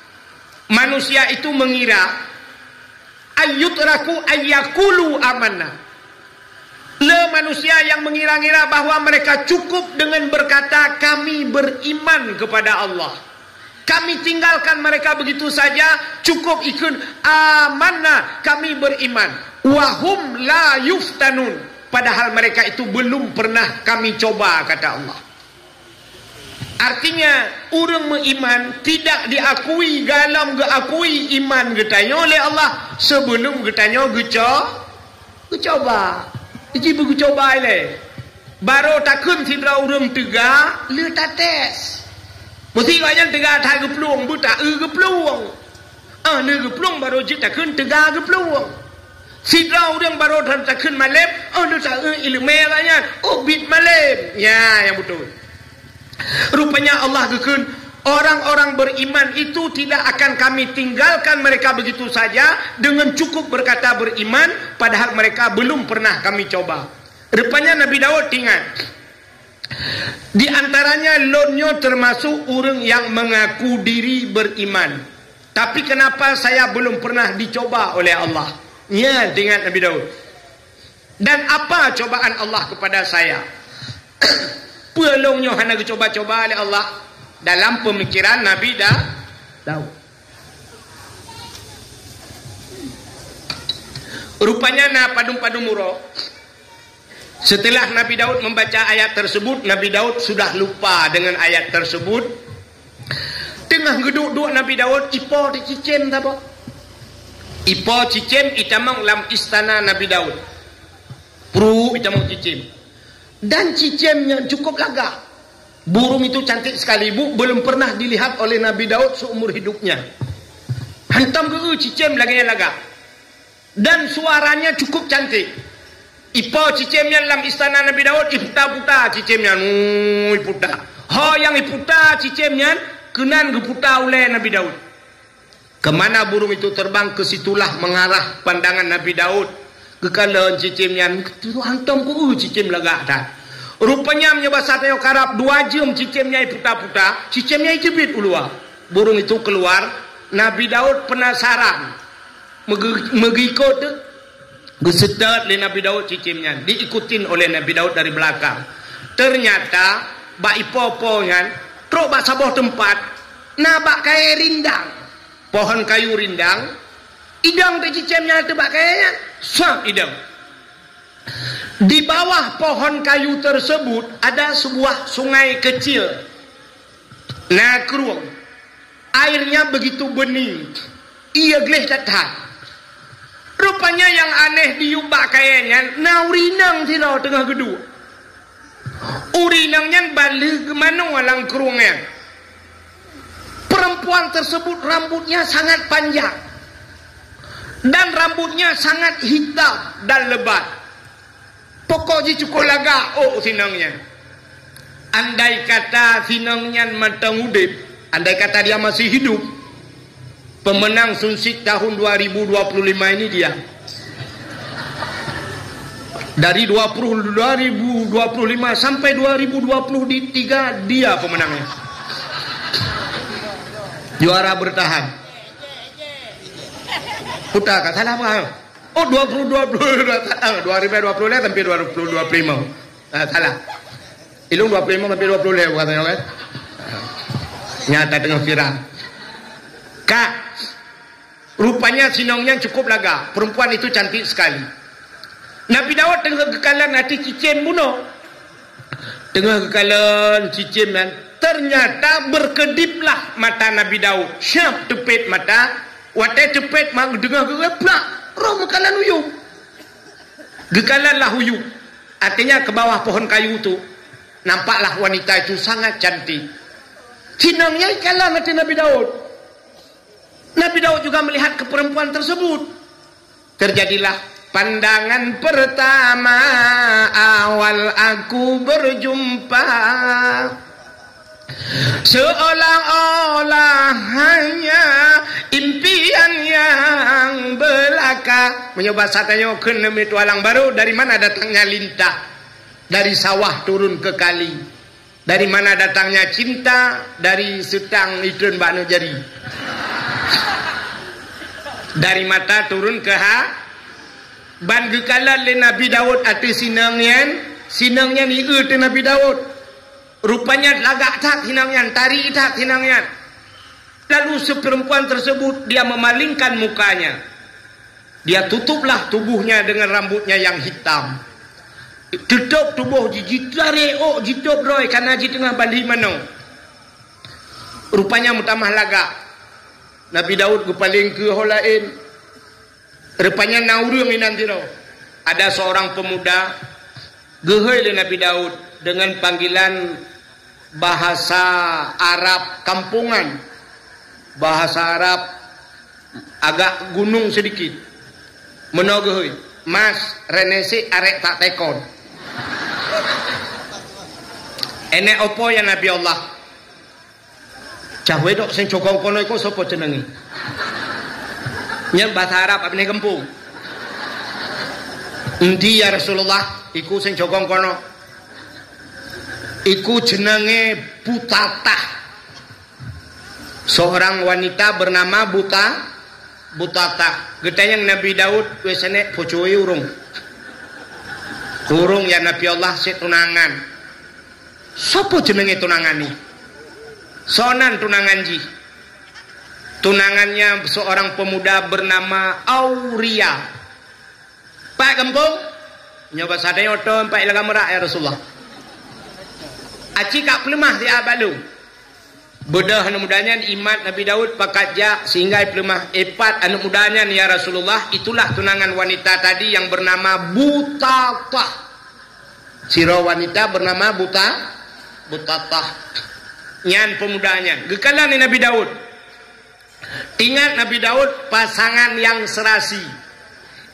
manusia itu mengira ayyutraku ayyakulu amanna. Manusia yang mengira-ngira bahwa mereka cukup dengan berkata kami beriman kepada Allah. Kami tinggalkan mereka begitu saja, cukup ikut amanah, kami beriman. Wahum la yuftanun, padahal mereka itu belum pernah kami coba, kata Allah. Artinya orang beriman tidak diakui dalam geakui iman getanya oleh Allah sebelum getanya gecoba. Jadi begitu coba le. Baru takun tidak orang tegak, le tak tes. Mesti banyak tegak tak geplung, buta geplung. Le geplung baru je takun tegak geplung. Sidra orang baru takun malep, le tak ilmu banyak. Bit malep. Ya, yang betul. Rupanya Allah gekun orang-orang beriman itu tidak akan kami tinggalkan mereka begitu saja dengan cukup berkata beriman padahal mereka belum pernah kami coba. Rupanya Nabi Daud ingat, di antaranya lonyo termasuk orang yang mengaku diri beriman, tapi kenapa saya belum pernah dicoba oleh Allah? Ya, dengan Nabi Daud. Dan apa cobaan Allah kepada saya? Pelongnya hanya dicoba-coba oleh Allah dalam pemikiran Nabi Daud. Rupanya na padum-padum muro. Setelah Nabi Daud membaca ayat tersebut, Nabi Daud sudah lupa dengan ayat tersebut. Tengah geduk-duk Nabi Daud, ipo di cicem tak apa? Ipo cicem itamang lam istana Nabi Daud. Pru itamang cicem. Dan cicemnya cukup lagak. Burung itu cantik sekali, bu, belum pernah dilihat oleh Nabi Daud seumur hidupnya. Hantam ke cicem lagi laga. Dan suaranya cukup cantik. Ipo cicemnya dalam istana Nabi Daud, iputa-puta cicemnya, iputa. Yang iputa cicemnya kenan geputa oleh Nabi Daud. Kemana burung itu terbang, ke situlah mengarah pandangan Nabi Daud. Kekalan cicemnya, hantam ke cicem laga tak. Rupanya menyebasatnya karab 2 jam cicemnya puta-puta, cicemnya jebit ulua. Burung itu keluar, Nabi Daud penasaran. Mengikut gesetat oleh Nabi Daud cicemnya, diikutin oleh Nabi Daud dari belakang. Ternyata bak ipo-pongan, truk bak sabuh tempat, nabak kaya rindang. Pohon kayu rindang, idang di cicemnya itu bak kayanya, swap idang. Di bawah pohon kayu tersebut ada sebuah sungai kecil. Nakruang. Airnya begitu bening. Ia geleh datang. Rupanya yang aneh diubah kayaknya, naurinang tidak tengah gedung. Urinangnya balik ke mana walang kerungnya. Perempuan tersebut rambutnya sangat panjang. Dan rambutnya sangat hitam dan lebat. Pokoknya cukup laga sinangnya. Andai kata sinangnya matang udip, andai kata dia masih hidup, pemenang Sunsik tahun 2025 ini dia. Dari 2025 sampai 2023 dia pemenangnya. Juara bertahan. Putar kata salah apa? 2020 sampai 2025. Salah. Ilung 25 sampai 20 katanya kan. Nyata tengah viral. Kak, rupanya sinongnya cukup laga. Perempuan itu cantik sekali. Nabi Daud tengah kekalan hati cicim bunuh. Tengah kekalan cicim dan ternyata berkediplah mata Nabi Daud. Syap tepit mata. Watai tepit mak dengar geplak. Roh mekalan uyuh. Gekalanlah uyuh. Artinya ke bawah pohon kayu itu nampaklah wanita itu sangat cantik. Sinangnya ikalan hati Nabi Daud. Nabi Daud juga melihat ke perempuan tersebut. Terjadilah pandangan pertama awal aku berjumpa. Seolah-olah hanya impian yang belaka. Mencoba satanya demi tualang baru. Dari mana datangnya lintah? Dari sawah turun ke kali. Dari mana datangnya cinta? Dari setang itun banu jari. Dari mata turun ke ban gekalan le Nabi Daud atu sinangnya ni tu Nabi Daud. Rupanya lagak tak sinangnya, tari tak sinangnya. Lalu seperempuan tersebut dia memalingkan mukanya. Dia tutuplah tubuhnya dengan rambutnya yang hitam. Tutup tubuh jitare jitup roy karena di tengah bali mano. Rupanya mutamah lagak. Nabi Daud gupaling ke holain. Rupanya naurung nanti no. Ada seorang pemuda gehoi le Nabi Daud dengan panggilan bahasa Arab kampungan. Bahasa Arab agak gunung sedikit. Menogehoi, Mas renesi arek tak tekon. Enek opo ya Nabi Allah? Cah wedok sing cokong kono iku sapa jenenge? Nyel bahasa Arab abine kempung. Endi ya Rasulullah? Iku sing cokong kono. Iku jenenge Butatah. Seorang wanita bernama Butatah. Getanyang Nabi Daud wis enek bojoe urung. Urung ya Nabi Allah sik tunangan. Sapa jenenge tunangani? Sonan tunangan ji. Tunangannya seorang pemuda bernama Auria. Pak Kempung, nyoba sadaya oto empat ilaga merak ya Rasulullah. Aci kak pelemah di abalu. Bedah anak mudanya imat Nabi Daud pakatja sehingga pelemah epat anak mudanya ya Rasulullah. Itulah tunangan wanita tadi yang bernama Butatah. Siro wanita bernama Butatah. Nyan pemudanya. Gekalan Nabi Daud. Ingat Nabi Daud pasangan yang serasi.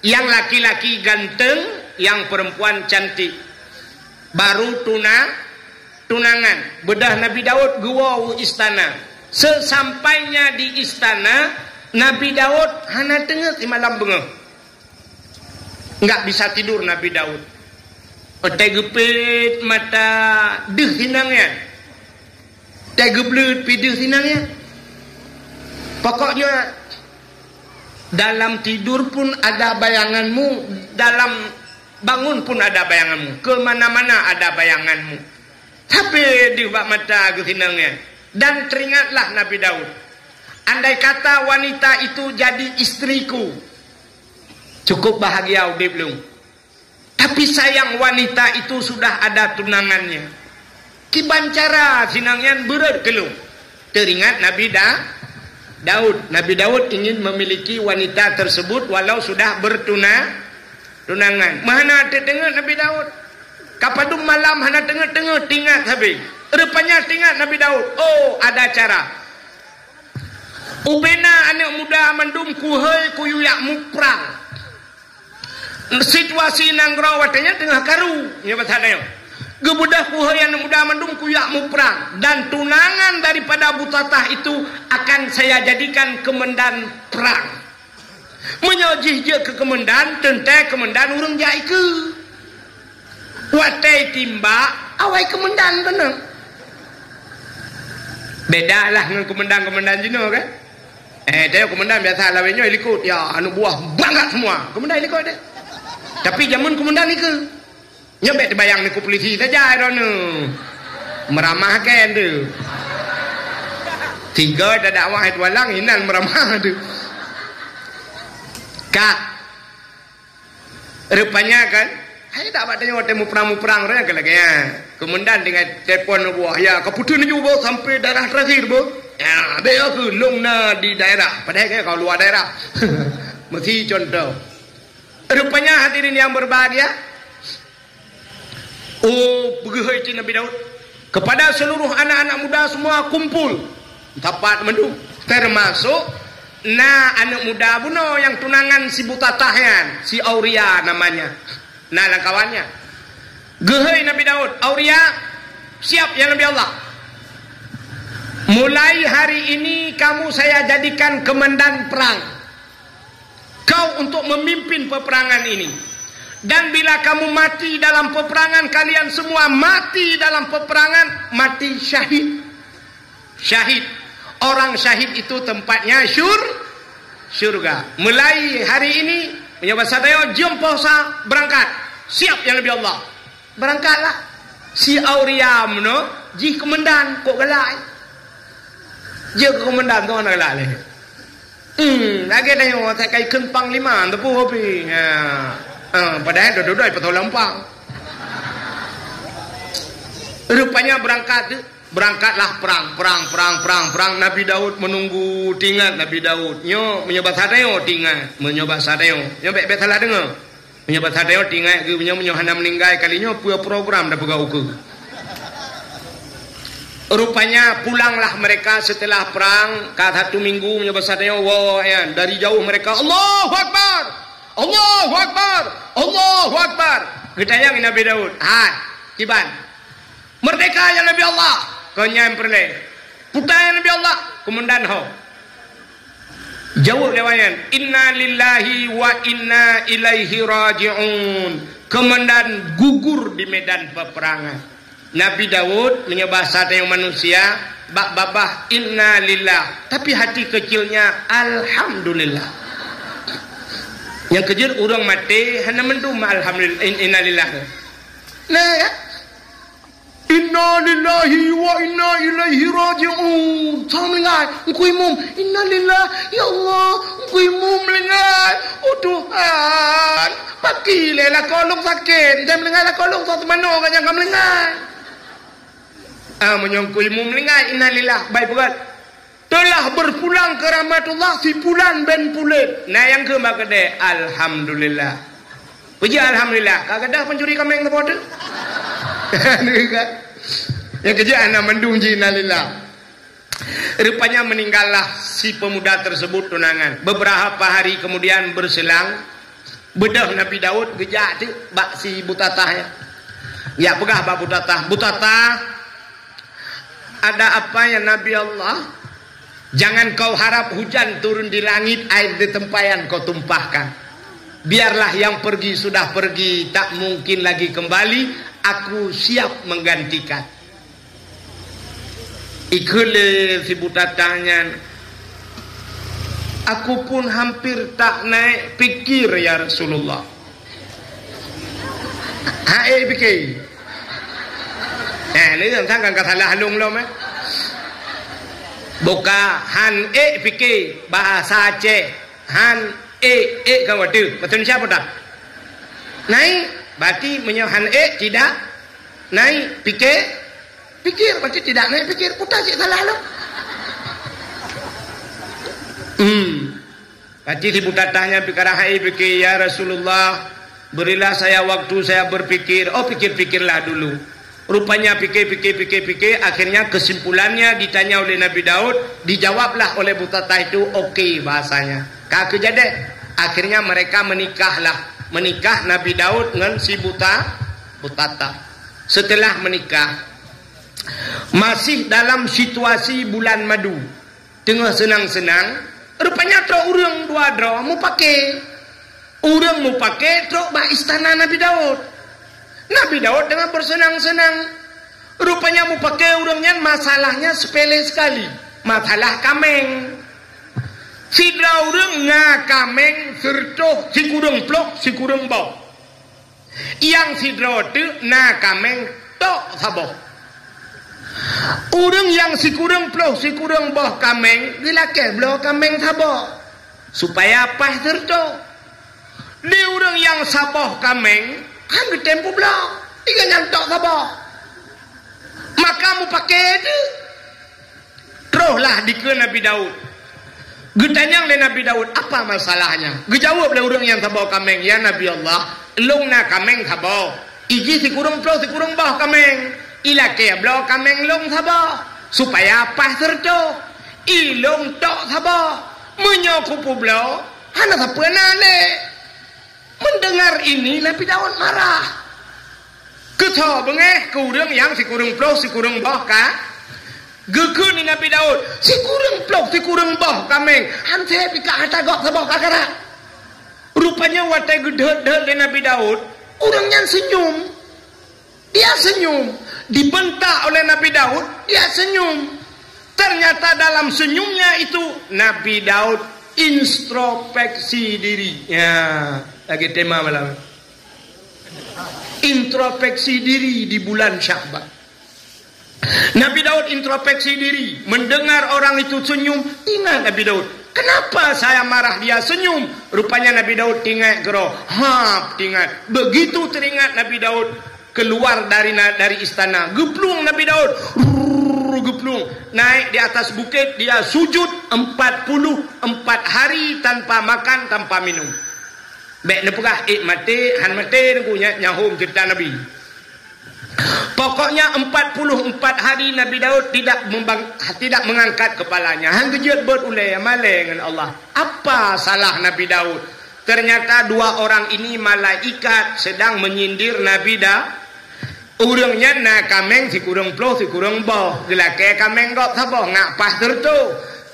Yang laki-laki ganteng, yang perempuan cantik. Baru tunangan. Bedah Nabi Daud guau istana. Sesampainya di istana, Nabi Daud hana tengah di malam bengah. Enggak bisa tidur Nabi Daud. Otai gepit mata deh sinangnya. Tai geblut pideh sinangnya. Pokoknya dalam tidur pun ada bayanganmu, dalam bangun pun ada bayanganmu, kemana-mana ada bayanganmu. Tapi di bak mata kesinangnya. Dan teringatlah Nabi Daud. Andai kata wanita itu jadi istriku, cukup bahagia udah belum. Tapi sayang wanita itu sudah ada tunangannya. Kibancara sinangnya berat kelung. Teringat Nabi Daud. Nabi Daud ingin memiliki wanita tersebut walau sudah bertunangan. Mana dengar Nabi Daud? Kapadum malam hana tengah-tengah tinggal habis. Rupanya tinggal Nabi Daud. Oh, ada cara. Ubena anak muda mandum kuhai kuyuyak muprang. Situasi nanggro watanya tengah karu. Ya bahasanya. Gebudah kuhai anak muda mandum kuyak muprang. Dan tunangan daripada Butatah itu akan saya jadikan kemendan perang. Menyojih je ke kemendan, tentai kemendan urang jai ke. Watai timba, awai kemendan benar. Beda lah dengan kemendan jino kan. Dia kemendan biasa lawannya ikut. Ya anu buah banget semua. Kemendan ikut deh. Tapi zaman kemendan ni ke. Nyampe terbayang ni ku polisi saja dah nu. Meramahkan tu. Tiga dah dakwah itu walang inan meramah tu. Kak. Rupanya kan, hai tak batanya waktu perang raya ke lagi ya. Kemudian dengan telefon buah ya, keputusan juga sampai daerah terakhir bu. Ya, dia ke lungna di daerah. Padahal kan kalau luar daerah. Mesti contoh. Rupanya hadirin yang berbahagia. Oh, begitu Nabi Daud kepada seluruh anak-anak muda semua kumpul tempat mendung termasuk anak muda buno yang tunangan si Butatah si Auria namanya. Kawannya. Gehei Nabi Daud, Auria siap ya Nabi Allah. mulai hari ini kamu saya jadikan komandan perang. Kau untuk memimpin peperangan ini. Dan bila kamu mati dalam peperangan, kalian semua mati dalam peperangan, mati syahid. Syahid. Orang syahid itu tempatnya syurga. Mulai hari ini, menyebab sadaya jumpa sa berangkat. Siap yang lebih Allah. Berangkatlah. Si Auriam no, ji komandan kok galak. Je komandan tu nak galak leh. Lagi dah yang saya kai kempang lima tu pun hobi. Padahal duduk-duduk patut lampang. Rupanya berangkatlah perang. Nabi Daud menunggu tinggal Nabi Daud. Nyo menyobat sadeo tinggal, menyobat sadeo. Nyo bet salah dengar. Menyobat sadeo tinggal ke nyo hana meninggal kalinya punya program dah pegau ke. Rupanya pulanglah mereka setelah perang, kat 1 minggu menyobat sadeo dari jauh mereka Allahu Akbar. Allahu Akbar. Allahu Akbar. Gedayang Nabi Daud. Kiban. Merdeka ya Nabi Allah. Konyam perle. Putai Nabi Allah. Komandan ho. Jawab lewayan. Inna lillahi wa inna ilaihi raji'un. Komandan gugur di medan peperangan. Nabi Daud menyembah satu yang manusia. Babah inna lillah. Tapi hati kecilnya alhamdulillah. Yang kejar orang mati hanya mendum alhamdulillah innalillah. Nah ya. Inna lillahi wa inna ilaihi raji'un. Salam lengai, engkau imum. Inna lillahi ya Allah, engkau imum lengai. Oh Tuhan, pakile lah kolong sakit. Jangan lengai lah kolong satu mano kan jangan lengai. Menyongku imum lengai. Inna lillahi baik bukan. Telah berpulang ke rahmatullah si Pulan ben Pulit. Nah yang ke makade alhamdulillah. Puji alhamdulillah. Kagadah pencuri kameng tu bodoh. Yang kerja anak mendung jinalillah. Rupanya meninggallah si pemuda tersebut tunangan. Beberapa hari kemudian berselang, bedah Nabi Daud gejak tu bak si butatahnya. Ya pegah bak butatah. Butatah, ada apa ya Nabi Allah? Jangan kau harap hujan turun di langit, air di tempayan kau tumpahkan. Biarlah yang pergi sudah pergi, tak mungkin lagi kembali. Aku siap menggantikan. Ikhle si butatanya. Aku pun hampir tak naik pikir ya Rasulullah. Fikir. Ini tentang kata salah halung lo meh. Buka han fikir bahasa Aceh. Han kan waktu. Betul siapa tak? Naik berarti menyohan tidak naik pikir berarti tidak naik pikir putar cik salah lo. Berarti si butatahnya fikir ya Rasulullah, berilah saya waktu saya berpikir. Oh pikir-pikirlah dulu. Rupanya pikir, akhirnya kesimpulannya ditanya oleh Nabi Daud, dijawablah oleh butatah itu okey bahasanya. Kaki jadi akhirnya mereka menikah Nabi Daud dengan si butatah. Setelah menikah masih dalam situasi bulan madu, tengah senang-senang, rupanya tro urang dua dro mau pakai tro ba istana Nabi Daud. Nabi Daud dengan bersenang-senang, rupanya mau pakai urangnya masalahnya sepele sekali, masalah kameng. Sidra urang ngakameng sertoh si kurang plok si kurang bau. Yang sidra tu nakameng tok saboh. Urang yang si kurang plok si kurang bau kameng dilake blo kameng saboh. Supaya apa sertoh? Di urang yang saboh kameng kan di tempo blo. Ikan yang tok saboh. Maka mu pakai tu. Teruslah dike Nabi Daud. Getanyang le Nabi Daud, apa masalahnya? Gejawab le orang yang tabau kameng, ya Nabi Allah, long na kameng tabau. Iji si kurang plo si kurang bau kameng. Ilake blo kameng long tabau. Supaya apa serto? Ilong tok tabau. Menyokupu blo, hana sapena le. Mendengar ini Nabi Daud marah. Ketho bengeh kurang yang si kurang plo si kurang bau ka. Geku ni Nabi Daud, si kurang plok, si kurang boh kameng. Hante pika atagok sabok kakara. Rupanya watai gedhe-gedhe Nabi Daud, orangnya senyum. Dia senyum. Dibentak oleh Nabi Daud, dia senyum. Ternyata dalam senyumnya itu Nabi Daud introspeksi diri. Ya, lagi tema malam. Introspeksi diri di bulan Sya'ban. Nabi Daud introspeksi diri, mendengar orang itu senyum, ingat Nabi Daud, kenapa saya marah dia senyum? Rupanya Nabi Daud tinggal geroh, tinggal. Begitu teringat Nabi Daud keluar dari istana, geplung Nabi Daud, geplung, naik di atas bukit, dia sujud 44 hari tanpa makan, tanpa minum. Baik nepegah mati, han mati punya nyahum cerita Nabi. Pokoknya 44 hari Nabi Daud tidak mengangkat kepalanya. Hang kejut berulai malai dengan Allah. Apa salah Nabi Daud? Ternyata dua orang ini malaikat sedang menyindir Nabi Daud. Urangnya na kameng si kurang ploh si kurang boh. Gelake kameng gok sabah ngapah tertu.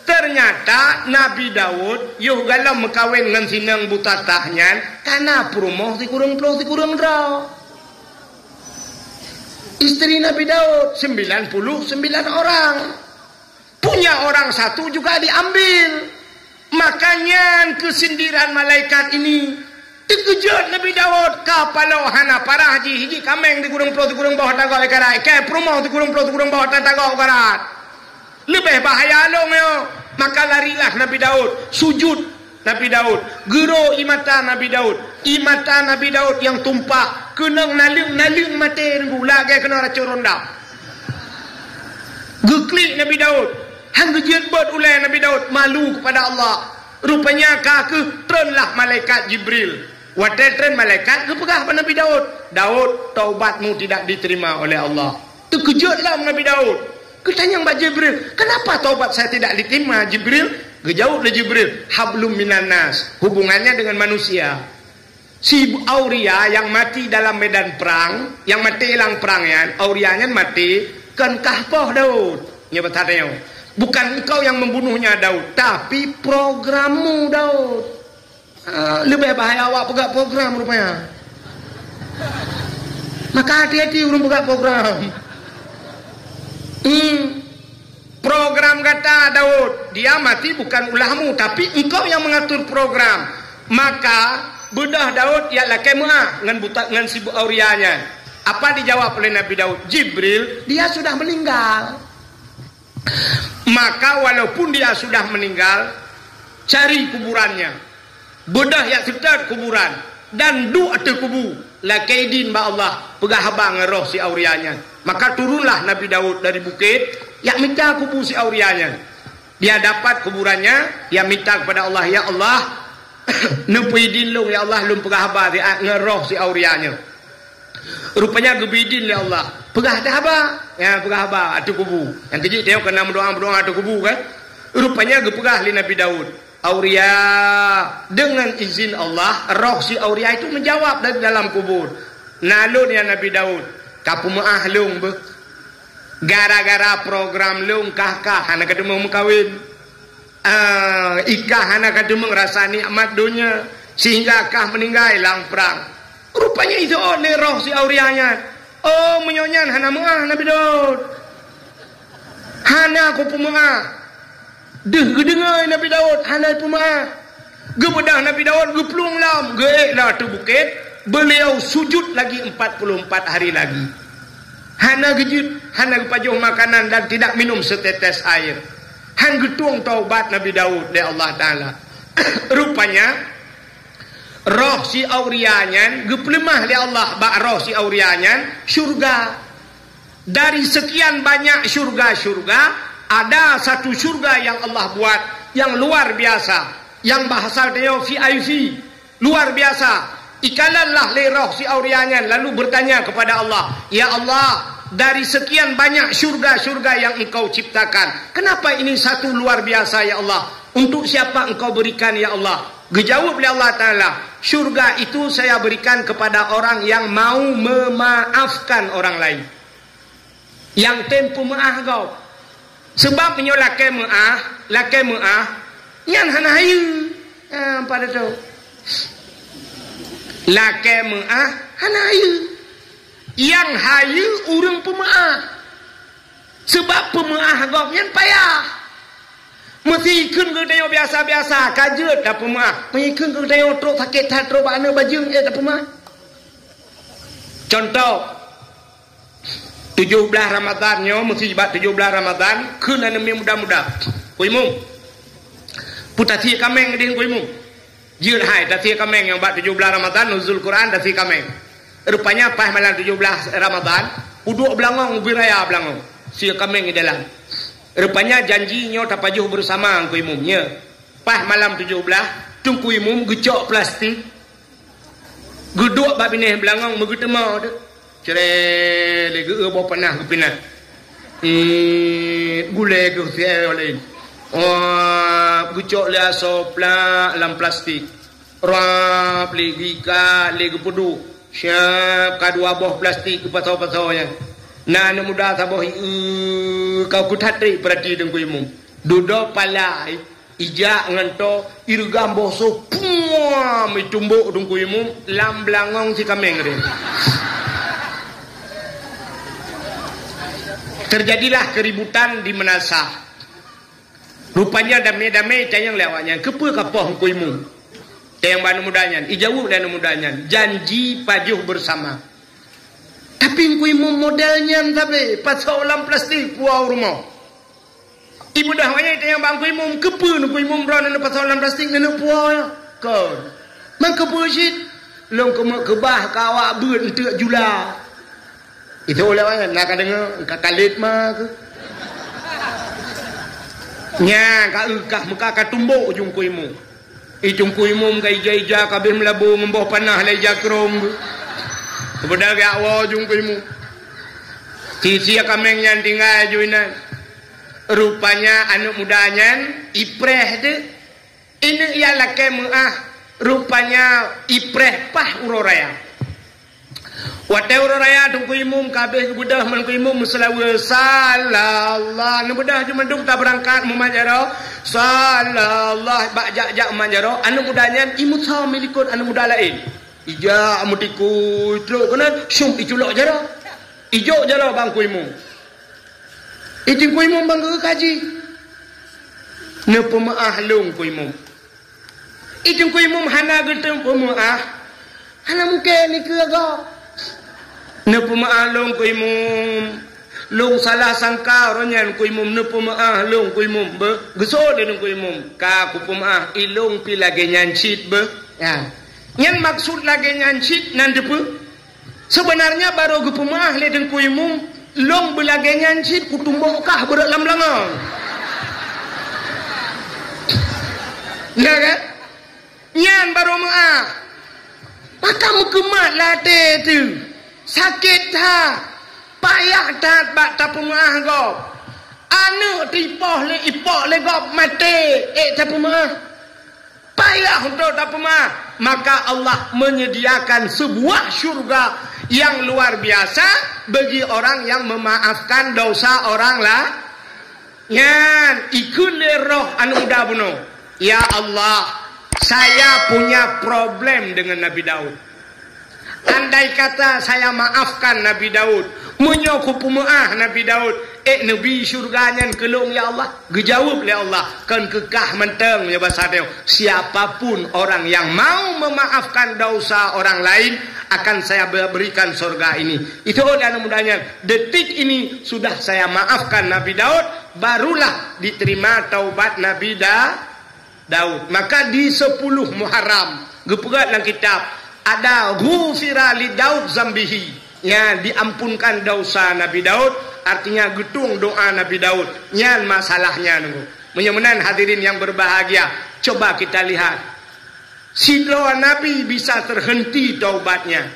Ternyata Nabi Daud yuh galau mekawin dengan sinang buta tahnya karena perumoh si kurang ploh si kurang draw. Istri Nabi Daud 99 orang. Punya orang satu juga diambil. Makanya kesindiran malaikat ini terkejut Nabi Daud. Kapalo hana parah hiji kameng di kurung puluh di kurung bawah tagak ekarai. Kayak perumahan di kurung puluh di kurung bawah tagak ekarat. Lebih bahaya long yo. Maka larilah Nabi Daud. Sujud Nabi Daud. Gero imata Nabi Daud. Imata Nabi Daud yang tumpah. Kenang naling mati gula gaya kena racun ronda. Geklik Nabi Daud. Hang gejiat buat ulai Nabi Daud. Malu kepada Allah. Rupanya kake trenlah malaikat Jibril. Wadah tren malaikat kepegah pada Nabi Daud. Daud, taubatmu tidak diterima oleh Allah. Terkejutlah Nabi Daud. Ketanya Mbak Jibril, kenapa taubat saya tidak diterima Jibril? Gejauh dari Jibril. Hablum minan nas. Hubungannya dengan manusia. Si Auria yang mati dalam medan perang, yang mati hilang perangnya, Aurianya mati, kan kahpoh Daud. Nyebut hadanya. Bukan engkau yang membunuhnya Daud, tapi programmu Daud. Lebih bahaya awak pegang program rupanya. Maka hati-hati urung pegang program. Program kata Daud, dia mati bukan ulahmu, tapi engkau yang mengatur program. Maka bedah Daud ialah kemah dengan si Aurianya. Apa dijawab oleh Nabi Daud? Jibril, dia sudah meninggal. Maka walaupun dia sudah meninggal, cari kuburannya. Bedah yang sekitar kuburan dan du atau kubu. La kaidin ba Allah, pegah habang roh si Aurianya. Maka turunlah Nabi Daud dari bukit, yang minta kubu si Aurianya. Dia dapat kuburannya, dia minta kepada Allah, ya Allah, nepidin lu ya Allah lum pegah haba dia ngeroh si Aurianya. Rupanya gebidin ya Allah. Pegah dah haba, ya pegah haba atu kubu. Yang kecil dia kena berdoa atu kubu kan. Rupanya gepegah li Nabi Daud. Auria dengan izin Allah, roh si Auria itu menjawab dari dalam kubur. Nalun ya Nabi Daud, kapu maah lung be. Gara-gara program lung kah hana ketemu mengkawin. Ikah anak kadu merasa nikmat dunia sehingga kah meninggal lang perang. Rupanya itu oleh roh si Aurianya. Oh menyonyan hana muah Nabi Daud. Hana aku pumuah. Deh gedengai Nabi Daud hana pumuah. Gebedah Nabi Daud geplung lam geeklah tu bukit. Beliau sujud lagi 44 hari lagi. Hana gejut, hana kepajuh makanan dan tidak minum setetes air. Han getuang taubat Nabi Daud dari Allah Ta'ala. Rupanya roh si Aurianya geplemah dari Allah bak roh si Aurianya syurga. Dari sekian banyak syurga-syurga, ada satu syurga yang Allah buat yang luar biasa, yang bahasa dia VIP, luar biasa. Ikalallah li roh si Aurianya lalu bertanya kepada Allah, ya Allah, dari sekian banyak syurga-syurga yang engkau ciptakan, kenapa ini satu luar biasa ya Allah? Untuk siapa engkau berikan ya Allah? Dijawab oleh Allah Ta'ala, syurga itu saya berikan kepada orang yang mau memaafkan orang lain, yang tempuh maaf kau. sebab nyo laki meah nyan hana hayu pada tu laki meah hana hayu yang hayu urang pemaah sebab pemaah gop nyan payah mesti ikun ke dayo biasa-biasa kajut dah pemaah mengikun ke dayo truk sakit truk bana bajung dah pemaah. Contoh 17 Ramadan nyo mesti bat 17 Ramadan keun anu muda-muda kuimum putati kameng din kuimum jeul hai tati kameng yang bat 17 Ramadan nuzul Quran tati kameng rupanya pas malam 17 Ramadan uduk belangong biraya belangong si kameng di dalam rupanya janji nyo tapajuh bersama kuimumnya pas malam 17 tung kuimum gecok plastik geduk bab bineh belangong megutema tu cere lege bo panah ke pinah gule ke saya lain gecok le asopla lam plastik rap legi ka legi pedu siap kadua boh plastik ke pasau-pasau nya na anu muda saboh kau kutatri perati deng kuimu duduk palai ija nganto irgambo so puah mitumbuk deng kuimu lam belangong si kameng re. Terjadilah keributan di Menasah. Rupanya damai-damai tayang lewatnya. Kepa kapoh kuimu. Tayang banu mudanya. Ijauh dan mudanya. Janji pajuh bersama. Tapi kuimu modelnya tapi pasal ulam plastik puau rumah. Ibu dah banyak tayang bang kuimu kepa kuimu ron pasal ulam plastik nene puau. Kau. Mang kepa shit. Long kebah kawak beut entek jula. Itu oleh orang nak dengar kakalit mah ke nya ka ukah muka ka tumbuk ujung kuimu ujung kuimu ka ija-ija kabeh melabu memboh panah le jakrom kepada ga wa ujung kuimu sisi kameng nyan tinggal juinan rupanya anak mudanya ipreh de ini ialah kemuah rupanya ipreh pah uroraya Wate uraya tung kuimum kabeh kebudah man kuimum selawe sallallahu nu budah cuma duk tak berangkat mumajaro sallallahu bak jak mumajaro anu mudanya imut sa milikun anu muda lain ija amutiku truk kana syum iculok jaro ijo jaro bang kuimum iting kuimum bang kaji ne pemaah lung kuimum iting kuimum hana genteng pemaah hana mungkin ni ke go nepu maalong kuimum long salah sangka ronyan kuimum nepu maalong kuimum be geso de kuimum ka kupumah ilong pi lagi nyancit be ya nyen maksud lagi nyancit nan depu sebenarnya baru kupumah le den kuimum long be lagi nyancit kutumbok kah berak lam-lamang ya kan nyen baru maah maka mukemat late tu sakit ha payah tat bak tapumah go anu tipoh le ipok le go mate tapumah payah untuk tapumah maka Allah menyediakan sebuah syurga yang luar biasa bagi orang yang memaafkan dosa orang lah nyan ikun le roh anu udah bunuh ya Allah saya punya problem dengan Nabi Daud. Andai kata saya maafkan Nabi Daud, menyoku pumaah Nabi Daud, Nabi syurganya kelung ya Allah, gejawab ya Allah, kan kekah menteng ya bahasa dia. Siapapun orang yang mau memaafkan dosa orang lain akan saya berikan surga ini. Itu oleh mudahnya. Detik ini sudah saya maafkan Nabi Daud, barulah diterima taubat Nabi Daud. Maka di 10 Muharram, gepegat dalam kitab ada ghufira li Daud zambihi, ya diampunkan dosa Nabi Daud, artinya getung doa Nabi Daud. Nyan masalahnya nunggu. Menyemenan hadirin yang berbahagia, coba kita lihat. Si doa Nabi bisa terhenti taubatnya.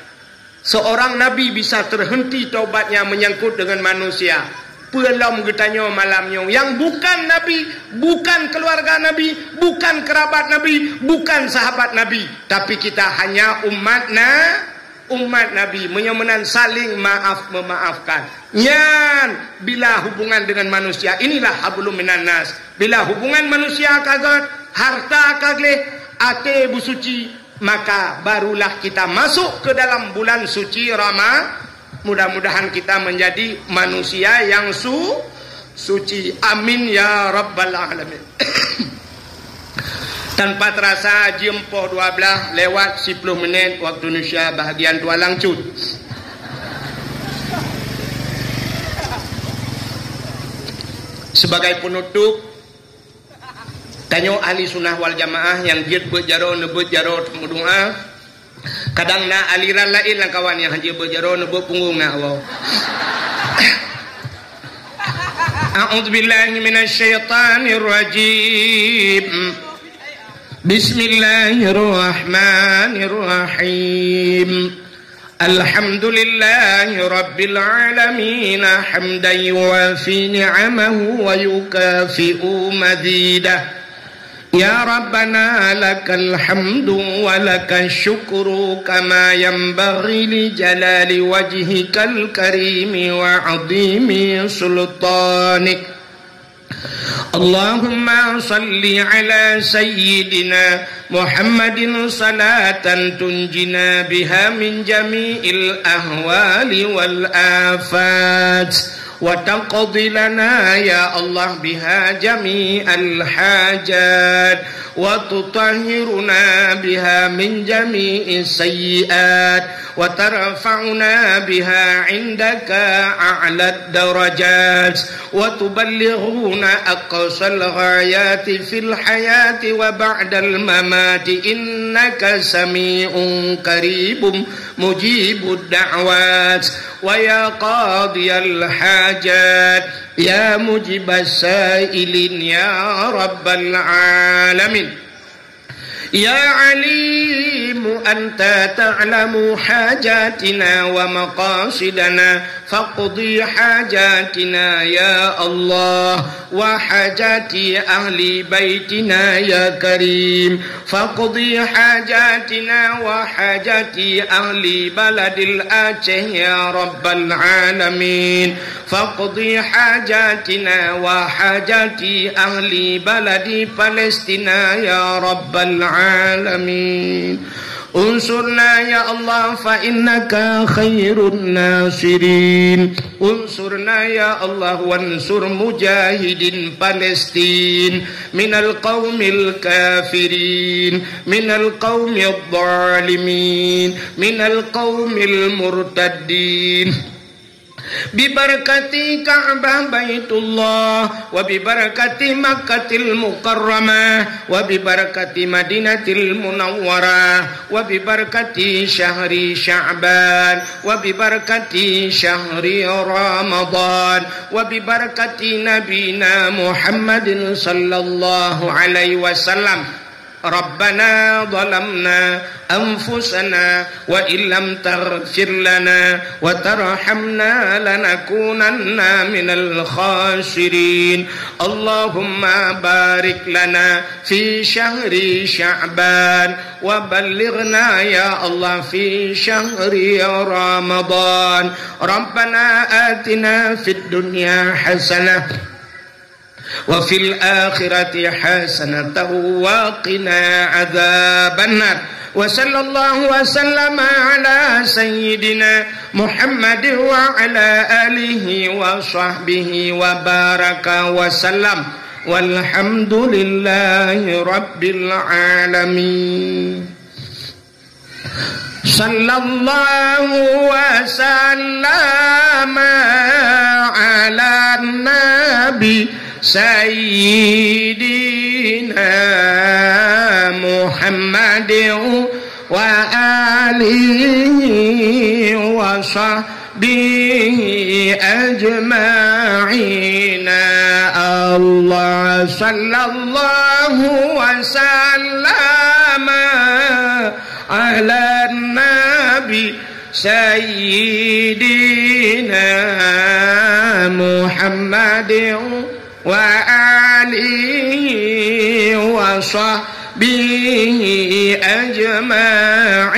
Seorang Nabi bisa terhenti taubatnya menyangkut dengan manusia. Pelom getanyo malamnya yang bukan Nabi, bukan keluarga Nabi, bukan kerabat Nabi, bukan sahabat Nabi, tapi kita hanya umat umat Nabi menyemenan saling maaf memaafkan. Nyan bila hubungan dengan manusia inilah hablum minan nas. Bila hubungan manusia kaget, harta kaget, ate busuci, maka barulah kita masuk ke dalam bulan suci Ramadan. Mudah-mudahan kita menjadi manusia yang suci. Amin ya rabbal alamin. Tanpa terasa jam 12 lewat 10 menit waktu Indonesia bahagian Tua Langcut. Sebagai penutup, tanya ahli sunnah wal jamaah yang dia berjaro nebut jaro doa. Kadang na aliran lain lah kawan yang haji berjaro nebut punggung na Allah. A'udzubillahi minasyaitonir rajim. Bismillahirrahmanirrahim. Alhamdulillahi rabbil alamin hamdan yuwafi ni'amahu wa yukafi'u mazidah. Ya Rabbana lakal hamdu wa lakal syukru kama yanbaghi li jalali wajhikal karimi wa 'azimi sultanik. Allahumma salli ala sayyidina Muhammadin salatan tunjina biha min jami'il ahwali wal afat wa taqdi lana ya Allah biha jami'al hajat wa tutahhiruna biha min jami'is sayyi'at wa tarfa'una biha 'indaka a'lad darajat wa tuballighuna aqsal ghayati fil hayati wa ba'dal mamati innaka sami'un qaribum mujibud da'wat wa ya qadiyal hajat ya mujibas sailin ya rabbal alamin. Ya alimu anta ta'lamu hajatina wa maqasidana faqdi hajatina ya Allah wa hajati ahli baitina ya karim faqdi hajatina wa hajati ahli baladil Aceh ya rabbal alamin faqdi hajatina wa hajati ahli baladi Palestina ya rabbal alamin. Unsurna ya Allah fa innaka khairun nasirin. Unsurna ya Allah wansur mujahidin Palestin minal qaumil kafirin minal qaumil zalimin minal qaumil murtaddin. Bibarakati Ka'bah Baitullah wa bibarakati Makkatil Mukarramah wa bibarakati Madinatil Munawwarah wa bibarakati syahri Sya'ban wa bibarakati syahri Ramadan wa bibarakati Nabina Muhammadin sallallahu alaihi wasallam. Rabbana zalamna anfusana wa illam taghfir lana wa tarhamna lanakunanna minal khasirin. Allahumma barik lana fi syahri Sya'ban wa ballighna ya Allah fi syahri Ramadan. Rabbana atina fid dunya hasanah wa fil akhirati hasanatan wa qina adzabannar. Wa sallallahu wa sallama ala sayyidina Muhammad wa ala alihi wa sahbihi wa baraka wa sallam walhamdulillahi rabbil alamin. Sallallahu wa sallama ala nabi Sayyidina Muhammadin wa alihi wa sahbihi ajma'ina. Allah sallallahu wa sallama ala nabi Sayyidina Muhammadin wa alihi wa sahbihi ajma'ina.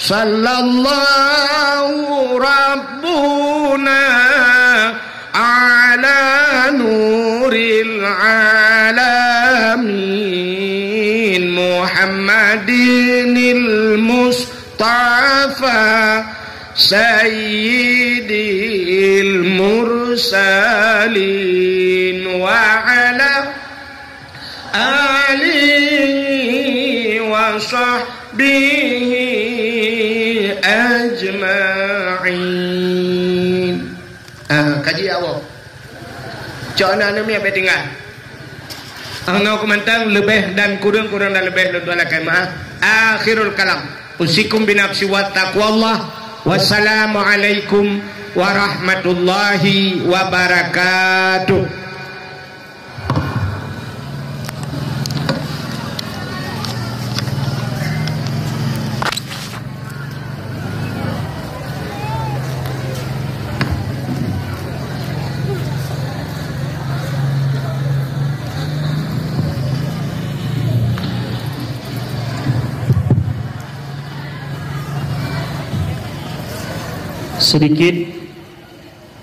sallallahu rabbuna ala nuril alamin Muhammadinil Mustafa sayyidil mursalin wa ala alihi wa sahbihi ajma'in. Kaji awak cok anak ni apa tinggal angau komentar lebih dan kurang dan lebih lu alakan maaf. Akhirul kalam usikum binafsi wa taqwallah. Wassalamualaikum warahmatullahi wabarakatuh. Sedikit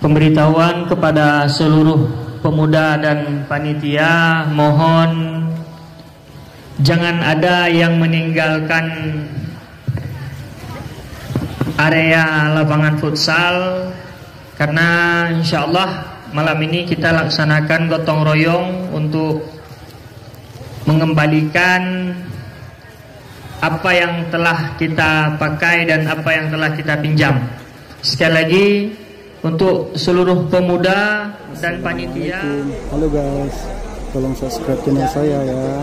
pemberitahuan kepada seluruh pemuda dan panitia, mohon jangan ada yang meninggalkan area lapangan futsal, karena insyaallah malam ini kita laksanakan gotong royong untuk mengembalikan apa yang telah kita pakai dan apa yang telah kita pinjam. Sekali lagi untuk seluruh pemuda dan panitia. Halo guys, tolong subscribe channel saya ya.